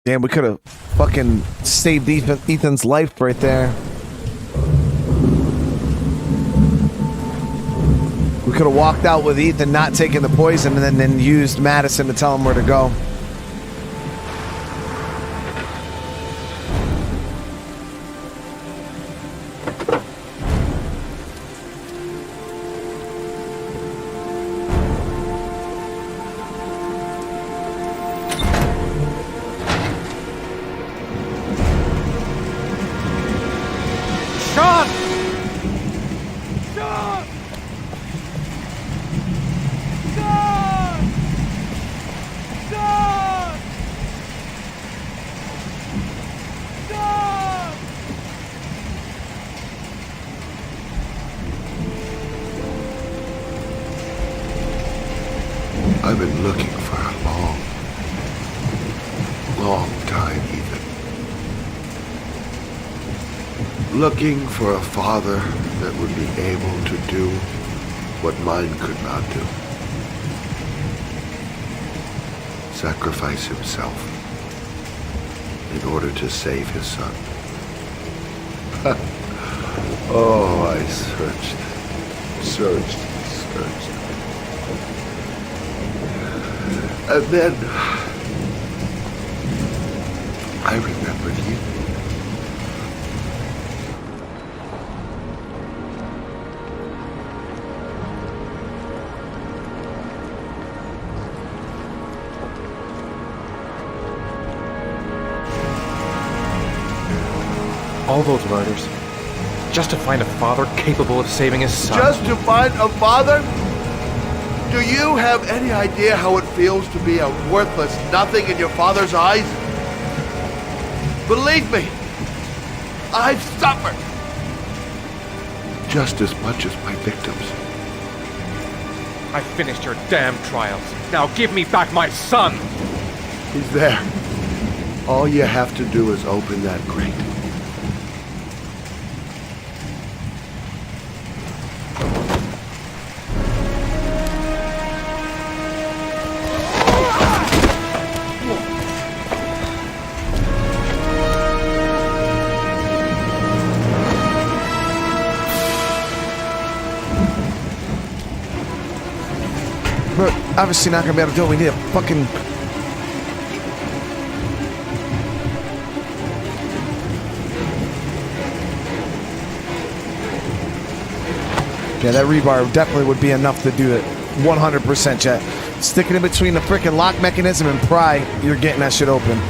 Damn, we could have fucking saved Ethan's life right there. We could have walked out with Ethan not taking the poison and then used Madison to tell him where to go. I've been looking for a long, long time, Ethan. Looking for a father that would be able to do what mine could not do. Sacrifice himself in order to save his son. Oh, I searched. And then I remembered you. All those murders, just to find a father capable of saving his son. Just to find a father? Do you have any idea how it feels to be a worthless nothing in your father's eyes? Believe me, I've suffered just as much as my victims. I finished your damn trials. Now give me back my son! He's there. All you have to do is open that crate. We're obviously not gonna be able to do it. We need a fucking... Yeah, that rebar definitely would be enough to do it. 100%, chat. Sticking in between the freaking lock mechanism and pry, you're getting that shit open.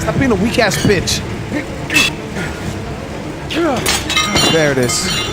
Stop being a weak ass bitch. There it is.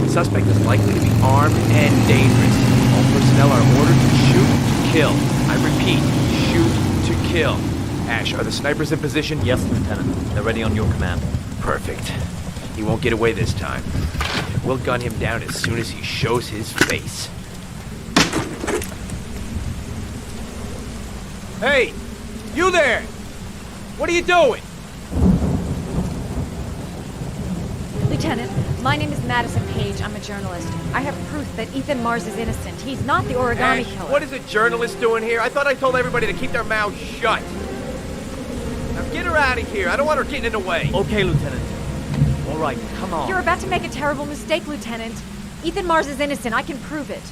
Suspect is likely to be armed and dangerous. All personnel are ordered to shoot to kill. I repeat, shoot to kill. Ash, are the snipers in position? Yes, Lieutenant. They're ready on your command. Perfect. He won't get away this time. We'll gun him down as soon as he shows his face. Hey! You there! What are you doing? Lieutenant, my name is Madison Page. I'm a journalist. I have proof that Ethan Mars is innocent. He's not the Origami Killer. What is a journalist doing here? I thought I told everybody to keep their mouths shut. Now get her out of here. I don't want her getting in the way. Okay, Lieutenant. All right, come on. You're about to make a terrible mistake, Lieutenant. Ethan Mars is innocent. I can prove it.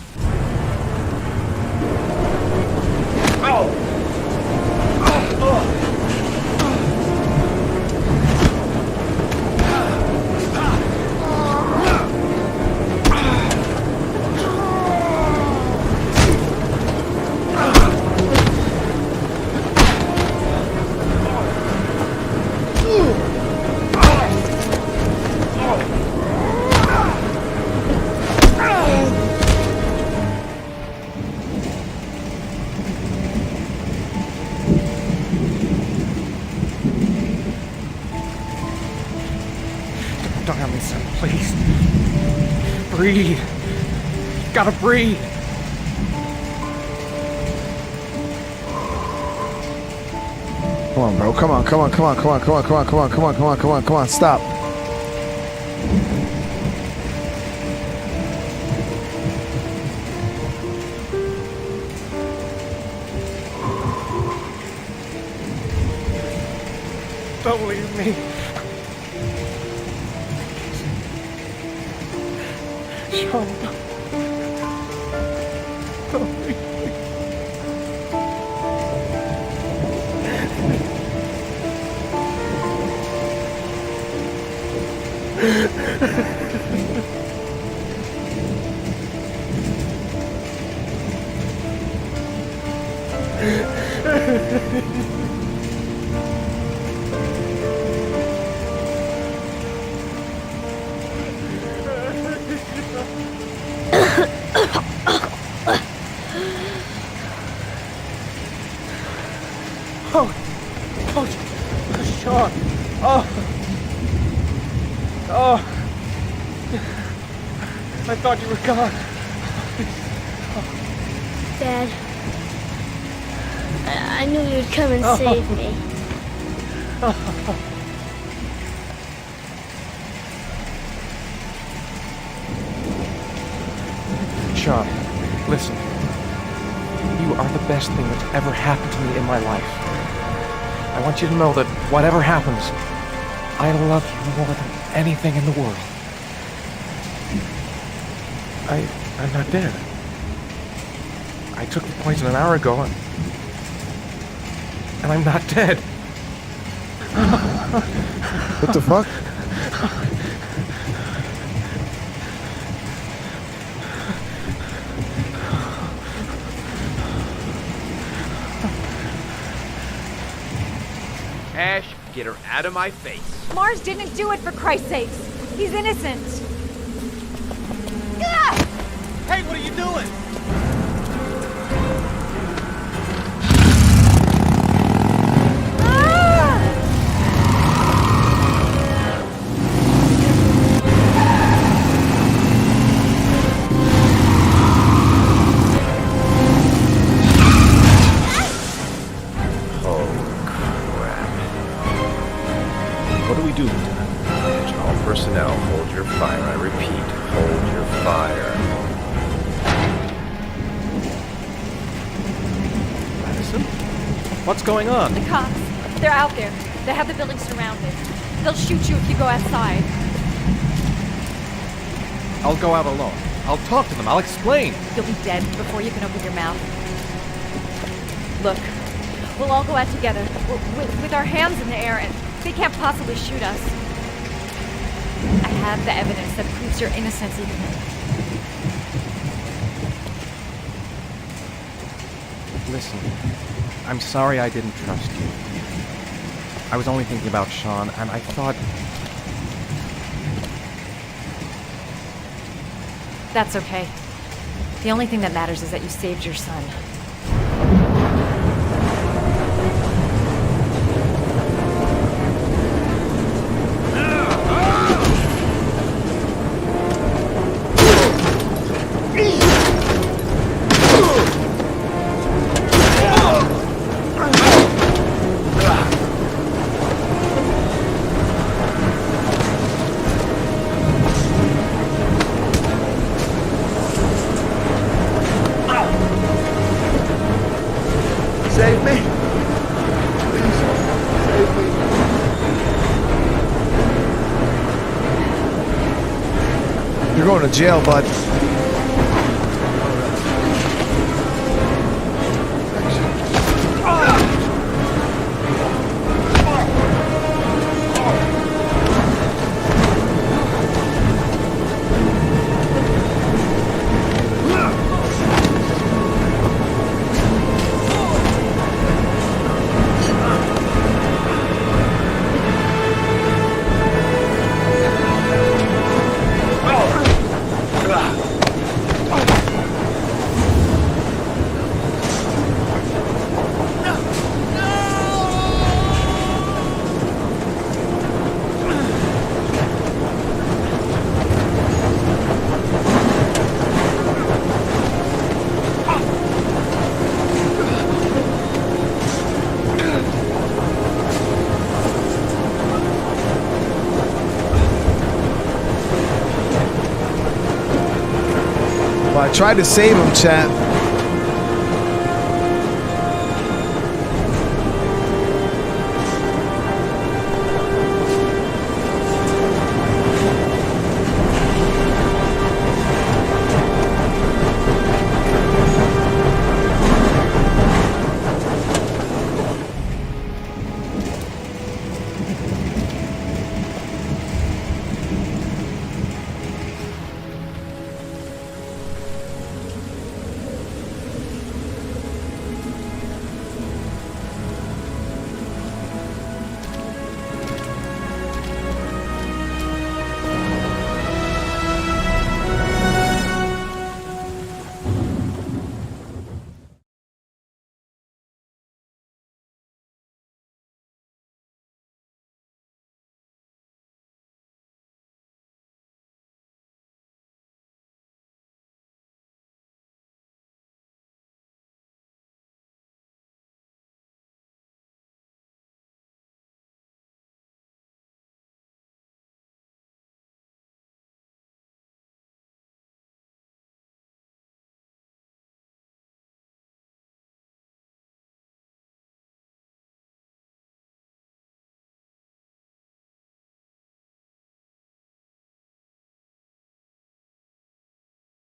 Oh! Don't have me, son, please. Breathe. Gotta breathe. Come on, bro. Come on, come on, come on, come on, come on, come on, come on, come on, come on, come on, come on, stop. Don't leave me. Sean. Sean. I thought you were gone. Dad, I knew you'd come and save me. Sean, listen. You are the best thing that's ever happened to me in my life. I want you to know that whatever happens, I love you more than anything in the world. I'm not dead. I took the poison an hour ago, and I'm not dead. What the fuck? Ash, get her out of my face. Mars didn't do it, for Christ's sakes. He's innocent. Hey, what are you doing? What do we do, Lieutenant? Attention all personnel, hold your fire. I repeat, hold your fire. Madison? What's going on? The cops. They're out there. They have the building surrounded. They'll shoot you if you go outside. I'll go out alone. I'll talk to them. I'll explain. You'll be dead before you can open your mouth. Look, we'll all go out together, with our hands in the air, and they can't possibly shoot us. I have the evidence that proves your innocence, Ethan. Listen, I'm sorry I didn't trust you. I was only thinking about Sean, and I thought... That's okay. The only thing that matters is that you saved your son. Save me. Please, save me. You're going to jail, bud. Well, I tried to save him, chat.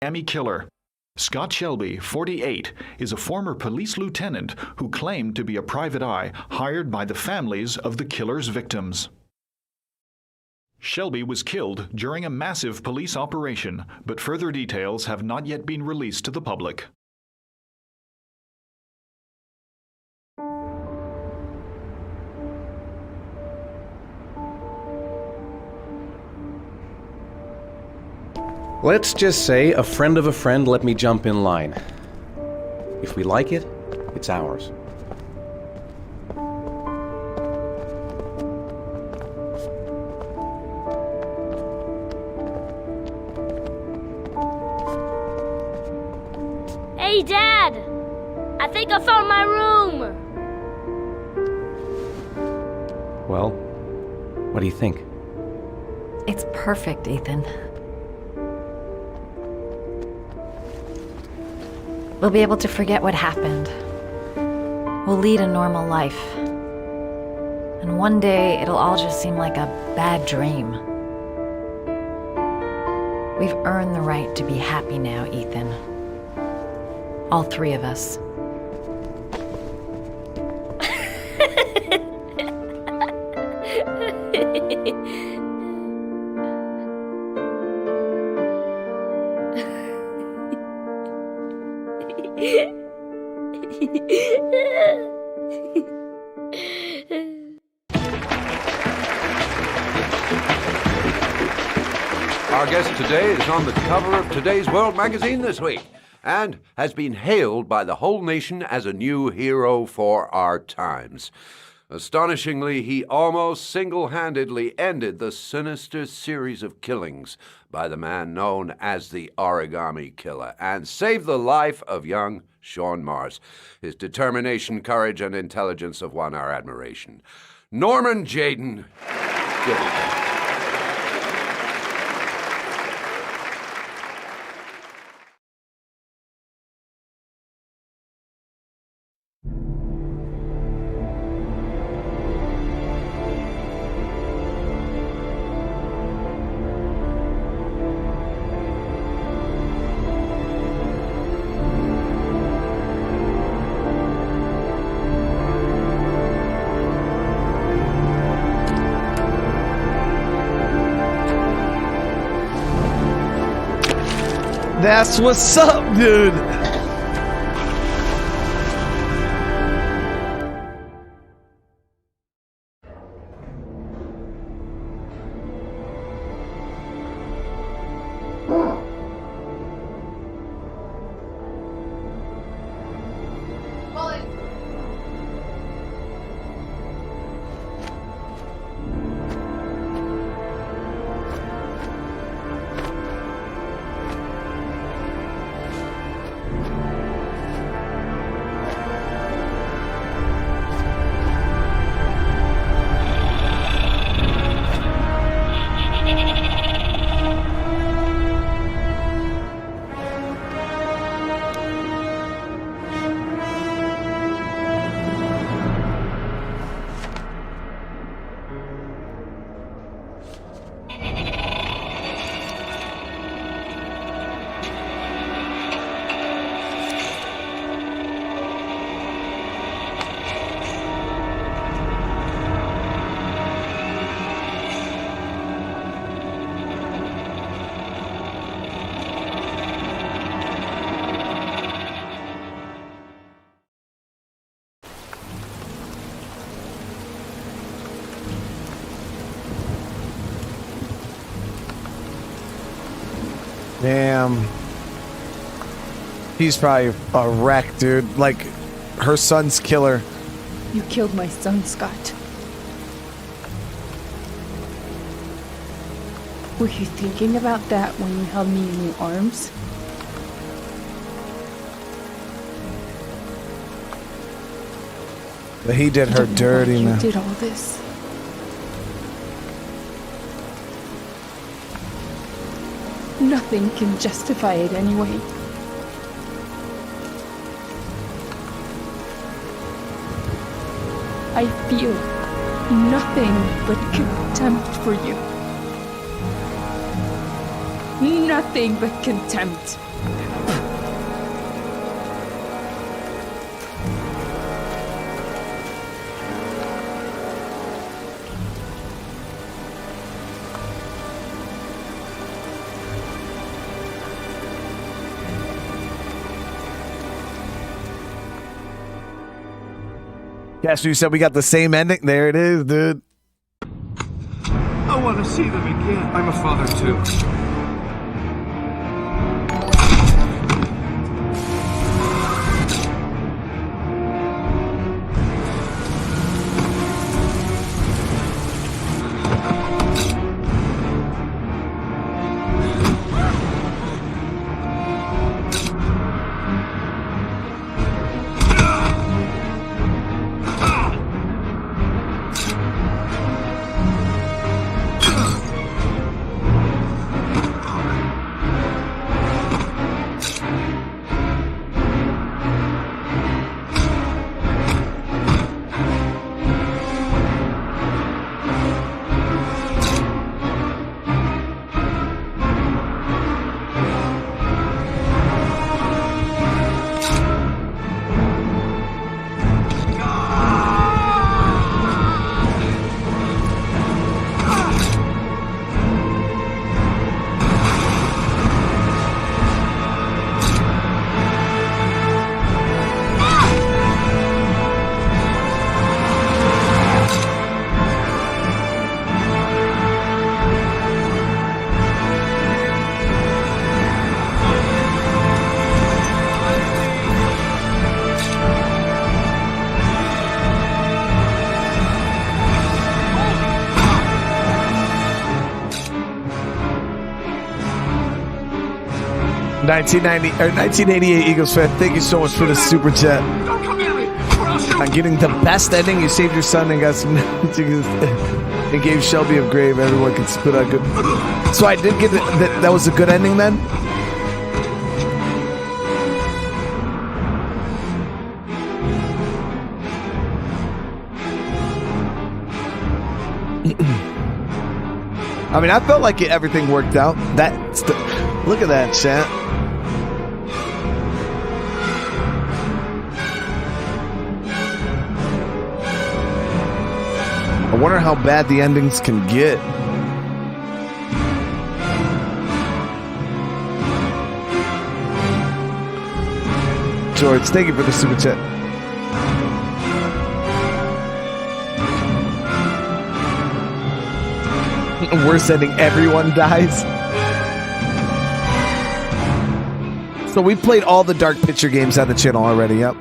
Origami Killer. Scott Shelby, 48, is a former police lieutenant who claimed to be a private eye hired by the families of the killer's victims. Shelby was killed during a massive police operation, but further details have not yet been released to the public. Let's just say a friend of a friend let me jump in line. If we like it, it's ours. Hey, Dad! I think I found my room! Well, what do you think? It's perfect, Ethan. We'll be able to forget what happened. We'll lead a normal life. And one day, it'll all just seem like a bad dream. We've earned the right to be happy now, Ethan. All three of us. Our guest today is on the cover of today's World magazine this week and has been hailed by the whole nation as a new hero for our times. Astonishingly, he almost single-handedly ended the sinister series of killings by the man known as the Origami Killer and saved the life of young Sean Mars. His determination, courage, and intelligence have won our admiration. Norman Jayden. Give it. That's what's up, dude. Damn. He's probably a wreck, dude. Like, her son's killer. You killed my son, Scott. Were you thinking about that when you held me in your arms? But he did her dirty, You man. did all this. Nothing can justify it anyway. I feel nothing but contempt for you. Nothing but contempt. Yes, you said we got the same ending. There it is, dude. I want to see them again. I'm a father too. or 1988 Eagles fan, thank you so much for the super chat. On getting the best ending, you saved your son and got some and gave Shelby a grave. Everyone can put out good. So I did get that was a good ending then. I mean, I felt like everything worked out. Look at that, chat. I wonder how bad the endings can get. George, thank you for the super chat. Worst ending, everyone dies. So we played all the Dark Picture games on the channel already, yep.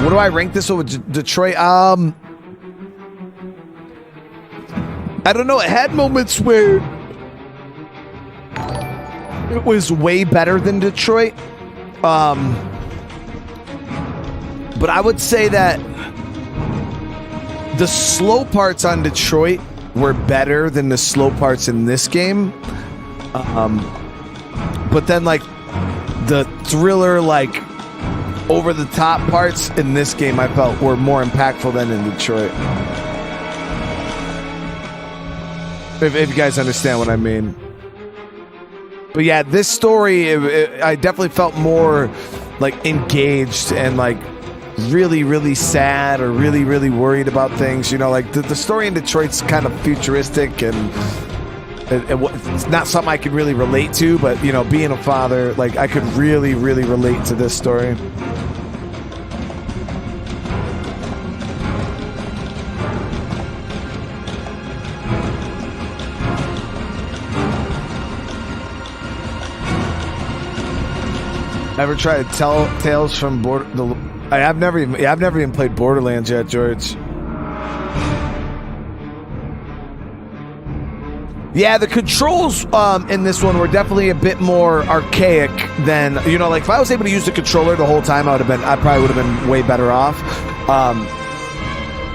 What do I rank this over Detroit? I don't know. It had moments where it was way better than Detroit. But I would say that the slow parts on Detroit were better than the slow parts in this game. But then, like, the thriller, like, over the top parts in this game I felt were more impactful than in Detroit. If you guys understand what I mean. But yeah, this story, I definitely felt more like engaged and like really, really sad or really, really worried about things. You know, like the story in Detroit's kind of futuristic and it's not something I could really relate to, but you know, being a father, like I could really, really relate to this story. Ever tried to tell Tales from I've never even played Borderlands yet, George. Yeah, the controls in this one were definitely a bit more archaic than, you know, like if I was able to use the controller the whole time, I probably would have been way better off.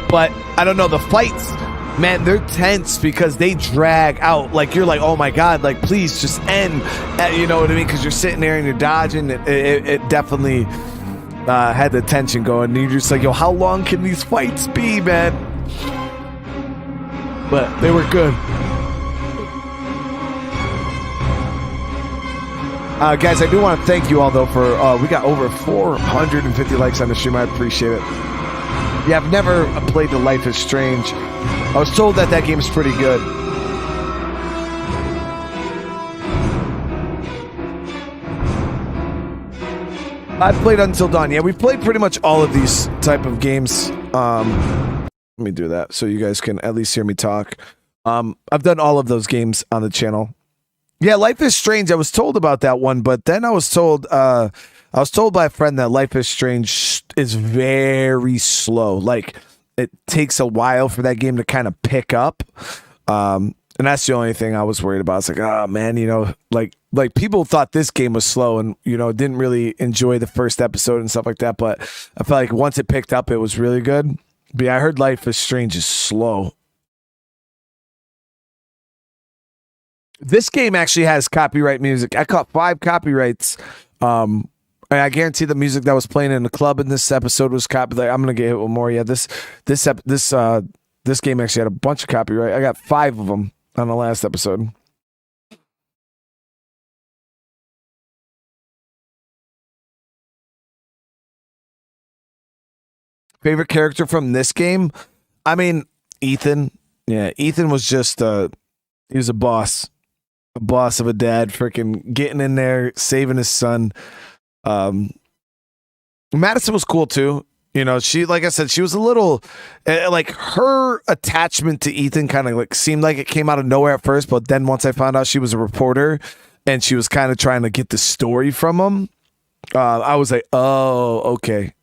But I don't know, the fights, man, they're tense because they drag out. Like, you're like, oh my God, like, please just end. You know what I mean? Because you're sitting there and you're dodging. It definitely had the tension going. And you're just like, yo, how long can these fights be, man? But they were good. Guys, I do want to thank you all, though, for we got over 450 likes on the stream. I appreciate it. Yeah, I've never played the Life is Strange. I was told that game's pretty good. I played Until Dawn. Yeah, we've played pretty much all of these type of games. Let me do that so you guys can at least hear me talk. I've done all of those games on the channel. Yeah, Life is Strange. I was told about that one, but then I was told by a friend that Life is Strange is very slow. Like, it takes a while for that game to kind of pick up. And that's the only thing I was worried about. It's like, oh man, like people thought this game was slow and, didn't really enjoy the first episode and stuff like that. But I felt like once it picked up, it was really good. But yeah, I heard Life is Strange is slow. This game actually has copyright music. I caught 5 copyrights. And I guarantee the music that was playing in the club in this episode was copyright. I'm gonna get hit with more. Yeah, this game actually had a bunch of copyright. I got 5 of them on the last episode. Favorite character from this game? I mean, Ethan. Yeah, Ethan was just he was a boss of a dad, freaking getting in there, saving his son. Madison was cool too. She, like I said, she was a little like her attachment to Ethan kind of like seemed like it came out of nowhere at first, but then once I found out she was a reporter and she was kind of trying to get the story from him, I was like, oh, okay.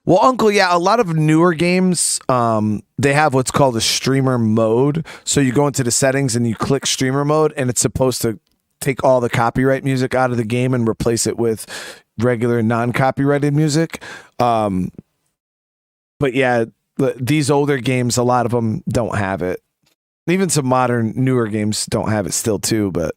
Well, Uncle, yeah, a lot of newer games, they have what's called a streamer mode. So you go into the settings and you click streamer mode, and it's supposed to take all the copyright music out of the game and replace it with regular non-copyrighted music. But yeah, these older games, a lot of them don't have it. Even some modern, newer games don't have it still too, but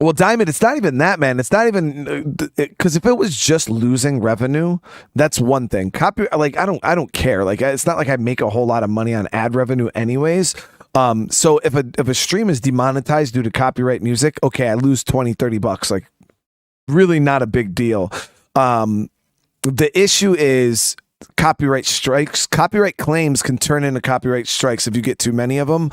well, Diamond, it's not even that, man. It's not even because if it was just losing revenue, that's one thing. Like I don't care. Like it's not like I make a whole lot of money on ad revenue, anyways. So if a stream is demonetized due to copyright music, okay, I lose $20-$30. Like, really not a big deal. The issue is copyright strikes. Copyright claims can turn into copyright strikes if you get too many of them.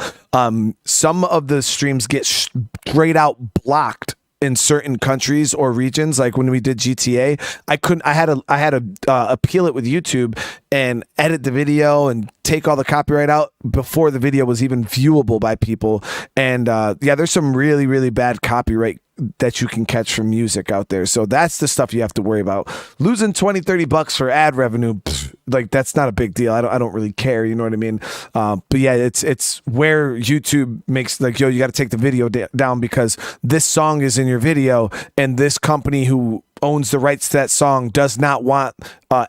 Some of the streams get straight out blocked in certain countries or regions. Like when we did GTA, I had to appeal it with YouTube and edit the video and take all the copyright out before the video was even viewable by people. And yeah, there's some really, really bad copyright that you can catch from music out there. So that's the stuff you have to worry about. Losing $20-$30 for ad revenue, like that's not a big deal. I don't really care. You know what I mean? But yeah, it's where YouTube makes like, yo, you got to take the video down because this song is in your video, and this company who owns the rights to that song does not want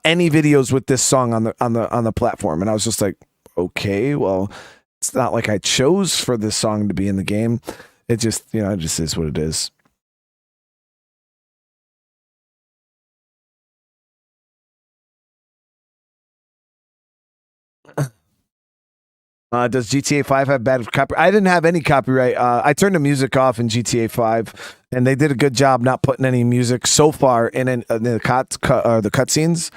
any videos with this song on the platform. And I was just like, okay, well, it's not like I chose for this song to be in the game. It just, it just is what it is. Does GTA 5 have bad copyright? I didn't have any copyright. I turned the music off in GTA 5, and they did a good job not putting any music so far in the cutscenes.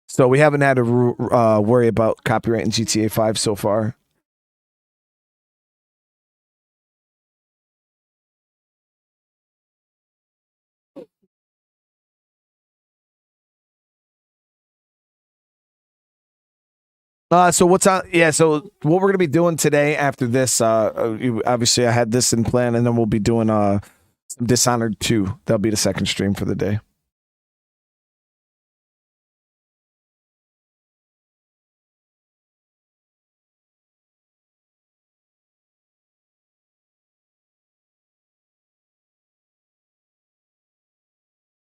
So we haven't had to worry about copyright in GTA 5 so far. So what's on? Yeah. So what we're gonna be doing today after this? Obviously, I had this in plan, and then we'll be doing some Dishonored 2. That'll be the second stream for the day.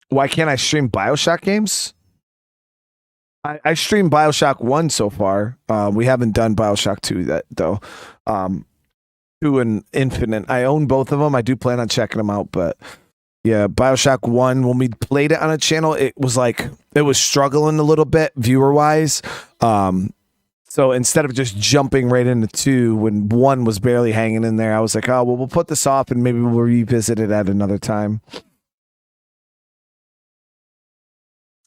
Why can't I stream BioShock games? I streamed BioShock 1 so far. We haven't done BioShock 2 though. 2 and Infinite. I own both of them. I do plan on checking them out, but yeah, BioShock 1, when we played it on a channel, it was struggling a little bit viewer-wise. So instead of just jumping right into 2 when 1 was barely hanging in there, I was like, oh, well, we'll put this off and maybe we'll revisit it at another time.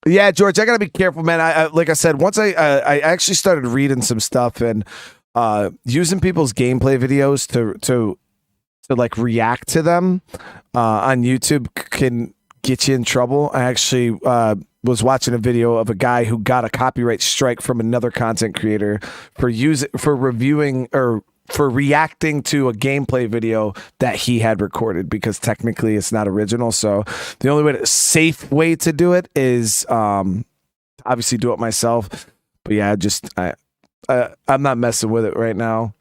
Yeah, George, I got to be careful, man. I like I said, once I actually started reading some stuff and using people's gameplay videos to like react to them on YouTube can get you in trouble. I actually was watching a video of a guy who got a copyright strike from another content creator for reviewing or for reacting to a gameplay video that he had recorded, because technically it's not original. So the only safe way to do it is obviously do it myself. But yeah, I'm not messing with it right now.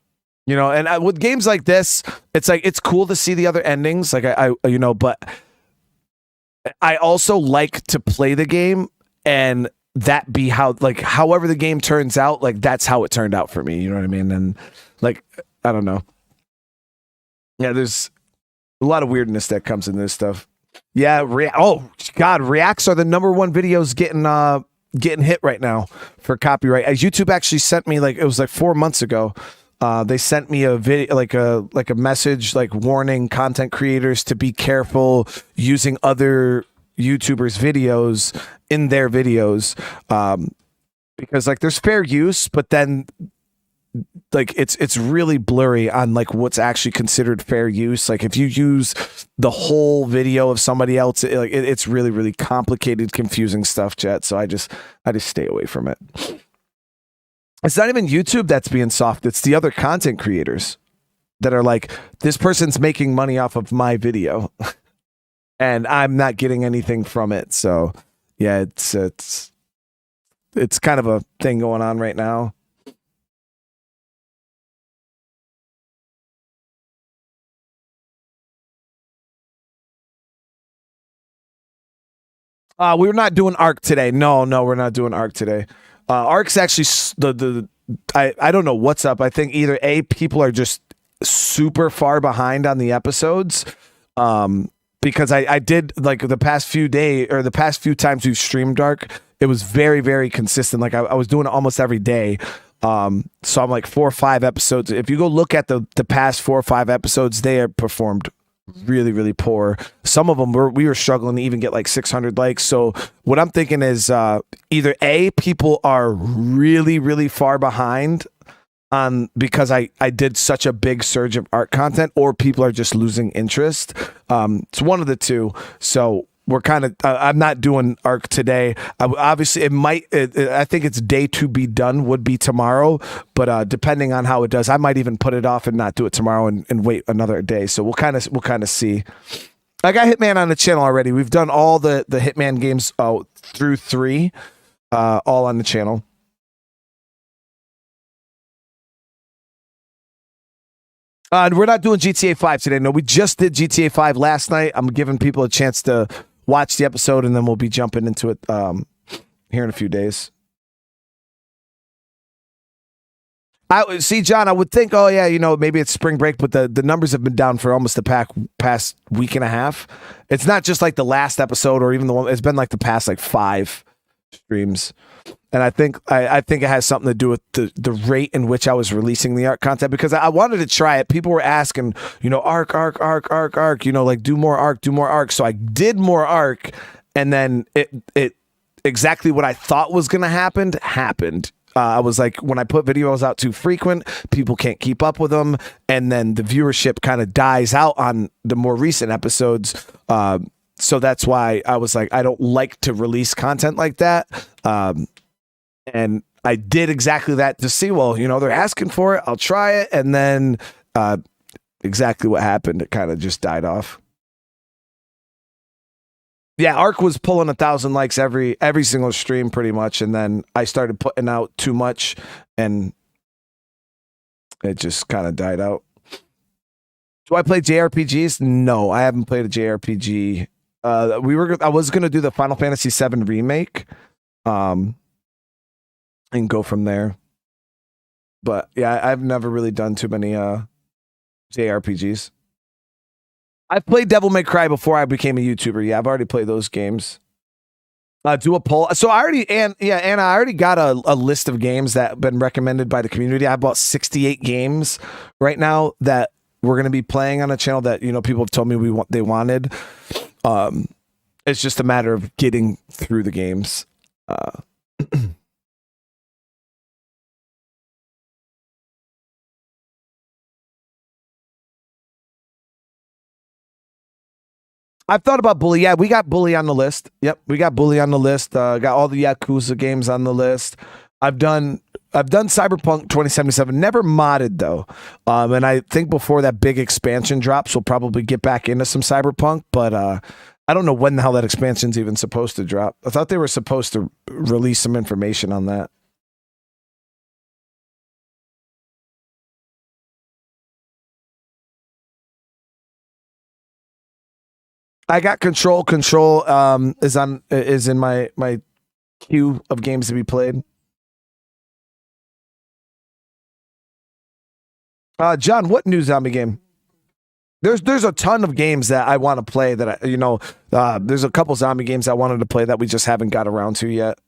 You know, and with games like this, it's like, it's cool to see the other endings. Like but I also like to play the game and that be how, like, however the game turns out, like that's how it turned out for me. You know what I mean? And like, I don't know. Yeah, there's a lot of weirdness that comes in this stuff. Yeah. Oh God, reacts are the #1 videos getting hit right now for copyright. YouTube actually sent me, like, it was like 4 months ago. They sent me a video, like a message, like warning content creators to be careful using other YouTubers' videos in their videos, because like there's fair use, but then like it's really blurry on like what's actually considered fair use. Like if you use the whole video of somebody else, it's really, really complicated, confusing stuff, chat. So I just stay away from it. It's not even YouTube that's being soft. It's the other content creators that are like, this person's making money off of my video and I'm not getting anything from it. So yeah, it's kind of a thing going on right now. We're not doing ARC today. No, we're not doing ARC today. ARC's actually I don't know what's up. I think either people are just super far behind on the episodes, because I did, like, the past few times we've streamed ARC, it was very, very consistent. Like I was doing it almost every day. So I'm like 4 or 5 episodes. If you go look at the past 4 or 5 episodes, they have performed really, really poor. Some of them we were struggling to even get like 600 likes. So what I'm thinking is either people are really, really far behind on, because I did such a big surge of art content, or people are just losing interest. It's one of the two. So we're kind of I'm not doing ARC today. Obviously I think its day to be done would be tomorrow, but depending on how it does, I might even put it off and not do it tomorrow and wait another day. So we'll kind of see. I got Hitman on the channel already. We've done all the Hitman games through 3, all on the channel. We're not doing GTA 5 today. No, we just did GTA 5 last night. I'm giving people a chance to watch the episode, and then we'll be jumping into it here in a few days. I see, John. I would think, oh yeah, maybe it's spring break, but the numbers have been down for almost the past week and a half. It's not just like the last episode or even the one. It's been like the past like 5 streams, and I think it has something to do with the rate in which I was releasing the ARC content, because I wanted to try it. People were asking, ARC, like do more ARC. So I did more ARC, and then it exactly what I thought was going to happened. I was like, when I put videos out too frequent, people can't keep up with them, and then the viewership kind of dies out on the more recent episodes. So that's why I was like, I don't like to release content like that. And I did exactly that to see, well, they're asking for it, I'll try it. And then exactly what happened, it kind of just died off. Yeah, ARC was pulling 1,000 likes every single stream pretty much. And then I started putting out too much and it just kind of died out. Do I play JRPGs? No, I haven't played a JRPG. I was going to do the Final Fantasy VII remake. And go from there. But yeah, I've never really done too many JRPGs. I've played Devil May Cry before I became a YouTuber. Yeah, I've already played those games. Do a poll. So I already, Anna, I already got a list of games that have been recommended by the community. I have about 68 games right now that we're going to be playing on a channel that, people have told me they wanted. It's just a matter of getting through the games. I've thought about Bully. Yeah, we got Bully on the list. Yep, we got Bully on the list. Got all the Yakuza games on the list. I've done Cyberpunk 2077. Never modded though, and I think before that big expansion drops, we'll probably get back into some Cyberpunk. But I don't know when the hell that expansion's even supposed to drop. I thought they were supposed to release some information on that. I got Control. Control is in my queue of games to be played. John, what new zombie game? There's a ton of games that I want to play that there's a couple zombie games I wanted to play that we just haven't got around to yet.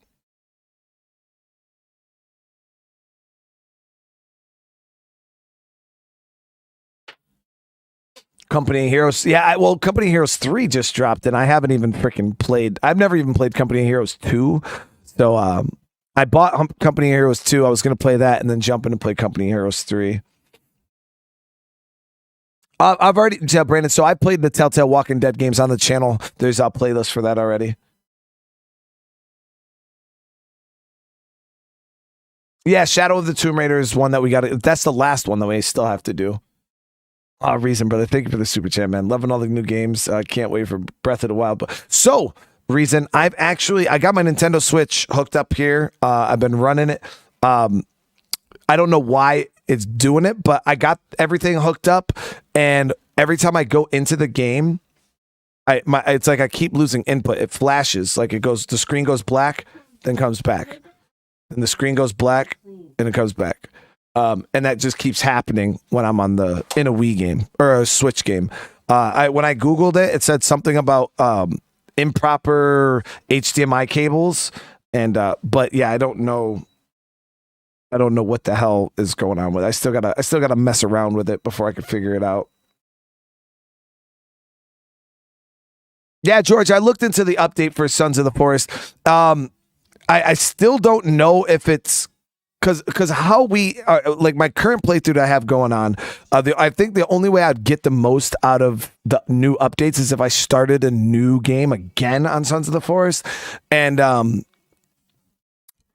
Company of Heroes. Yeah, Company of Heroes 3 just dropped, and I haven't even freaking played. I've never even played Company of Heroes 2. So I bought Company of Heroes 2. I was going to play that and then jump in and play Company of Heroes 3. I've already, Brandon, so I played the Telltale Walking Dead games on the channel. There's a playlist for that already. Yeah, Shadow of the Tomb Raider is one that we got. That's the last one that we still have to do. Reason, brother. Thank you for the super chat, man. Loving all the new games. Can't wait for Breath of the Wild. So, Reason, I got my Nintendo Switch hooked up here. I've been running it. I don't know why it's doing it, but I got everything hooked up, and every time I go into the game, it's like I keep losing input. It flashes, like the screen goes black, then comes back, and the screen goes black, and it comes back. And that just keeps happening when I'm in a Wii game or a Switch game. When I Googled it, it said something about improper HDMI cables, and but yeah, I don't know what the hell is going on with it. I still gotta mess around with it before I can figure it out. Yeah, George, I looked into the update for Sons of the Forest. I still don't know if it's because how we are, like my current playthrough that I have going on. I think the only way I'd get the most out of the new updates is if I started a new game again on Sons of the Forest, and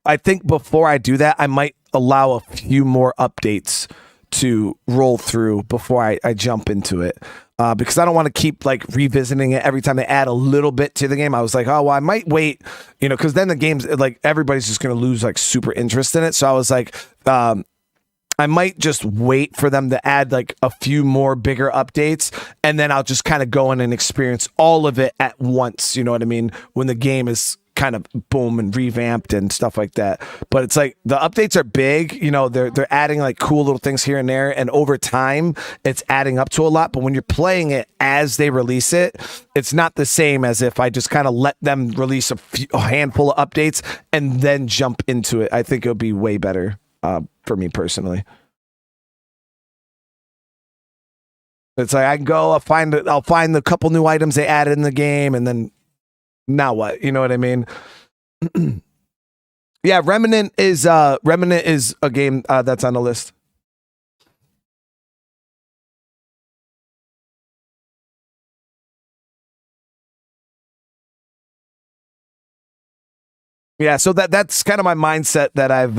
I think before I do that, I might allow a few more updates to roll through before I jump into it. Because I don't want to keep like revisiting it every time they add a little bit to the game. I was like, oh, well, I might wait, because then the game's like everybody's just going to lose like super interest in it. So I was like, I might just wait for them to add like a few more bigger updates, and then I'll just kind of go in and experience all of it at once. You know what I mean? When the game is kind of boom and revamped and stuff like that. But it's like the updates are big, they're adding like cool little things here and there, and over time it's adding up to a lot. But when you're playing it as they release it, it's not the same as if I just kind of let them release a handful of updates and then jump into it. I think it would be way better for me personally. It's like I can go, I'll find the couple new items they added in the game, and then now what? You know what I mean? Yeah, Remnant is a game that's on the list. Yeah, so that's kind of my mindset that I've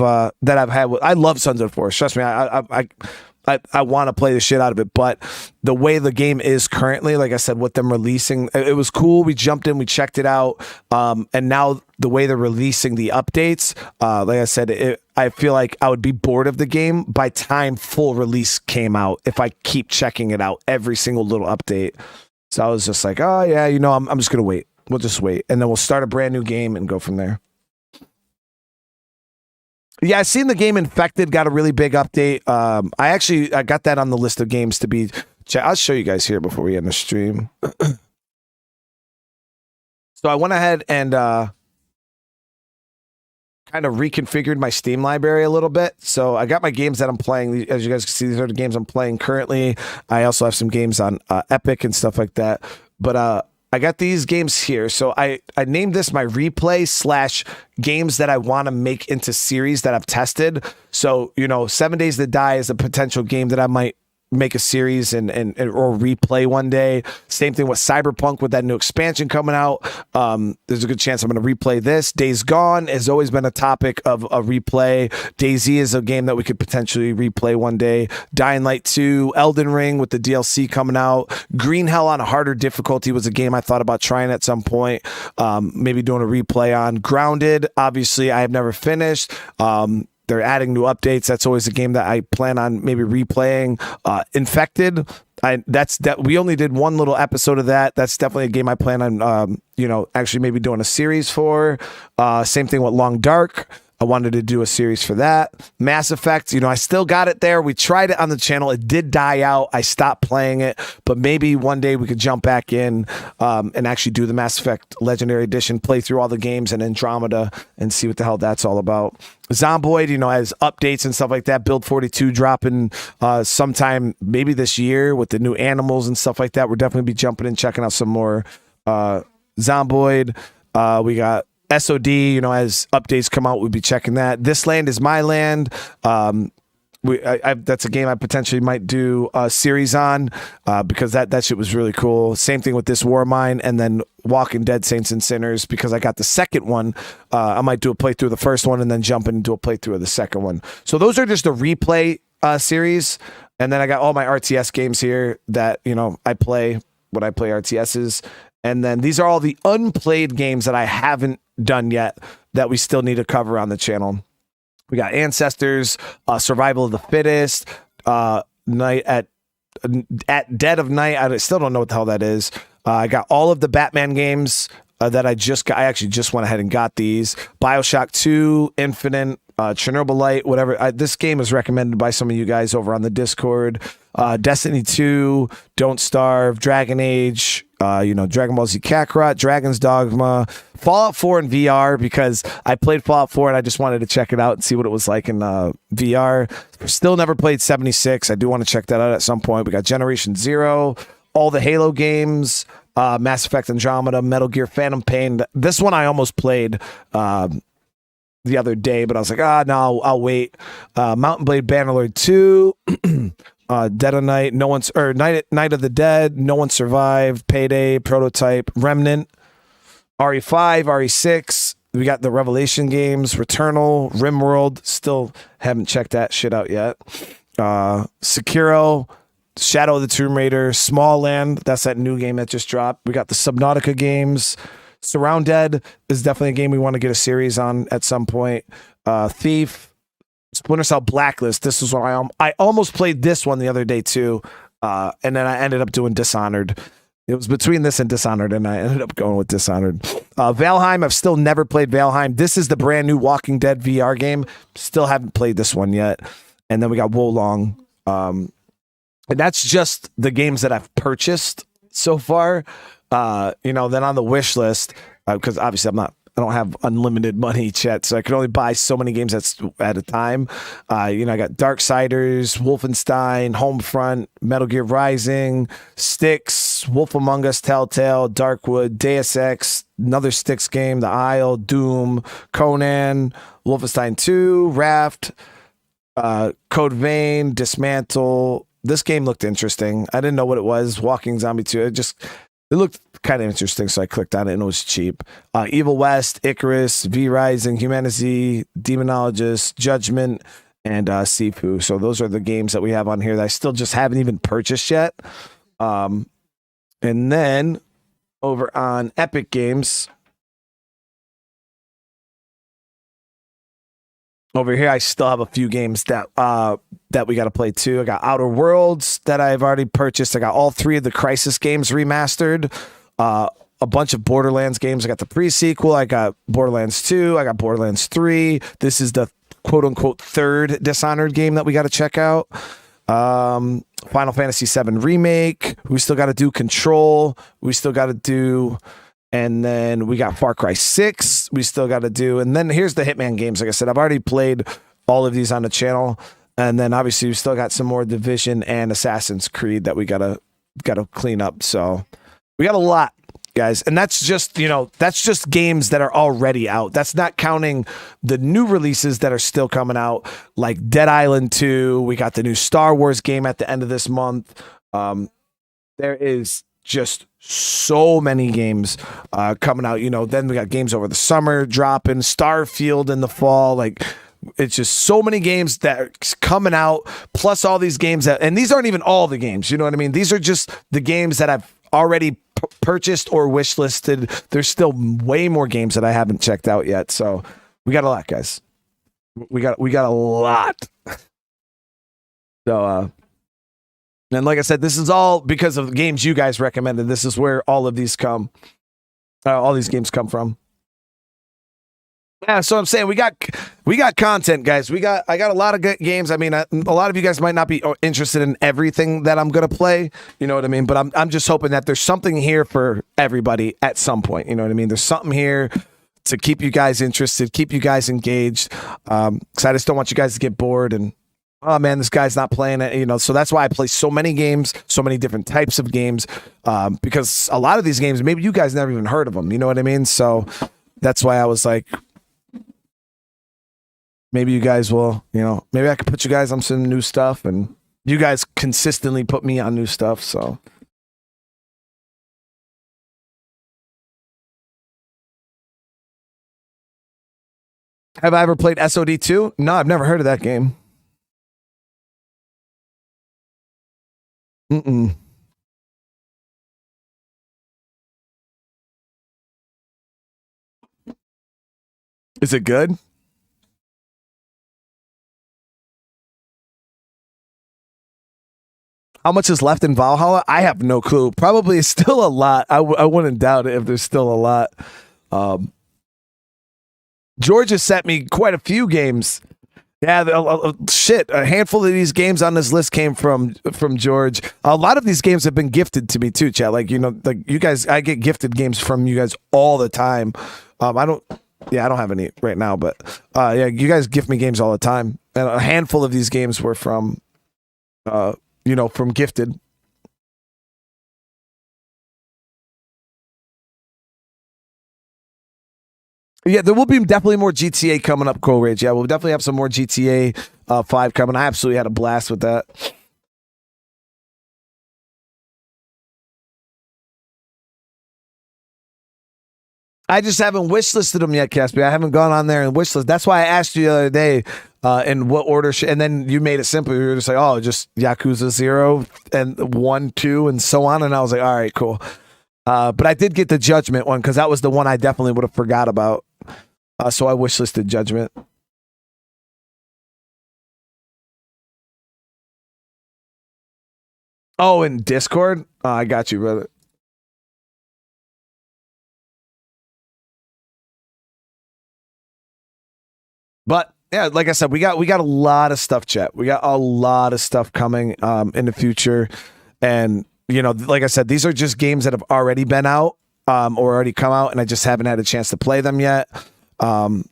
had. I love Sons of the Forest. Trust me, I want to play the shit out of it, but the way the game is currently, like I said, with them releasing, it was cool. We jumped in, we checked it out, and now the way they're releasing the updates, like I said, I feel like I would be bored of the game by time full release came out if I keep checking it out every single little update. So I was just like, oh yeah, I'm just gonna wait. We'll just wait, and then we'll start a brand new game and go from there. Yeah, I seen the game Infected got a really big update. I got that on the list of games to be. I'll show you guys here before we end the stream. So I went ahead and kind of reconfigured my Steam library a little bit. So I got my games that I'm playing. As you guys can see, these are the games I'm playing currently. I also have some games on Epic and stuff like that. But I got these games here. So I named this my replay / games that I want to make into series that I've tested. So, 7 Days to Die is a potential game that I might make a series and or replay one day. Same thing with Cyberpunk with that new expansion coming out. There's a good chance I'm going to replay this. Days Gone has always been a topic of a replay. DayZ is a game that we could potentially replay one day. Dying Light 2, Elden Ring with the DLC coming out. Green Hell on a harder difficulty was a game I thought about trying at some point. Maybe doing a replay on. Grounded, obviously I have never finished. They're adding new updates. That's always a game that I plan on maybe replaying. Infected, we only did one little episode of that. That's definitely a game I plan on, actually maybe doing a series for. Same thing with Long Dark. I wanted to do a series for that. Mass Effect, I still got it there. We tried it on the channel. It did die out. I stopped playing it, but maybe one day we could jump back in and actually do the Mass Effect Legendary Edition, play through all the games and Andromeda and see what the hell that's all about. Zomboid, has updates and stuff like that. Build 42 dropping sometime maybe this year with the new animals and stuff like that. We're definitely be jumping in, checking out some more Zomboid. We got SOD, as updates come out, we'll be checking that. This Land Is My Land. That's a game I potentially might do a series on because that shit was really cool. Same thing with This War of Mine, and then Walking Dead Saints and Sinners, because I got the second one. I might do a playthrough of the first one and then jump into a playthrough of the second one. So those are just a replay series. And then I got all my RTS games here that, I play when I play RTSs. And then these are all the unplayed games that I haven't done yet that we still need to cover on the channel. We got Ancestors, Survival of the Fittest, Night at Dead of Night. I still don't know what the hell that is. I got all of the Batman games that I actually just went ahead and got these. BioShock 2, Infinite, Chernobyl Light, whatever. This game was recommended by some of you guys over on the Discord. Destiny 2, Don't Starve, Dragon Age, Dragon Ball Z Kakarot, Dragon's Dogma, Fallout 4 in VR, because I played Fallout 4 and I just wanted to check it out and see what it was like in VR. Still never played 76. I do want to check that out at some point. We got Generation Zero, all the Halo games, Mass Effect Andromeda, Metal Gear Phantom Pain. This one I almost played the other day, but I was like, no, I'll wait. Mountain Blade Bannerlord 2, Dead of Night, Night of the Dead, No One Survived, Payday, Prototype, Remnant, RE5, RE6. We got the Revelation games, Returnal, RimWorld. Still haven't checked that shit out yet. Sekiro, Shadow of the Tomb Raider, Small Land. That's that new game that just dropped. We got the Subnautica games. Surrounded is definitely a game we want to get a series on at some point. Thief, Splinter Cell Blacklist. This is what I almost played this one the other day too, and then I ended up doing Dishonored. It was between this and Dishonored, and I ended up going with Dishonored. Valheim, I've still never played Valheim. This is the brand new Walking Dead VR game. Still haven't played this one yet. And then we got Wolong. And that's just the games that I've purchased so far. Then on the wish list, because obviously I don't have unlimited money, chat, so I can only buy so many games at a time. I got Darksiders, Wolfenstein, Homefront, Metal Gear Rising, Styx, Wolf Among Us, Telltale, Darkwood, Deus Ex, another Styx game, The Isle, Doom, Conan, Wolfenstein 2, Raft, Code Vein, Dismantle. This game looked interesting. I didn't know what it was. Walking Zombie 2. It looked kind of interesting, so I clicked on it and it was cheap. Evil West, Icarus, V Rising, Humanity, Demonologist, Judgment, and Sifu. So those are the games that we have on here that I still just haven't even purchased yet. And then over on Epic Games, over here I still have a few games that we got to play too. I got Outer Worlds that I've already purchased. I got all 3 of the Crysis games remastered. A bunch of Borderlands games. I got the pre-sequel. I got Borderlands 2. I got Borderlands 3. This is the quote unquote third Dishonored game that we got to check out. Final Fantasy VII Remake. We still got to do Control. We still got to do, and then we got Far Cry 6. We still got to do, and then here's the Hitman games. Like I said, I've already played all of these on the channel, and then obviously we still got some more Division and Assassin's Creed that we gotta clean up. So we got a lot, guys, and that's just games that are already out. That's not counting the new releases that are still coming out, like Dead Island 2. We got the new Star Wars game at the end of this month. There is just so many games coming out. Then we got games over the summer dropping, Starfield in the fall. Like, it's just so many games that are coming out, plus all these games and these aren't even all the games. You know what I mean? These are just the games that I've already purchased or wish listed. There's still way more games that I haven't checked out yet. So we got a lot, guys. We got a lot. So, and like I said, this is all because of the games you guys recommended. This is where all of these all these games come from. Yeah, so I'm saying we got content, guys. I got a lot of good games. I mean, a lot of you guys might not be interested in everything that I'm gonna play. You know what I mean? But I'm just hoping that there's something here for everybody at some point. You know what I mean? There's something here to keep you guys interested, keep you guys engaged. Because I just don't want you guys to get bored and, oh man, this guy's not playing it. So that's why I play so many games, so many different types of games. Because a lot of these games, maybe you guys never even heard of them. You know what I mean? So that's why I was like, maybe you guys will, maybe I could put you guys on some new stuff, and you guys consistently put me on new stuff. So have I ever played SOD2? No, I've never heard of that game. Is it good? How much is left in Valhalla? I have no clue. Probably still a lot. I wouldn't doubt it if there's still a lot. George has sent me quite a few games. Yeah, a handful of these games on this list came from George. A lot of these games have been gifted to me too, chat. Like, like you guys, I get gifted games from you guys all the time. I don't have any right now, but yeah, you guys gift me games all the time. And a handful of these games were from from gifted. Yeah, there will be definitely more GTA coming up, Cold Rage. Yeah, we'll definitely have some more GTA 5 coming. I absolutely had a blast with that. I just haven't wishlisted them yet, Caspi. I haven't gone on there and wishlist. That's why I asked you the other day in what order. And then you made it simple. You were just like, oh, just Yakuza 0 and 1, 2, and so on. And I was like, all right, cool. But I did get the Judgment one because that was the one I definitely would have forgot about. So I wishlisted Judgment. Oh, in Discord? Oh, I got you, brother. But yeah, like I said, we got a lot of stuff, chat. We got a lot of stuff coming in the future. And like I said, these are just games that have already been out or already come out, and I just haven't had a chance to play them yet. And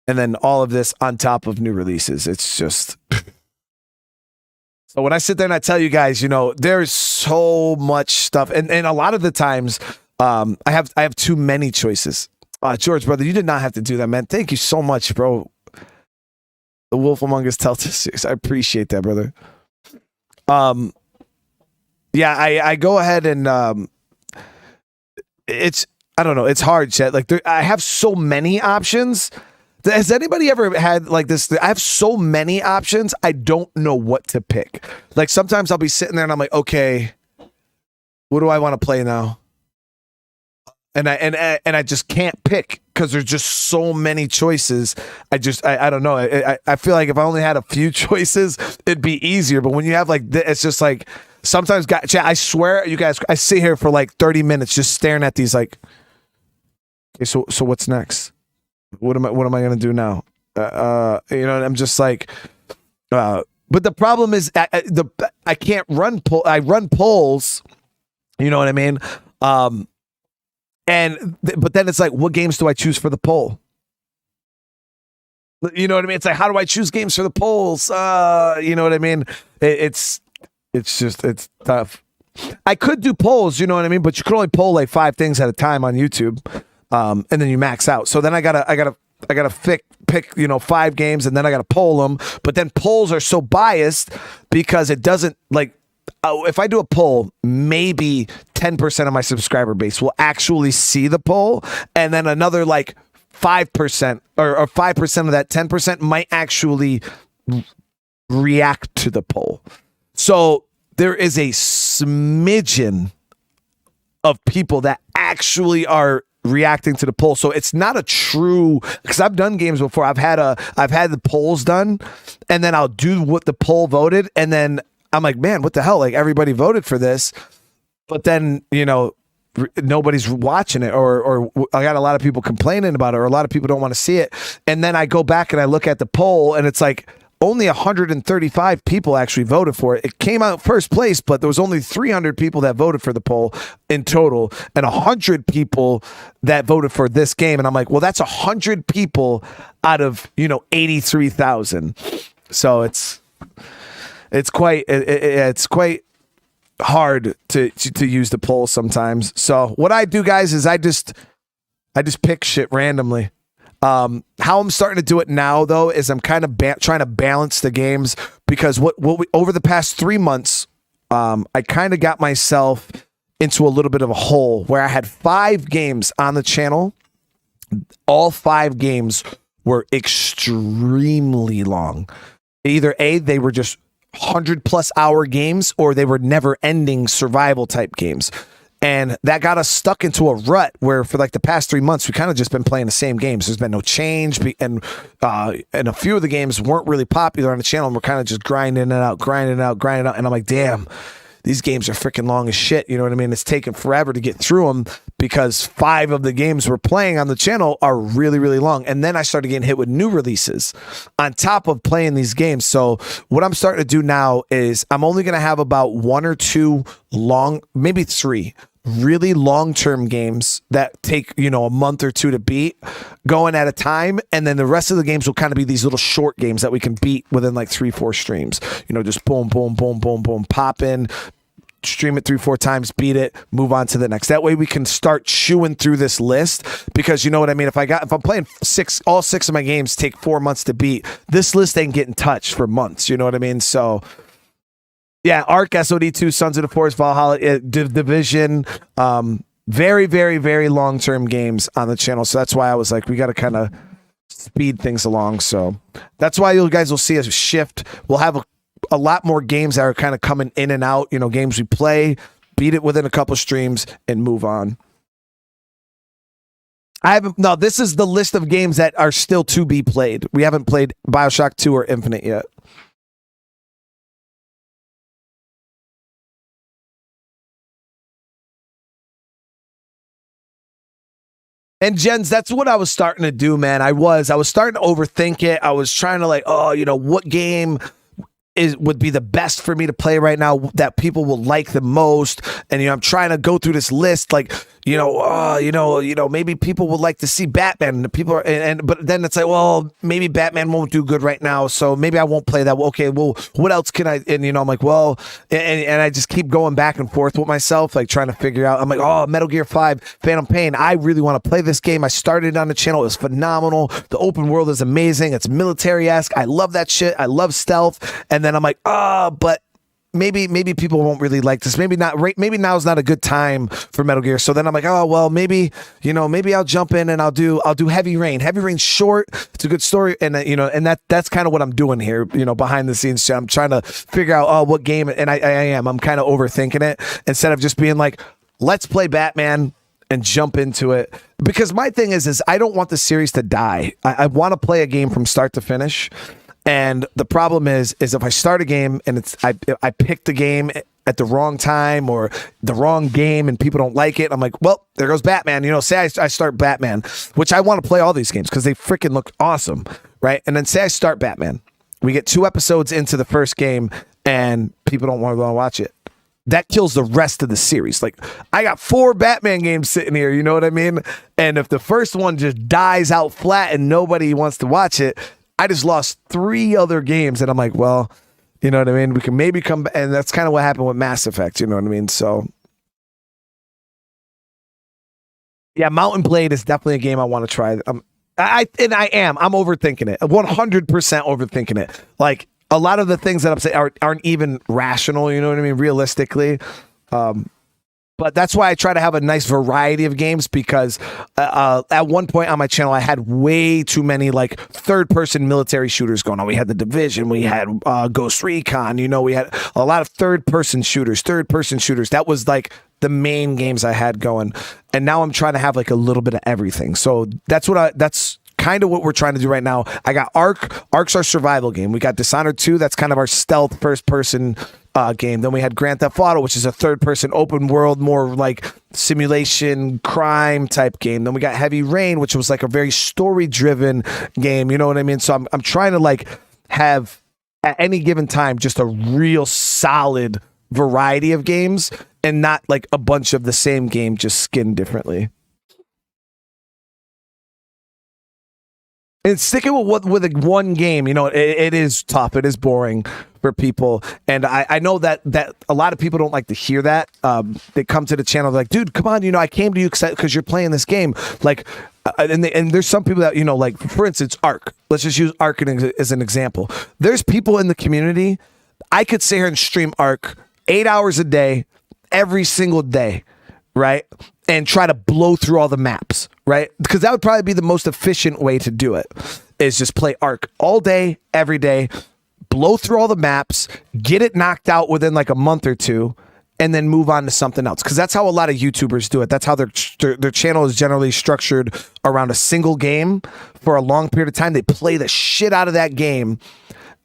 then all of this on top of new releases. It's just so when I sit there and I tell you guys, there's so much stuff, and a lot of the times I have too many choices. George, brother, you did not have to do that, man. Thank you so much, bro. The Wolf Among Us Telltale. I appreciate that, brother. Yeah, I go ahead and I don't know. It's hard, chat. Like I have so many options. Has anybody ever had like this? I have so many options. I don't know what to pick. Like sometimes I'll be sitting there and I'm like, okay, what do I want to play now? And I just can't pick because there's just so many choices. I don't know. I feel like if I only had a few choices, it'd be easier. But when you have like, it's just like sometimes, chat, I swear, you guys, I sit here for like 30 minutes just staring at these like, okay, so what's next? What am I going to do now? I'm just like, but the problem is I can't run I run polls. You know what I mean? But then it's like, what games do I choose for the poll? You know what I mean? It's like, how do I choose games for the polls? You know what I mean? It's tough. I could do polls, you know what I mean? But you could only poll like 5 things at a time on YouTube, and then you max out. So then I gotta pick 5 games, and then I gotta poll them. But then polls are so biased because it doesn't like. If I do a poll, maybe 10% of my subscriber base will actually see the poll, and then another like 5% or 5% of that 10% might actually react to the poll. So there is a smidgen of people that actually are reacting to the poll. So it's not a true, because I've done games before. I've had the polls done, and then I'll do what the poll voted, and then I'm like, man, what the hell? Like, everybody voted for this, but then nobody's watching it, or I got a lot of people complaining about it, or a lot of people don't want to see it. And then I go back and I look at the poll, and it's like only 135 people actually voted for it. It came out first place, but there was only 300 people that voted for the poll in total, and 100 people that voted for this game. And I'm like, well, that's 100 people out of 83,000. So it's quite hard to use the poll sometimes. So what I do, guys, is I just pick shit randomly. How I'm starting to do it now, though, is I'm kind of trying to balance the games, because what we over the past 3 months, I kind of got myself into a little bit of a hole where I had 5 games on the channel. All 5 games were extremely long. Either A, they were just 100+ hour games, or they were never ending survival type games. And that got us stuck into a rut where for like the past 3 months, we kind of just been playing the same games. There's been no change. And a few of the games weren't really popular on the channel, and we're kind of just grinding it out. And I'm like, damn, these games are freaking long as shit. You know what I mean? It's taken forever to get through them because 5 of the games we're playing on the channel are really, really long. And then I started getting hit with new releases on top of playing these games. So what I'm starting to do now is I'm only going to have about 1 or 2 maybe 3 really long-term games that take, a month or 2 to beat going at a time. And then the rest of the games will kind of be these little short games that we can beat within like 3-4 streams, just boom, boom, boom, boom, boom, pop in, stream it 3-4 times, beat it, move on to the next. That way we can start chewing through this list, because you know what I mean? If I'm playing all 6 of my games take 4 months to beat, this list ain't getting touched for months. You know what I mean? So yeah, Ark, SOD2, Sons of the Forest, Valhalla, Division, very, very, very long-term games on the channel. So that's why I was like, we got to kind of speed things along. So that's why you guys will see us shift. We'll have a lot more games that are kind of coming in and out, games we play, beat it within a couple streams, and move on. This is the list of games that are still to be played. We haven't played BioShock 2 or Infinite yet. And Jens, that's what I was starting to do, man. I was starting to overthink it. I was trying to what game would be the best for me to play right now that people will like the most. And I'm trying to go through this list, like maybe people would like to see Batman. People are, but then it's like, well, maybe Batman won't do good right now, so maybe I won't play that. Okay, well, what else can I? And I'm like, well, and I just keep going back and forth with myself, like trying to figure out. I'm like, oh, Metal Gear 5, Phantom Pain. I really want to play this game. I started it on the channel. It was phenomenal. The open world is amazing. It's military-esque. I love that shit. I love stealth. And then I'm like, but maybe people won't really like this. Maybe not. Maybe now's not a good time for Metal Gear. So then I'm like, oh well, maybe I'll jump in and I'll do Heavy Rain. Heavy Rain's short. It's a good story, and and that's kind of what I'm doing here. Behind the scenes, I'm trying to figure out what game. And I'm kind of overthinking it instead of just being like, let's play Batman and jump into it. Because my thing is I don't want the series to die. I want to play a game from start to finish. And the problem is if I start a game and I pick the game at the wrong time or the wrong game and people don't like it, I'm like, well, there goes Batman. Say I start Batman, which I want to play all these games because they freaking look awesome, right? And then say I start Batman. We get 2 episodes into the first game and people don't want to watch it. That kills the rest of the series. Like, I got 4 Batman games sitting here, you know what I mean? And if the first one just dies out flat and nobody wants to watch it, I just lost 3 other games. And I'm like, well, you know what I mean? We can maybe come back. And that's kind of what happened with Mass Effect, you know what I mean? So, yeah, Mountain Blade is definitely a game I want to try. I'm overthinking it. 100% overthinking it. Like, a lot of the things that I'm saying aren't even rational, you know what I mean, realistically. But that's why I try to have a nice variety of games because at one point on my channel, I had way too many like third-person military shooters going on. We had The Division, we had Ghost Recon, we had a lot of third-person shooters. That was like the main games I had going. And now I'm trying to have like a little bit of everything. So that's kind of what we're trying to do right now. I got Ark. Ark's our survival game. We got Dishonored 2. That's kind of our stealth first-person game. Then we had Grand Theft Auto, which is a third-person open world, more like simulation crime type game. Then we got Heavy Rain, which was like a very story-driven game. You know what I mean? So I'm trying to like have at any given time just a real solid variety of games and not like a bunch of the same game just skinned differently. And sticking with one game, it is tough. It is boring for people. And I know that a lot of people don't like to hear that. They come to the channel, they're like, dude, come on, I came to you because you're playing this game. Like, and there's some people that, like, for instance, Ark. Let's just use Ark as an example. There's people in the community, I could sit here and stream Ark 8 hours a day, every single day, right? And try to blow through all the maps, right? Because that would probably be the most efficient way to do it, is just play Ark all day, every day, blow through all the maps, get it knocked out within like a month or 2, and then move on to something else. Because that's how a lot of YouTubers do it. That's how their channel is generally structured around a single game for a long period of time. They play the shit out of that game,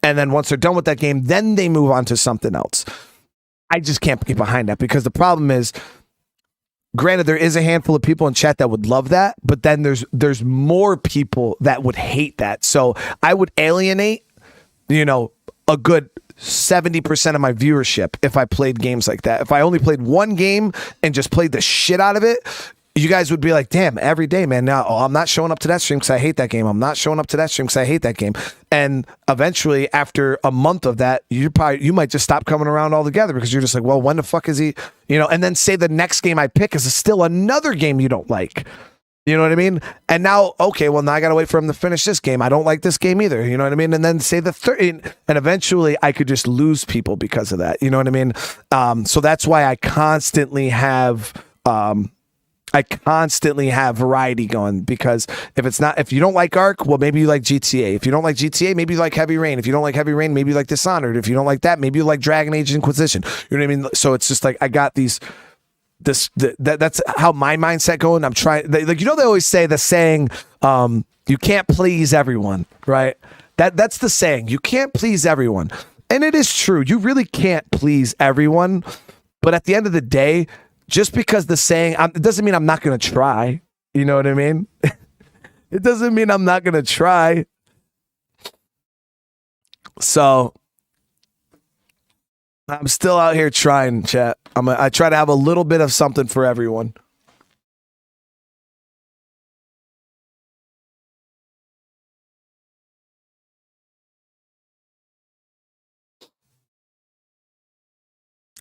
and then once they're done with that game, then they move on to something else. I just can't get behind that because the problem is, granted, there is a handful of people in chat that would love that, but then there's more people that would hate that. So I would alienate, a good 70% of my viewership if I played games like that. If I only played one game and just played the shit out of it, you guys would be like, damn, every day, man. Now, I'm not showing up to that stream because I hate that game. I'm not showing up to that stream because I hate that game. And eventually, after a month of that, you might just stop coming around altogether because you're just like, well, when the fuck is he? And then say the next game I pick is still another game you don't like. You know what I mean? And now, okay, well, now I got to wait for him to finish this game. I don't like this game either. You know what I mean? And then say the third, and eventually I could just lose people because of that. You know what I mean? So that's why I constantly have variety going, because if you don't like Ark, well, maybe you like GTA. If you don't like GTA, maybe you like Heavy Rain. If you don't like Heavy Rain, maybe you like Dishonored. If you don't like that, maybe you like Dragon Age Inquisition. You know what I mean? So it's just like I got that's how my mindset going. I'm trying, they always say the saying, you can't please everyone, right? That's the saying. You can't please everyone. And it is true. You really can't please everyone. But at the end of the day, just because the saying, it doesn't mean I'm not going to try. You know what I mean? It doesn't mean I'm not going to try. So I'm still out here trying, chat. I try to have a little bit of something for everyone.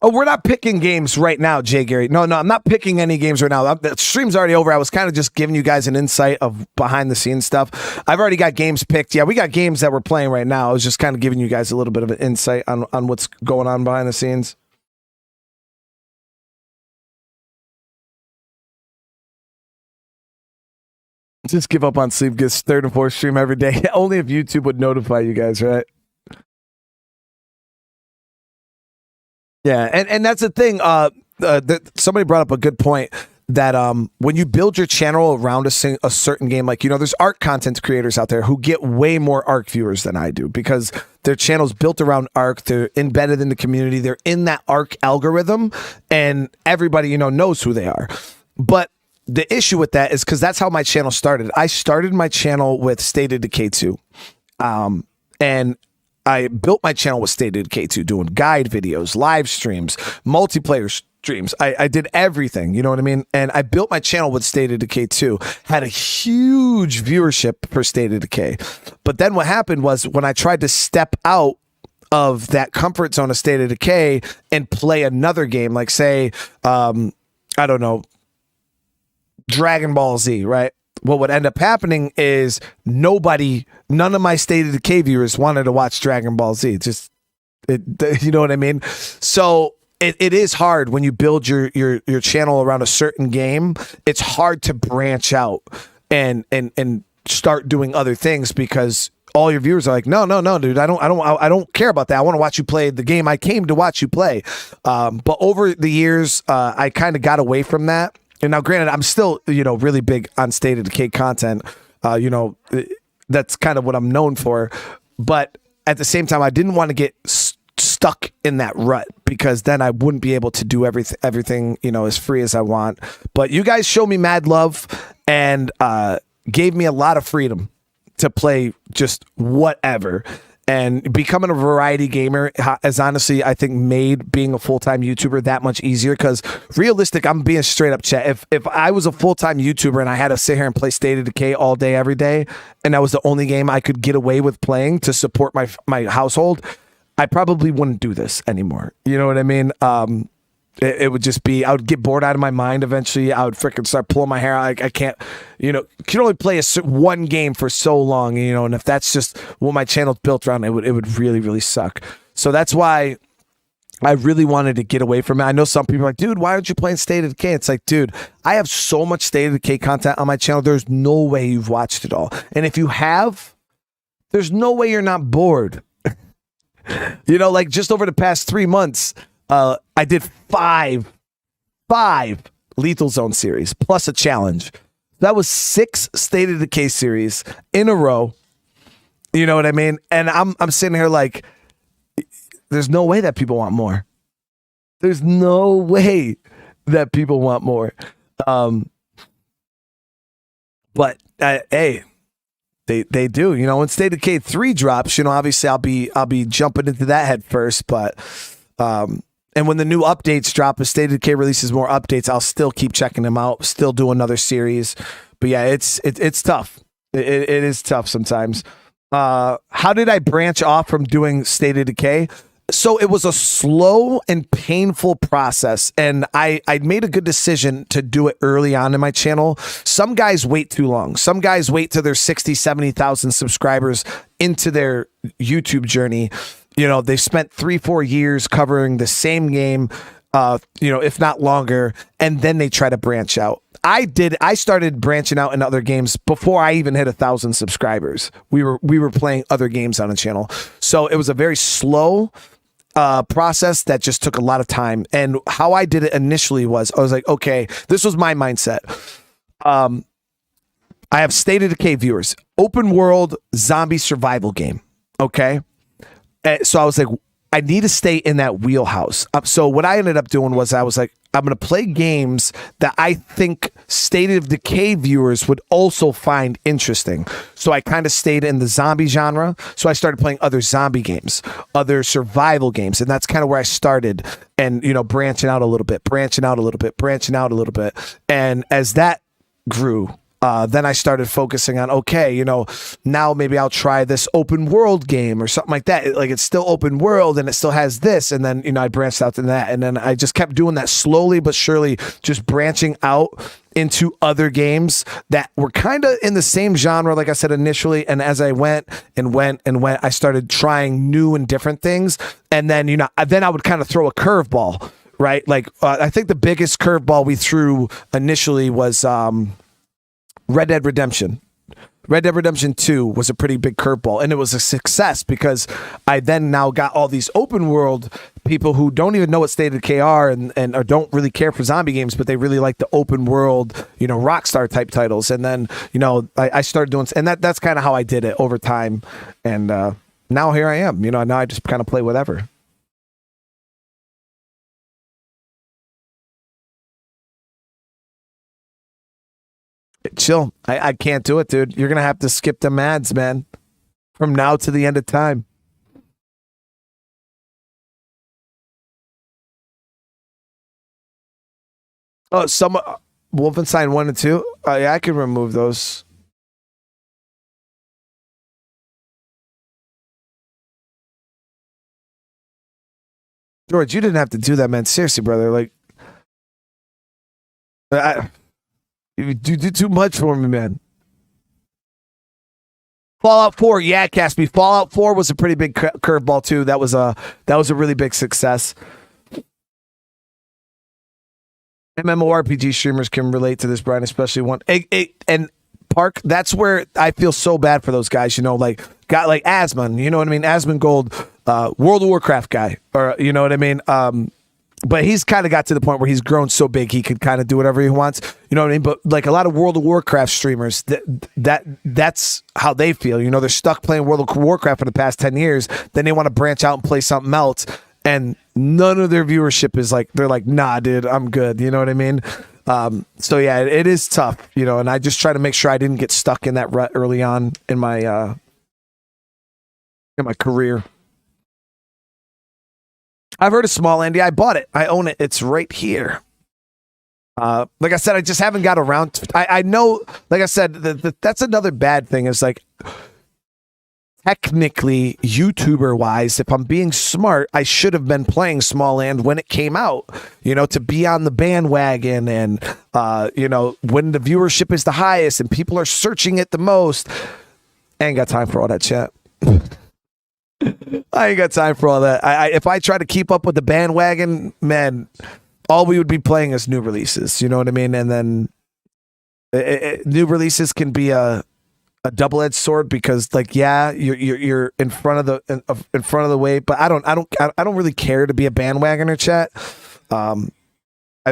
Oh, we're not picking games right now, Jay Gary. No, I'm not picking any games right now. The stream's already over. I was kind of just giving you guys an insight of behind the scenes stuff. I've already got games picked. Yeah, we got games that we're playing right now. I was just kind of giving you guys a little bit of an insight on what's going on behind the scenes. Just give up on sleep, gets third and fourth stream every day. Only if YouTube would notify you guys, right? Yeah, and that's the thing. Somebody brought up a good point. that when you build your channel around a certain game, like, there's ARC content creators out there who get way more ARC viewers than I do because their channel's built around ARC. They're embedded in the community. They're in that ARC algorithm, and everybody, knows who they are. But the issue with that is because that's how my channel started. I started my channel with State of Decay 2. And I built my channel with State of Decay 2, doing guide videos, live streams, multiplayer streams. I did everything, you know what I mean? And I built my channel with State of Decay 2, had a huge viewership for State of Decay. But then what happened was when I tried to step out of that comfort zone of State of Decay and play another game, like say, I don't know, Dragon Ball Z, right? What would end up happening is none of my State of Decay viewers wanted to watch Dragon Ball Z. You know what I mean? So it is hard when you build your channel around a certain game. It's hard to branch out and start doing other things because all your viewers are like, no, dude, I don't care about that. I want to watch you play the game I came to watch you play. But over the years, I kind of got away from that. And now, granted, I'm still, really big on State of Decay content. That's kind of what I'm known for. But at the same time, I didn't want to get stuck in that rut because then I wouldn't be able to do everything, as free as I want. But you guys show me mad love and gave me a lot of freedom to play just whatever. And becoming a variety gamer has honestly, I think, made being a full-time YouTuber that much easier because realistic, I'm being straight up, chat. If I was a full-time YouTuber and I had to sit here and play State of Decay all day, every day, and that was the only game I could get away with playing to support my household, I probably wouldn't do this anymore. You know what I mean? It would just be, I would get bored out of my mind eventually. I would freaking start pulling my hair out. I can't, can only play one game for so long, and if that's just what my channel's built around, it would really, really suck. So that's why I really wanted to get away from it. I know some people are like, dude, why aren't you playing State of Decay? It's like, dude, I have so much State of Decay content on my channel. There's no way you've watched it all. And if you have, there's no way you're not bored. Like just over the past 3 months, I did five Lethal Zone series plus a challenge. That was 6 State of Decay series in a row. You know what I mean? And I'm sitting here like, there's no way that people want more. There's no way that people want more. But hey, they do. When State of Decay 3 drops, obviously I'll be jumping into that head first. But and when the new updates drop, if State of Decay releases more updates, I'll still keep checking them out, still do another series. But yeah, it's tough. It is tough sometimes. How did I branch off from doing State of Decay? So it was a slow and painful process, and I made a good decision to do it early on in my channel. Some guys wait too long. Some guys wait till they're 60, 70,000 subscribers into their YouTube journey. They spent 3-4 years covering the same game, if not longer, and then they try to branch out. I started branching out in other games before I even hit 1,000 subscribers. We were playing other games on the channel. So it was a very slow process that just took a lot of time. And how I did it initially was I was like, okay, this was my mindset. I have State of Decay viewers, open world zombie survival game. Okay. So I was like, I need to stay in that wheelhouse. So what I ended up doing was I was like, I'm going to play games that I think State of Decay viewers would also find interesting. So I kind of stayed in the zombie genre. So I started playing other zombie games, other survival games. And that's kind of where I started and, branching out a little bit. And as that grew, then I started focusing on, okay, now maybe I'll try this open world game or something like that. Like it's still open world and it still has this. And then, I branched out to that. And then I just kept doing that slowly but surely, just branching out into other games that were kind of in the same genre, like I said initially. And as I went, I started trying new and different things. And then, then I would kind of throw a curveball, right? Like I think the biggest curveball we threw initially was Red Dead Redemption. Red Dead Redemption 2 was a pretty big curveball, and it was a success because I then now got all these open world people who don't even know what State of Decay are and or don't really care for zombie games, but they really like the open world, Rockstar type titles. And then, I started doing, and that's kind of how I did it over time. And now here I am, now I just kind of play whatever. Chill. I can't do it, dude. You're going to have to skip the ads, man. From now to the end of time. Oh, Wolfenstein 1 and 2? Yeah, I can remove those. George, you didn't have to do that, man. Seriously, brother. Like, you do too much for me, man. Fallout 4, yeah, Caspi. Fallout 4 was a pretty big curveball too. That was a really big success. MMORPG streamers can relate to this, Brian, especially one. And Park, that's where I feel so bad for those guys. Like got like Asmon, you know what I mean? Asmon Gold, World of Warcraft guy, or you know what I mean? But he's kind of got to the point where he's grown so big he could kind of do whatever he wants. You know what I mean? But like a lot of World of Warcraft streamers, that's how they feel. They're stuck playing World of Warcraft for the past 10 years. Then they want to branch out and play something else. And none of their viewership is like, they're like, nah, dude, I'm good. You know what I mean? So yeah, it is tough, and I just try to make sure I didn't get stuck in that rut early on in my career. I've heard of Small Land. Yeah, I bought it. I own it. It's right here. Like I said, I just haven't got around to I know, like I said, that's another bad thing is like, technically, YouTuber-wise, if I'm being smart, I should have been playing Small Land when it came out, to be on the bandwagon and, when the viewership is the highest and people are searching it the most. I ain't got time for all that chat. I ain't got time for all that. If I try to keep up with the bandwagon, man, all we would be playing is new releases. You know what I mean? And then new releases can be a double-edged sword because, like, yeah, you're in front of the wave, but I don't really care to be a bandwagoner, chat.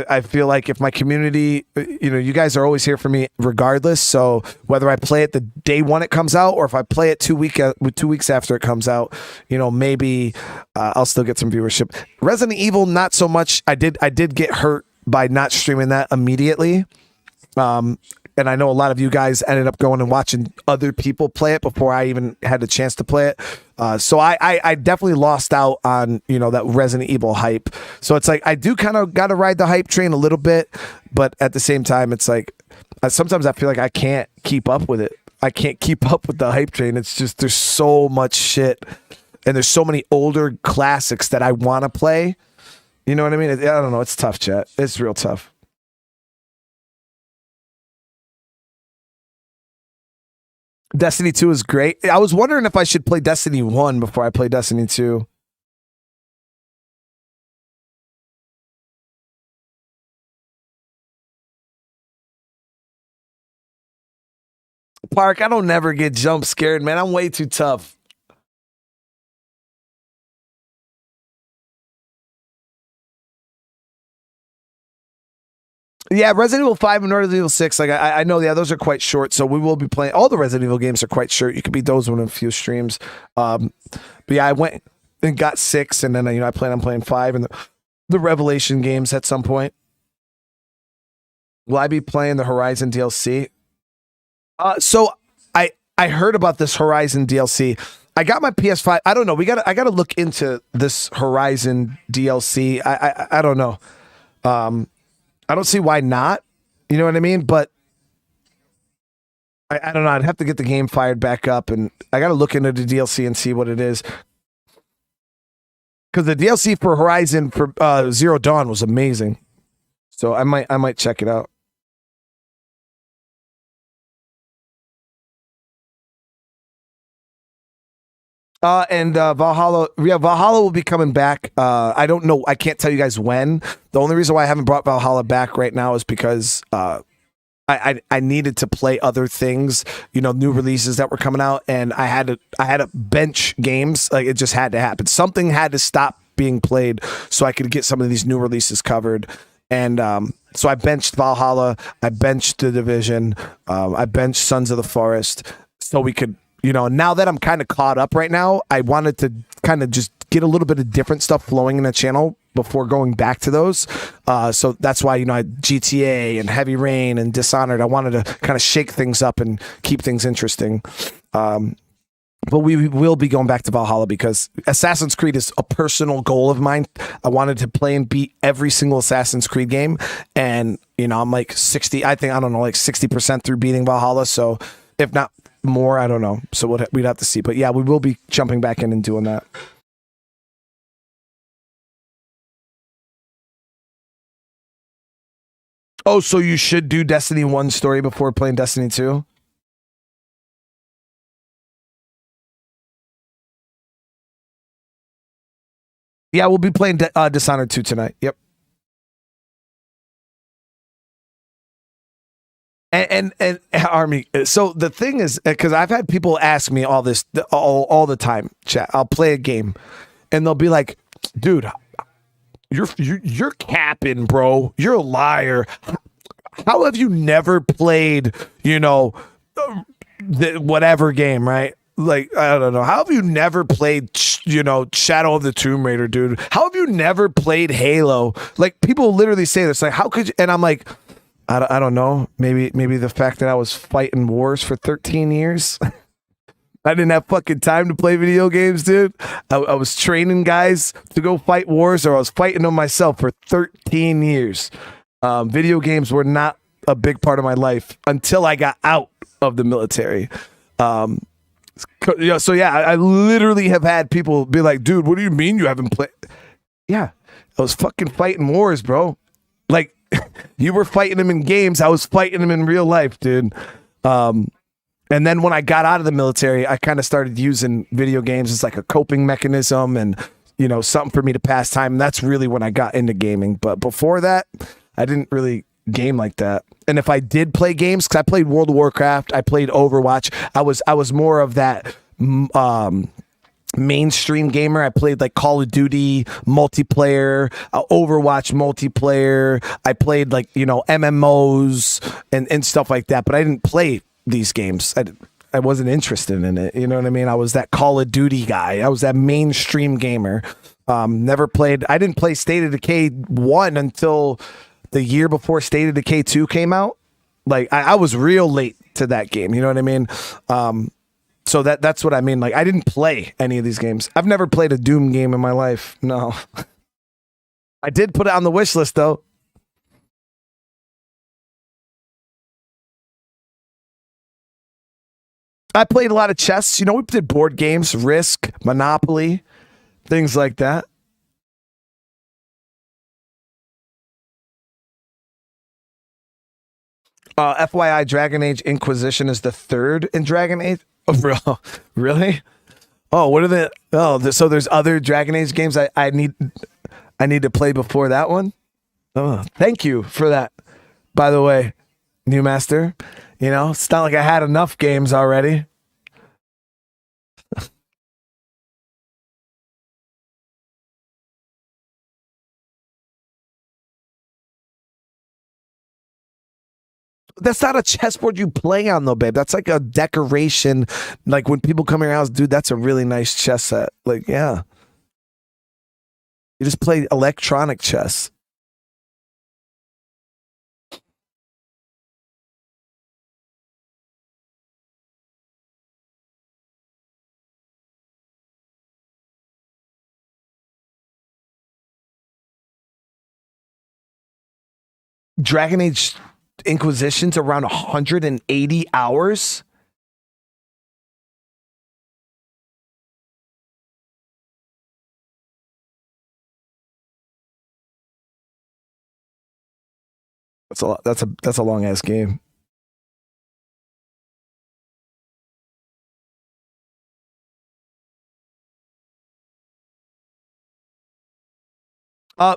I feel like if my community, you guys are always here for me regardless. So whether I play it the day one it comes out or if I play it 2 weeks after it comes out, maybe I'll still get some viewership. Resident Evil, not so much. I did get hurt by not streaming that immediately. And I know a lot of you guys ended up going and watching other people play it before I even had the chance to play it. So I definitely lost out on, that Resident Evil hype. So it's like, I do kind of got to ride the hype train a little bit, but at the same time, it's like, sometimes I feel like I can't keep up with it. I can't keep up with the hype train. It's just, there's so much shit and there's so many older classics that I want to play. You know what I mean? I don't know. It's tough, chat. It's real tough. Destiny 2 is great. I was wondering if I should play Destiny 1 before I play Destiny 2. Park, I don't never get jump scared, man. I'm way too tough. Yeah, Resident Evil 5 and Resident Evil 6, like I know, yeah, those are quite short, so we will be playing. All the Resident Evil games are quite short. You could beat those one in a few streams. But yeah, I went and got 6, and then I plan on playing 5 and the Revelation games at some point. Will I be playing the Horizon DLC? So I heard about this Horizon DLC. I got my PS5. I don't know. I gotta look into this Horizon DLC. I don't know. I don't see why not. You know what I mean? But I don't know. I'd have to get the game fired back up, and I got to look into the DLC and see what it is. Because the DLC for Horizon for Zero Dawn was amazing, so I might check it out. And Valhalla, yeah, Valhalla will be coming back. I don't know. I can't tell you guys when. The only reason why I haven't brought Valhalla back right now is because I needed to play other things, new releases that were coming out, and I had to bench games. Like, it just had to happen. Something had to stop being played so I could get some of these new releases covered. And so I benched Valhalla, I benched The Division, I benched Sons of the Forest, so we could, now that I'm kind of caught up right now, I wanted to kind of just get a little bit of different stuff flowing in the channel before going back to those. So that's why, I GTA and Heavy Rain and Dishonored, I wanted to kind of shake things up and keep things interesting. But we will be going back to Valhalla because Assassin's Creed is a personal goal of mine. I wanted to play and beat every single Assassin's Creed game. And, I'm like 60% through beating Valhalla. So if not more, I don't know. So we'd have to see. But yeah, we will be jumping back in and doing that. Oh, so you should do Destiny 1 story before playing Destiny 2? Yeah, we'll be playing Dishonored 2 tonight. Yep. And Army. So the thing is, because I've had people ask me all this all the time, chat. I'll play a game, and they'll be like, "Dude, you're capping, bro. You're a liar. How have you never played, whatever game, right? Like, I don't know. How have you never played, Shadow of the Tomb Raider, dude? How have you never played Halo? Like, people literally say this, like, how could you? And I'm like, I don't know. Maybe the fact that I was fighting wars for 13 years. I didn't have fucking time to play video games, dude. I was training guys to go fight wars, or I was fighting them myself for 13 years. Video games were not a big part of my life until I got out of the military. So yeah, I literally have had people be like, dude, what do you mean you haven't played? Yeah, I was fucking fighting wars, bro. Like, you were fighting them in games, I was fighting them in real life, dude. And then when I got out of the military, I kind of started using video games as like a coping mechanism and, something for me to pass time. And that's really when I got into gaming. But before that, I didn't really game like that. And if I did play games, because I played World of Warcraft, I played Overwatch, I was more of that mainstream gamer. I played like Call of Duty multiplayer, Overwatch multiplayer. I played like, MMOs and stuff like that, but I didn't play these games. I wasn't interested in it. You know what I mean? I was that Call of Duty guy. I was that mainstream gamer. Never played. I didn't play State of Decay 1 until the year before State of Decay 2 came out. Like, I was real late to that game. You know what I mean? So that's what I mean. Like, I didn't play any of these games. I've never played a Doom game in my life. No. I did put it on the wish list, though. I played a lot of chess. We did board games, Risk, Monopoly, things like that. FYI, Dragon Age Inquisition is the third in Dragon Age. Oh, bro, really? Oh, what are the? Oh, so there's other Dragon Age games I need to play before that one. Oh, thank you for that. By the way, New Master, it's not like I had enough games already. That's not a chessboard you play on, though, babe. That's like a decoration. Like, when people come in your house, dude, that's a really nice chess set. Like, yeah. You just play electronic chess. Dragon Age Inquisition's around 180 hours. That's a lot. That's a long ass game.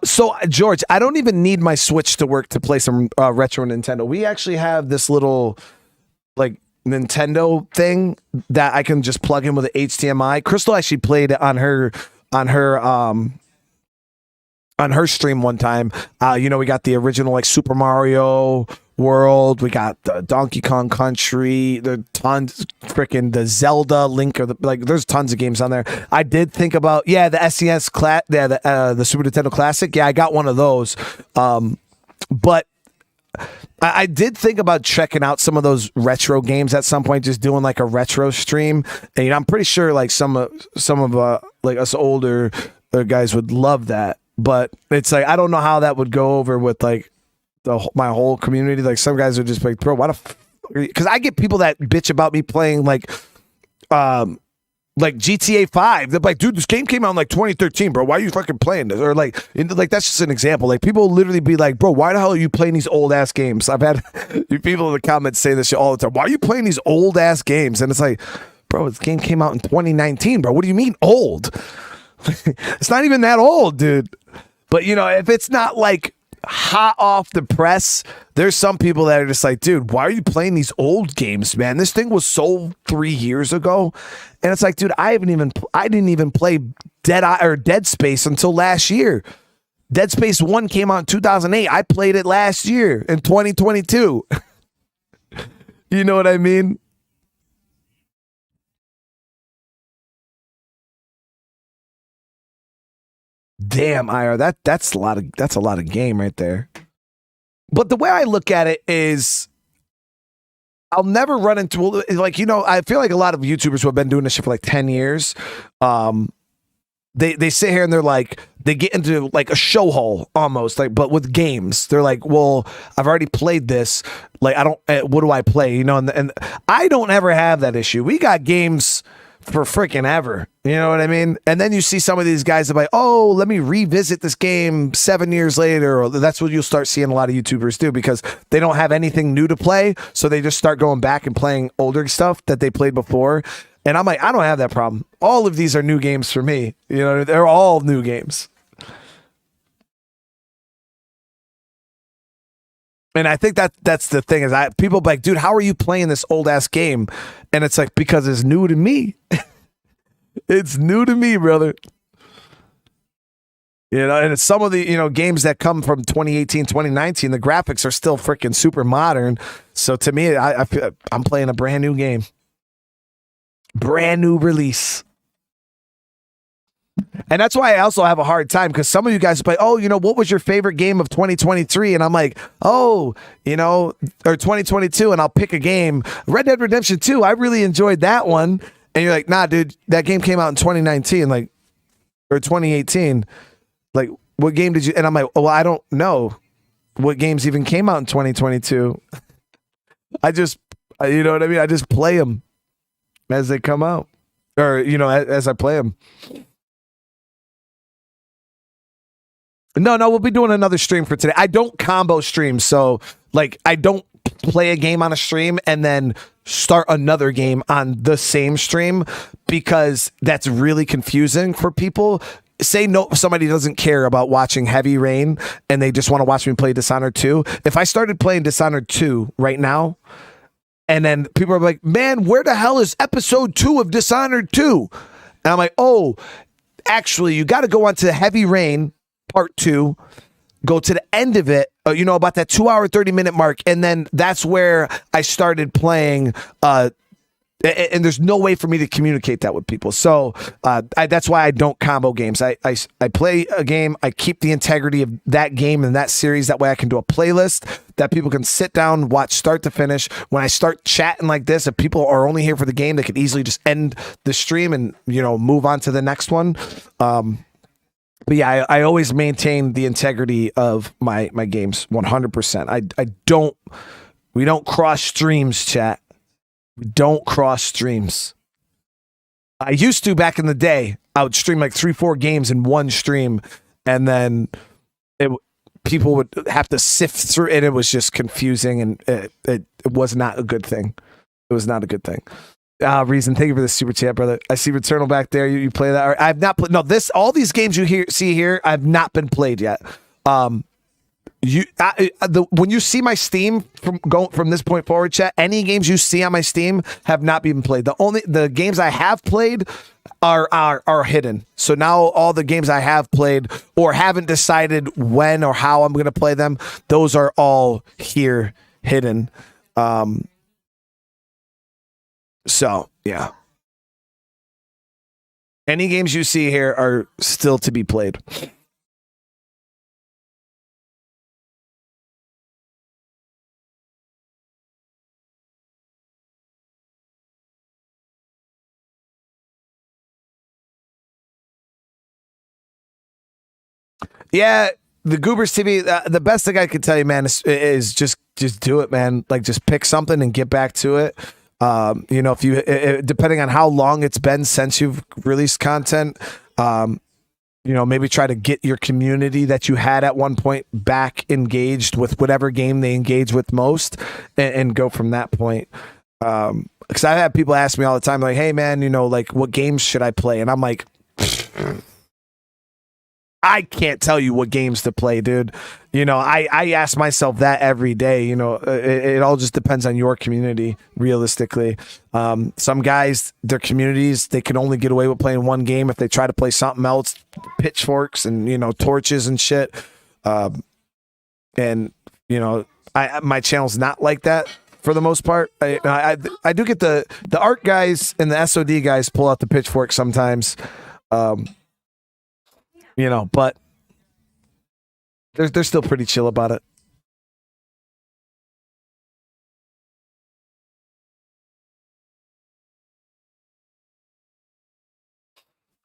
So George, I don't even need my Switch to work to play some retro Nintendo. We actually have this little like Nintendo thing that I can just plug in with an HDMI. Crystal actually played it on her stream one time. We got the original like Super Mario World. We got the Donkey Kong Country. The tons, freaking the Zelda Link, there's tons of games on there. I did think about the SNES the Super Nintendo Classic. Yeah, I got one of those. But I did think about checking out some of those retro games at some point, just doing like a retro stream. And I'm pretty sure like some of like us older guys would love that. But it's like I don't know how that would go over with like my whole community. Like some guys would just be like, bro, what because I get people that bitch about me playing like GTA 5. They're like, dude, this game came out in like 2013, bro. Why are you fucking playing this? Or like that's just an example. Like people literally be like, bro, why the hell are you playing these old ass games? I've had people in the comments say this shit all the time. Why are you playing these old ass games? And it's like, bro, this game came out in 2019, bro. What do you mean old? It's not even that old, dude. But if it's not like hot off the press, there's some people that are just like, dude, why are you playing these old games, man? This thing was sold 3 years ago. And it's like, dude, I didn't even play Dead Space until last year. Dead Space 1 came out in 2008. I played it last year in 2022. You know what I mean? Damn, IR, that's a lot of game right there. But the way I look at it is I'll never run into like, I feel like a lot of YouTubers who have been doing this shit for like 10 years, they sit here and they're like, they get into like a show hole almost, like, but with games. They're like, well, I've already played this. Like, what do I play? And I don't ever have that issue. We got games for freaking ever. You know what I mean? And then you see some of these guys that are like, oh, let me revisit this game 7 years later. Or that's what you'll start seeing a lot of YouTubers do because they don't have anything new to play. So they just start going back and playing older stuff that they played before. And I'm like, I don't have that problem. All of these are new games for me. They're all new games. And I think that's the thing is people be like, dude, how are you playing this old ass game? And it's like, because it's new to me. It's new to me, brother. And it's some of the, games that come from 2018, 2019, the graphics are still freaking super modern. So to me, I'm playing a brand new game. Brand new release. And that's why I also have a hard time because some of you guys play, what was your favorite game of 2023? And I'm like, or 2022, and I'll pick a game. Red Dead Redemption 2, I really enjoyed that one. And you're like, nah, dude, that game came out in 2019, or 2018. Like, what game did you? And I'm like, well, I don't know what games even came out in 2022. I just, you know what I mean? I just play them as they come out, or as I play them. No, we'll be doing another stream for today. I don't combo stream, so like I don't play a game on a stream and then start another game on the same stream because that's really confusing for people. Say somebody doesn't care about watching Heavy Rain and they just want to watch me play Dishonored 2. If I started playing Dishonored 2 right now, and then people are like, man, where the hell is episode 2 of Dishonored 2? And I'm like, oh, actually, you got to go on to Heavy Rain Part 2, go to the end of it, about that 2 hour, 30-minute mark. And then that's where I started playing, and there's no way for me to communicate that with people. So that's why I don't combo games. I play a game, I keep the integrity of that game and that series. That way I can do a playlist that people can sit down, watch start to finish. When I start chatting like this, if people are only here for the game, they could easily just end the stream and, move on to the next one. But yeah, I always maintain the integrity of my games 100%. We don't cross streams, chat. We don't cross streams. I used to back in the day. I would stream like 3-4 games in one stream, and then people would have to sift through it. It was just confusing, and it was not a good thing. It was not a good thing. Reason, thank you for the super chat, brother. I see Returnal back there. You play that? I've not played. No, all these games you see here, I've not been played yet. When you see my Steam from this point forward, chat, any games you see on my Steam have not been played. The games I have played are hidden. So now all the games I have played or haven't decided when or how I'm going to play them, those are all here hidden. So yeah, any games you see here are still to be played. Yeah, the Goobers TV. The best thing I can tell you, man, is just do it, man. Like, just pick something and get back to it. If you depending on how long it's been since you've released content, maybe try to get your community that you had at one point back engaged with whatever game they engage with most, and go from that point. Because I have people ask me all the time, like, "Hey, man, like, what games should I play?" And I'm like, I can't tell you what games to play, dude. I ask myself that every day. It all just depends on your community, realistically. Some guys, their communities, they can only get away with playing one game. If they try to play something else, pitchforks and, torches and shit. My channel's not like that for the most part. I do get the art guys and the SOD guys pull out the pitchfork sometimes. But they're still pretty chill about it.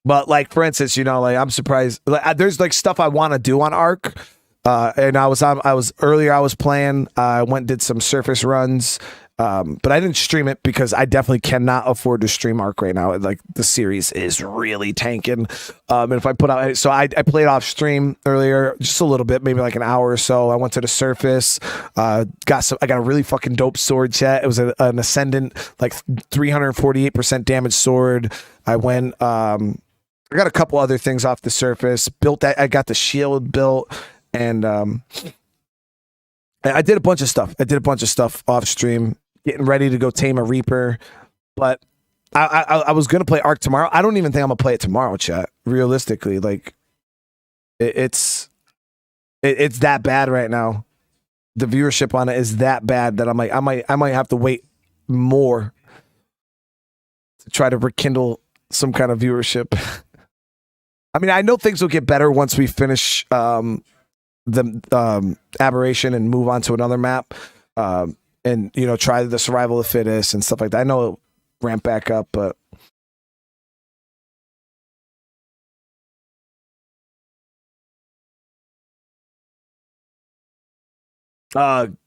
But like, for instance, I'm surprised. There's like stuff I want to do on Arc, and I was playing. I went and did some surface runs. But I didn't stream it because I definitely cannot afford to stream Arc right now. Like, the series is really tanking. And if I put out, so I played off stream earlier, just a little bit, maybe like an hour or so. I went to the surface, I got a really fucking dope sword, chat. It was an Ascendant, like 348% damage sword. I went, I got a couple other things off the surface, built that. I got the shield built, and I did a bunch of stuff. Off stream, getting ready to go tame a Reaper. But I was going to play Arc tomorrow. I don't even think I'm going to play it tomorrow, chat. Realistically, like, it's that bad right now. The viewership on it is that bad that I'm like, I might have to wait more to try to rekindle some kind of viewership. I mean, I know things will get better once we finish the aberration and move on to another map, and try the survival of the fittest and stuff like that. I know it'll ramp back up, but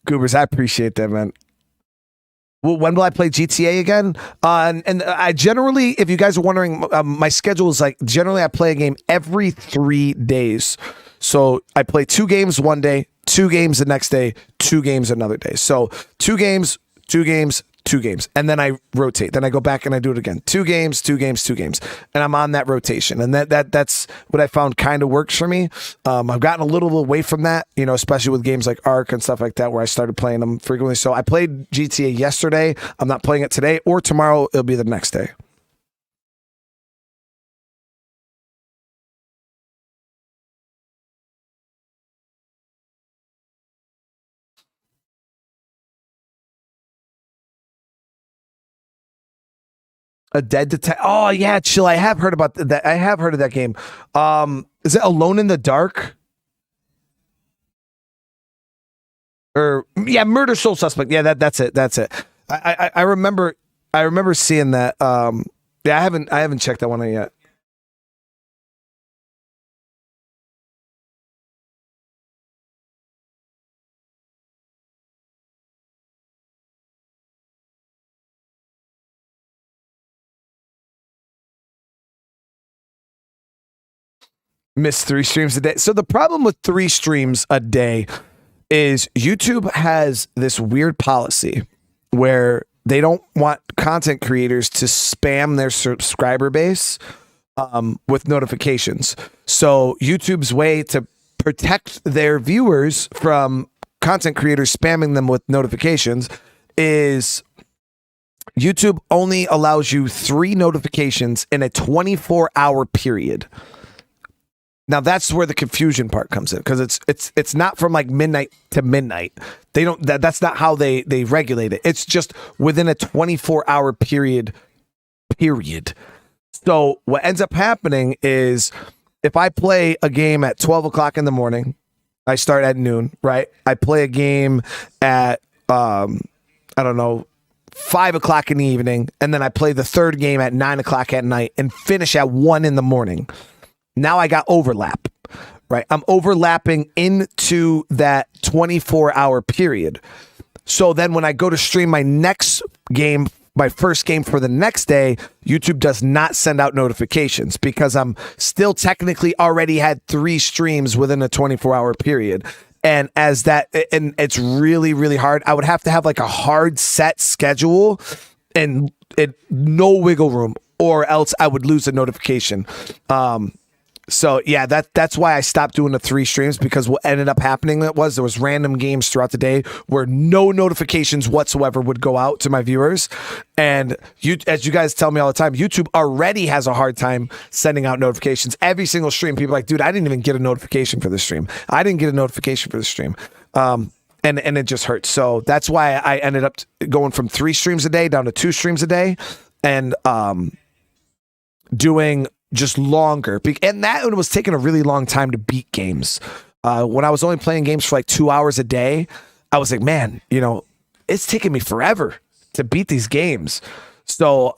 Goobers, I appreciate that, man. Well, when will I play GTA again? And I generally, if you guys are wondering, my schedule is like, generally I play a game every 3 days. So I play 2 games one day, 2 games the next day, 2 games another day. So 2 games, 2 games, 2 games. And then I rotate. Then I go back and I do it again. 2 games, 2 games, 2 games. And I'm on that rotation. And that's what I found kind of works for me. I've gotten a little away from that, especially with games like Arc and stuff like that, where I started playing them frequently. So I played GTA yesterday. I'm not playing it today, or tomorrow it'll be the next day. A Dead Detective. Oh yeah, chill. I have heard about that. I have heard of that game. Is it Alone in the Dark? Or yeah, Murder Soul Suspect. Yeah, that's it. I remember seeing that. Yeah, I haven't checked that one out yet. Miss 3 streams a day. So the problem with 3 streams a day is YouTube has this weird policy where they don't want content creators to spam their subscriber base with notifications. So YouTube's way to protect their viewers from content creators spamming them with notifications is YouTube only allows you 3 notifications in a 24-hour period. Now that's where the confusion part comes in, because it's not from like midnight to midnight. They don't that's not how they regulate it. It's just within a 24-hour period. So what ends up happening is if I play a game at 12 o'clock in the morning, I start at noon, right? I play a game at, 5 o'clock in the evening, and then I play the third game at 9 o'clock at night and finish at 1 in the morning. Now I got overlap, right? I'm overlapping into that 24-hour period. So then when I go to stream my next game, my first game for the next day, YouTube does not send out notifications because I'm still technically already had 3 streams within a 24-hour period. And and it's really, really hard. I would have to have like a hard set schedule and no wiggle room, or else I would lose a notification. So yeah, that's why I stopped doing the 3 streams, because what ended up happening there was random games throughout the day where no notifications whatsoever would go out to my viewers. And as you guys tell me all the time, YouTube already has a hard time sending out notifications. Every single stream, people are like, dude, I didn't even get a notification for this stream. I didn't get a notification for the stream. And it just hurts. So that's why I ended up going from 3 streams a day down to 2 streams a day, and doing just longer. And that was taking a really long time to beat games. When I was only playing games for like 2 hours a day, I was like, man, it's taking me forever to beat these games. So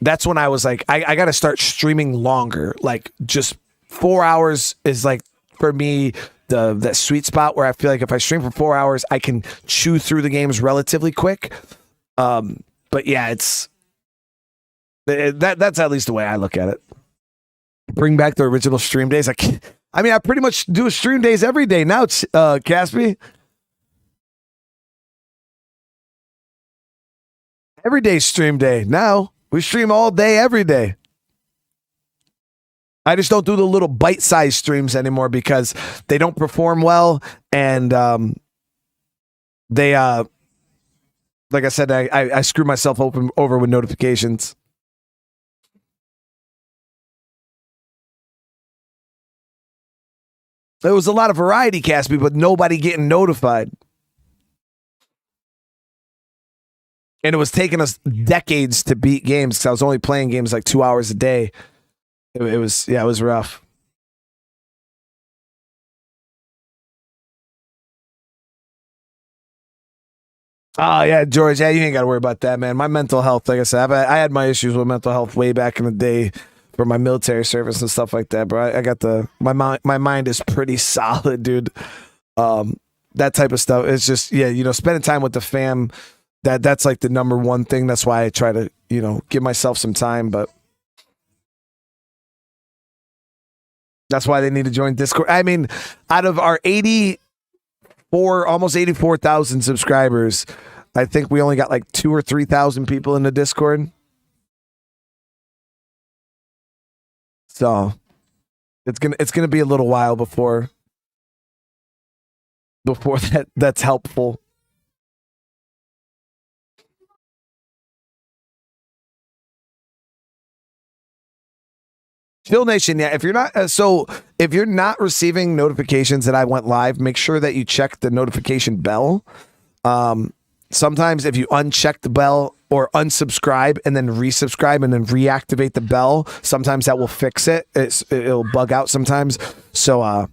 that's when I was like, I got to start streaming longer. Like just 4 hours is like, for me, that sweet spot where I feel like if I stream for 4 hours, I can chew through the games relatively quick. But yeah, that's at least the way I look at it. Bring back the original stream days. I pretty much do stream days every day now, Caspi. Every day stream day. Now we stream all day, every day. I just don't do the little bite-sized streams anymore because they don't perform well, and they like I said, I screw myself over with notifications. There was a lot of variety, Caspi, but nobody getting notified. And it was taking us decades to beat games because I was only playing games like 2 hours a day. It was rough. Oh, yeah, George. Yeah, you ain't got to worry about that, man. My mental health, like I said, I had my issues with mental health way back in the day for my military service and stuff like that, bro. I got my mind is pretty solid, dude. That type of stuff. It's just, spending time with the fam, that's like the number one thing. That's why I try to, give myself some time, but that's why they need to join Discord. I mean, out of our almost 84,000 subscribers, I think we only got like 2,000 or 3,000 people in the Discord. So it's gonna be a little while before that's helpful. Chill Nation, yeah. If you're not receiving notifications that I went live, make sure that you check the notification bell. Sometimes if you uncheck the bell or unsubscribe and then resubscribe and then reactivate the bell, sometimes that will fix it. It'll bug out sometimes. So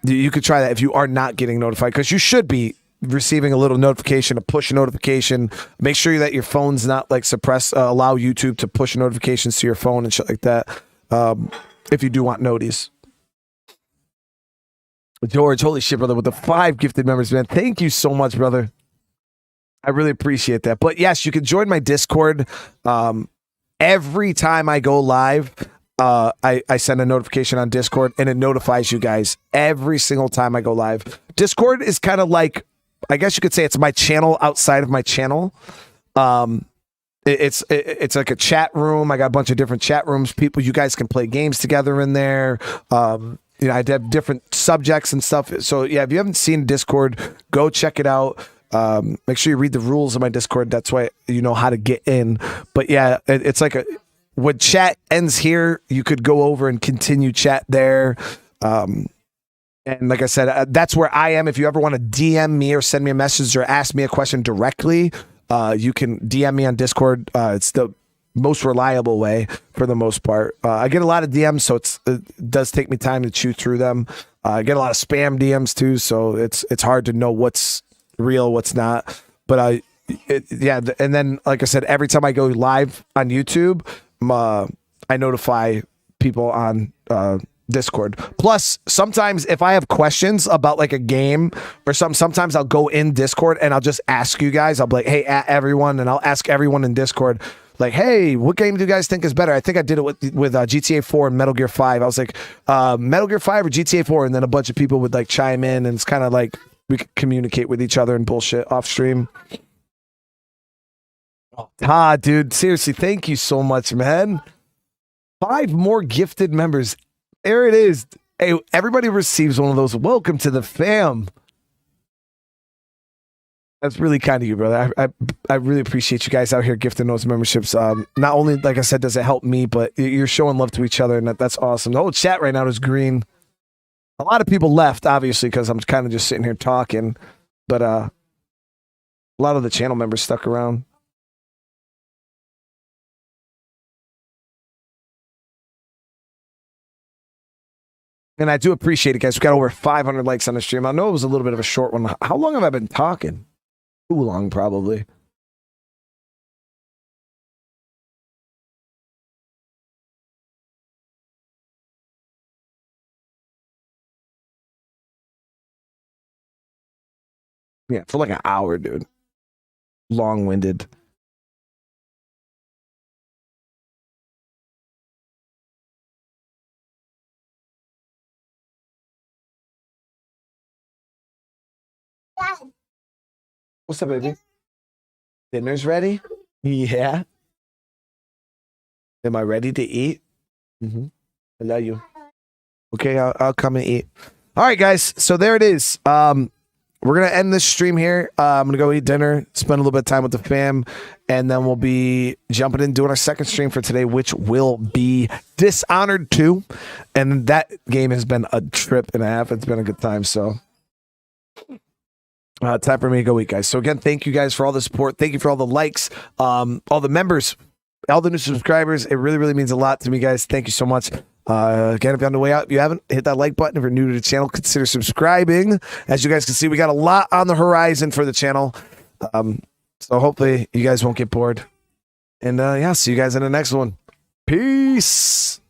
you could try that if you are not getting notified, because you should be receiving a little notification, a push notification. Make sure that your phone's not like suppressed. Allow YouTube to push notifications to your phone and shit like that. If you do want noties. George, holy shit, brother, with the 5 gifted members, man. Thank you so much, brother. I really appreciate that. But yes, you can join my Discord. Every time I go live, I send a notification on Discord, and it notifies you guys every single time I go live. Discord is kind of like, I guess you could say it's my channel outside of my channel. It's like a chat room. I got a bunch of different chat rooms. People, you guys can play games together in there. I have different subjects and stuff. So yeah, if you haven't seen Discord, go check it out. Make sure you read the rules of my Discord. That's why you know how to get in. But yeah, it's like when chat ends here, you could go over and continue chat there. And like I said, that's where I am. If you ever want to DM me or send me a message or ask me a question directly, you can DM me on Discord. It's the most reliable way for the most part. I get a lot of DMs, so it does take me time to chew through them. I get a lot of spam DMs too, so it's hard to know what's real, what's not. But and then like I said, every time I go live on YouTube, I notify people on Discord. Plus, sometimes if I have questions about like a game or something, sometimes I'll go in Discord and I'll just ask you guys. I'll be like, hey, at everyone, and I'll ask everyone in Discord, like, hey, what game do you guys think is better? I think I did it with GTA 4 and Metal Gear 5. I was like, Metal Gear 5 or GTA 4? And then a bunch of people would like chime in, and it's kind of like we could communicate with each other and bullshit off stream. Todd, dude, seriously, thank you so much, man. 5 more gifted members. There it is. Hey, everybody receives one of those. Welcome to the fam. That's really kind of you, brother. I really appreciate you guys out here gifting those memberships. Not only, like I said, does it help me, but you're showing love to each other, and that's awesome. The whole chat right now is green. A lot of people left, obviously, because I'm kind of just sitting here talking, but a lot of the channel members stuck around. And I do appreciate it, guys. We got over 500 likes on the stream. I know it was a little bit of a short one. How long have I been talking? Too long, probably. Yeah, for like an hour, dude. Long-winded. What's up, baby? Dinner's ready? Yeah. Am I ready to eat? Mm-hmm. I love you. Okay, I'll come and eat. All right, guys. So there it is. We're going to end this stream here. I'm going to go eat dinner, spend a little bit of time with the fam, and then we'll be jumping in doing our second stream for today, which will be Dishonored 2. And that game has been a trip and a half. It's been a good time, so... time for me to go eat, guys. So again, thank you guys for all the support. Thank you for all the likes, all the members, all the new subscribers. It really, really means a lot to me, guys. Thank you so much. Again, if you're on the way out, if you haven't, hit that like button. If you're new to the channel, consider subscribing. As you guys can see, we got a lot on the horizon for the channel. So hopefully you guys won't get bored. And yeah, see you guys in the next one. Peace.